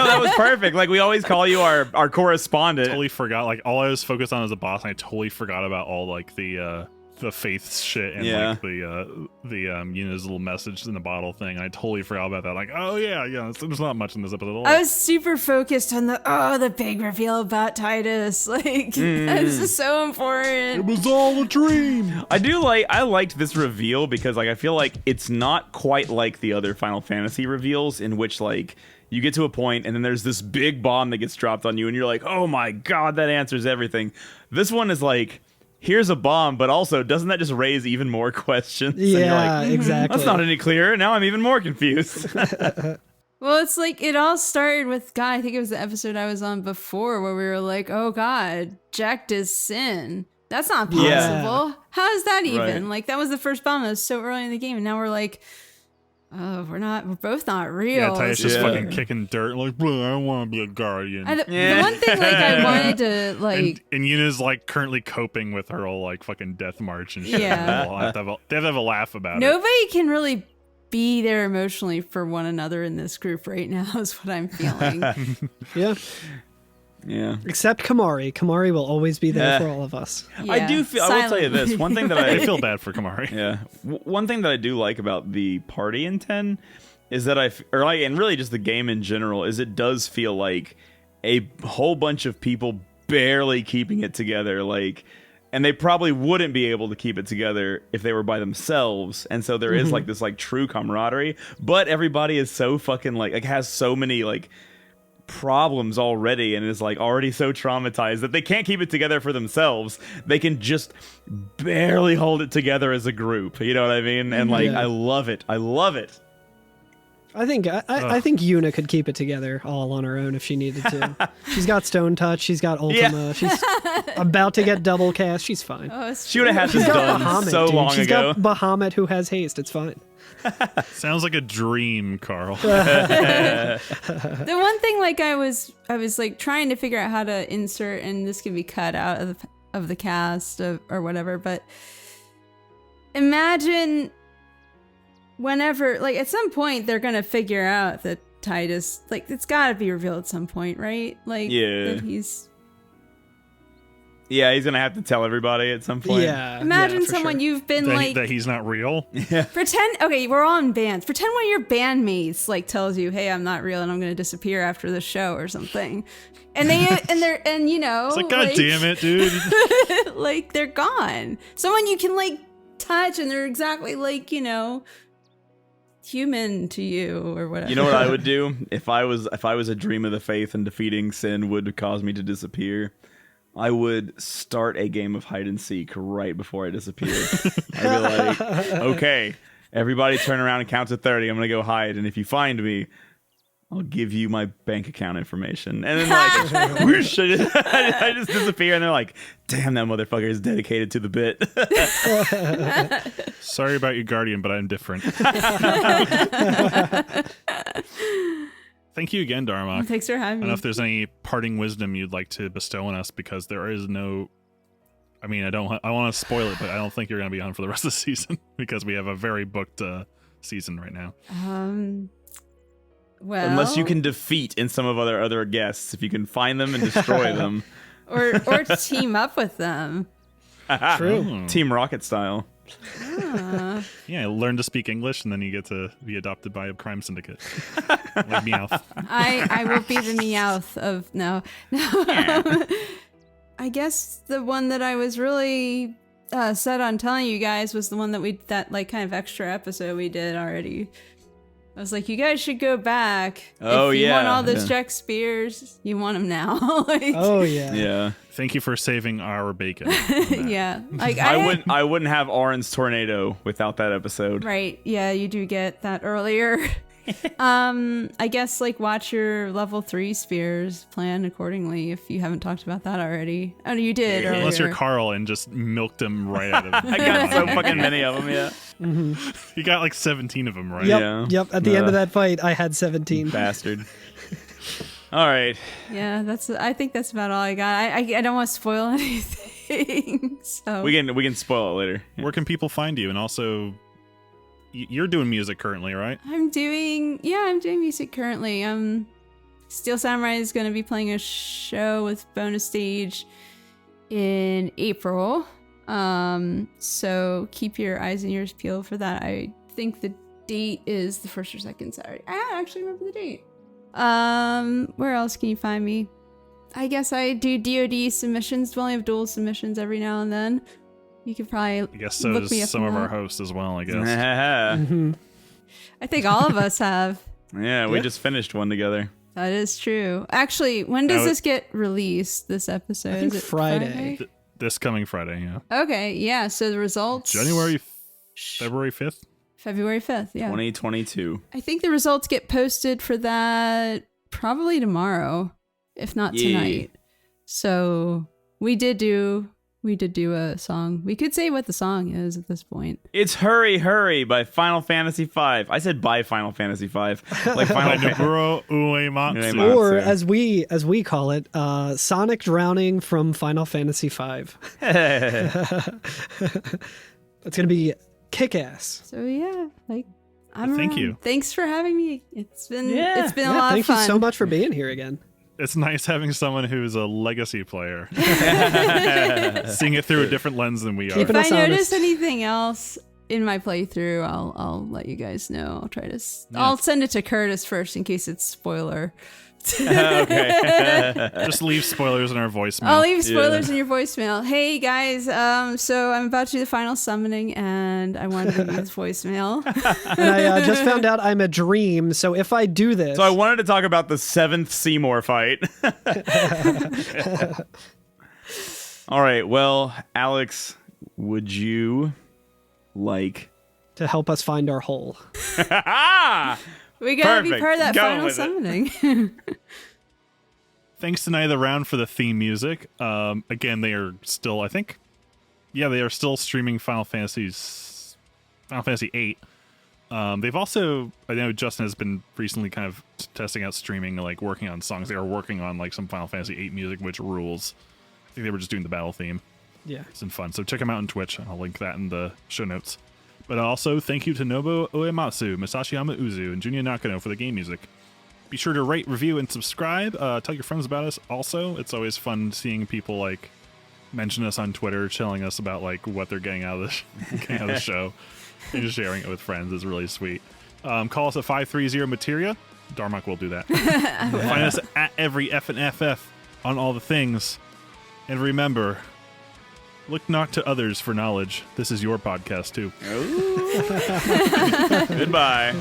that was perfect. Like we always call you our correspondent. Totally forgot. Like all I was focused on as a boss, and I totally forgot about all like the faith shit and like the Yuna's little message in the bottle thing. I totally forgot about that. Like, oh yeah, there's not much in this episode at all. I was super focused on the big reveal about Titus. Like this is so important. It was all a dream. I liked this reveal because like I feel like it's not quite like the other Final Fantasy reveals in which like you get to a point and then there's this big bomb that gets dropped on you and you're like, oh my god, that answers everything. This one is like, here's a bomb, but also doesn't that just raise even more questions? yeah, and you're like, exactly. that's not any clearer. Now I'm even more confused. Well, it's like it all started with God. I think it was the episode I was on before where we were like, "Oh God, Jack does sin. That's not possible. Yeah. How is that even?" Right. Like that was the first bomb. That was so early in the game, and now we're like, "Oh, we're both not real." Yeah, Titus just Yeah. fucking kicking dirt. Like, "Bro, I don't want to be a guardian. The one thing like I wanted to like. And Yuna's like currently coping with her whole like fucking death march and shit. Yeah. They have to have a laugh about it. Nobody can really be there emotionally for one another in this group right now is what I'm feeling. Yeah, Yeah. except Kamari. Kamari will always be there for all of us. I do feel. I will tell you this. One thing that I I feel bad for Kamari. Yeah. One thing that I do like about the party in 10 is that and really just the game in general, is it does feel like a whole bunch of people barely keeping it together. Like, and they probably wouldn't be able to keep it together if they were by themselves. And so there is like this like true camaraderie, but everybody is so fucking like has so many like problems already and is like already so traumatized that they can't keep it together for themselves. They can just barely hold it together as a group. You know what I mean? And like, Yeah. I love it. I love it. I think Yuna could keep it together all on her own if she needed to. She's got Stone Touch. She's got Ultima. Yeah. She's about to get double cast. She's fine. Oh, it's She would have had She's this got done Bahamut, so dude. long She's ago. got Bahamut who has haste. It's fine. Sounds like a dream, Carl. The one thing like I was like trying to figure out how to insert, and this can be cut out of the cast or whatever, but imagine whenever, like at some point they're gonna figure out that Titus, like it's gotta be revealed at some point, right? Like Yeah. that he's Yeah, he's gonna have to tell everybody at some point. Yeah. imagine yeah, for someone sure. you've been like that he's not real. pretend, okay, we're all in bands. Pretend one of your bandmates like tells you, "Hey, I'm not real and I'm going to disappear after the show or something." And and you know, It's like, God damn it, dude. like they're gone. Someone you can like touch and they're exactly like, you know, human to you or whatever. You know what I would do if I was a dream of the faith and defeating sin would cause me to disappear? I would start a game of hide and seek right before I disappear. I'd be like, okay, Everybody turn around and count to 30. I'm going to go hide. And if you find me, I'll give you my bank account information. And then like, whoosh, I just disappear. And they're like, damn, that motherfucker is dedicated to the bit. Sorry about your guardian, but I'm different. Thank you again, Darmock. Thanks for having I don't me. know if there's any parting wisdom you'd like to bestow on us, because there is no... I mean, I want to spoil it, but I don't think you're going to be on for the rest of the season because we have a very booked season right now. Well, Unless you can defeat in some of other guests. If you can find them and destroy them. or team up with them. True. Team Rocket style. Yeah, learn to speak English, and then you get to be adopted by a crime syndicate. Like Meowth. I will be the Meowth of no. I guess the one that I was really set on telling you guys was the one that like kind of extra episode we did already. I was like, you guys should go back. Oh, if you yeah, want all those yeah. Jack Spears, you want them now. Like, Oh yeah. Yeah. Thank you for saving our bacon. yeah. Like I wouldn't have Orin's Tornado without that episode. Right. Yeah, you do get that earlier. I guess like watch your level 3 spears, plan accordingly if you haven't talked about that already. Oh, you did earlier. Unless you're Carl and just milked them right out of I got so fucking many of them, yeah. You got like 17 of them, right? Yep. Yeah. Yep. At the end of that fight, I had 17. Bastard. All right. Yeah, I think that's about all I got. I don't want to spoil anything. So We can spoil it later. Where can people find you? And also, you're doing music currently, right? I'm doing music currently. Steel Samurai is going to be playing a show with bonus stage in April. So keep your eyes and ears peeled for that. I think the date is the 1st or 2nd Saturday. I actually remember the date. Where else can you find me? I guess I do DoD submissions, Dwelling of Duel submissions every now and then. You could probably I guess so look me does up some on of our that. hosts as well, I guess. Yeah, I think all of us have. we just finished one together. That is true. Actually, when does Now this get released, this episode? I think Is it Friday. This coming Friday, yeah. Okay, yeah, so the results... February 5th? February 5th, yeah. 2022. I think the results get posted for that probably tomorrow, if not Yeah. tonight. So we did do a song. We could say what the song is at this point. It's Hurry Hurry by Final Fantasy V. I said by Final Fantasy V. Like By Final Fantasy. Nobuo Uematsu. Uematsu. Or as we call it, Sonic Drowning from Final Fantasy V. It's gonna be kick-ass. So yeah, like I'm Thank around. you. Thanks for having me. It's been a Yeah, lot thank of fun. you so much for being here again. It's nice having someone who's a legacy player. Seeing it through a different lens than we are. Keeping If I us notice honest. anything else in my playthrough, I'll let you guys know. I'll try to. I'll send it to Curtis first in case it's spoiler. Okay. Just leave spoilers in our voicemail. I'll leave spoilers in your voicemail. Hey guys, so I'm about to do the final summoning, and I wanted to leave this voicemail. And I just found out I'm a dream, so if I do this... So I wanted to talk about the 7th Seymour fight. All right. Well, Alex, would you like to help us find our hole. We gotta be Perfect. part of that Going final with it. summoning. Thanks to Night of the Round for the theme music. Again, they are still, I think, they are still streaming Final Fantasy VIII. They've also, I know Justin has been recently kind of testing out streaming, like working on songs. They are working on like some Final Fantasy VIII music, which rules. I think they were just doing the battle theme. Yeah. It's been fun. So check them out on Twitch. I'll link that in the show notes. But also, thank you to Nobuo Uematsu, Masashiyama Uzu, and Junya Nakano for the game music. Be sure to rate, review, and subscribe. Tell your friends about us. Also, it's always fun seeing people like mention us on Twitter, telling us about like what they're getting out of the show, and just sharing it with friends is really sweet. Call us at 530-MATERIA. Darmock will do that. Find us at every FNFF on all the things. And remember, look not to others for knowledge. This is your podcast too. Goodbye.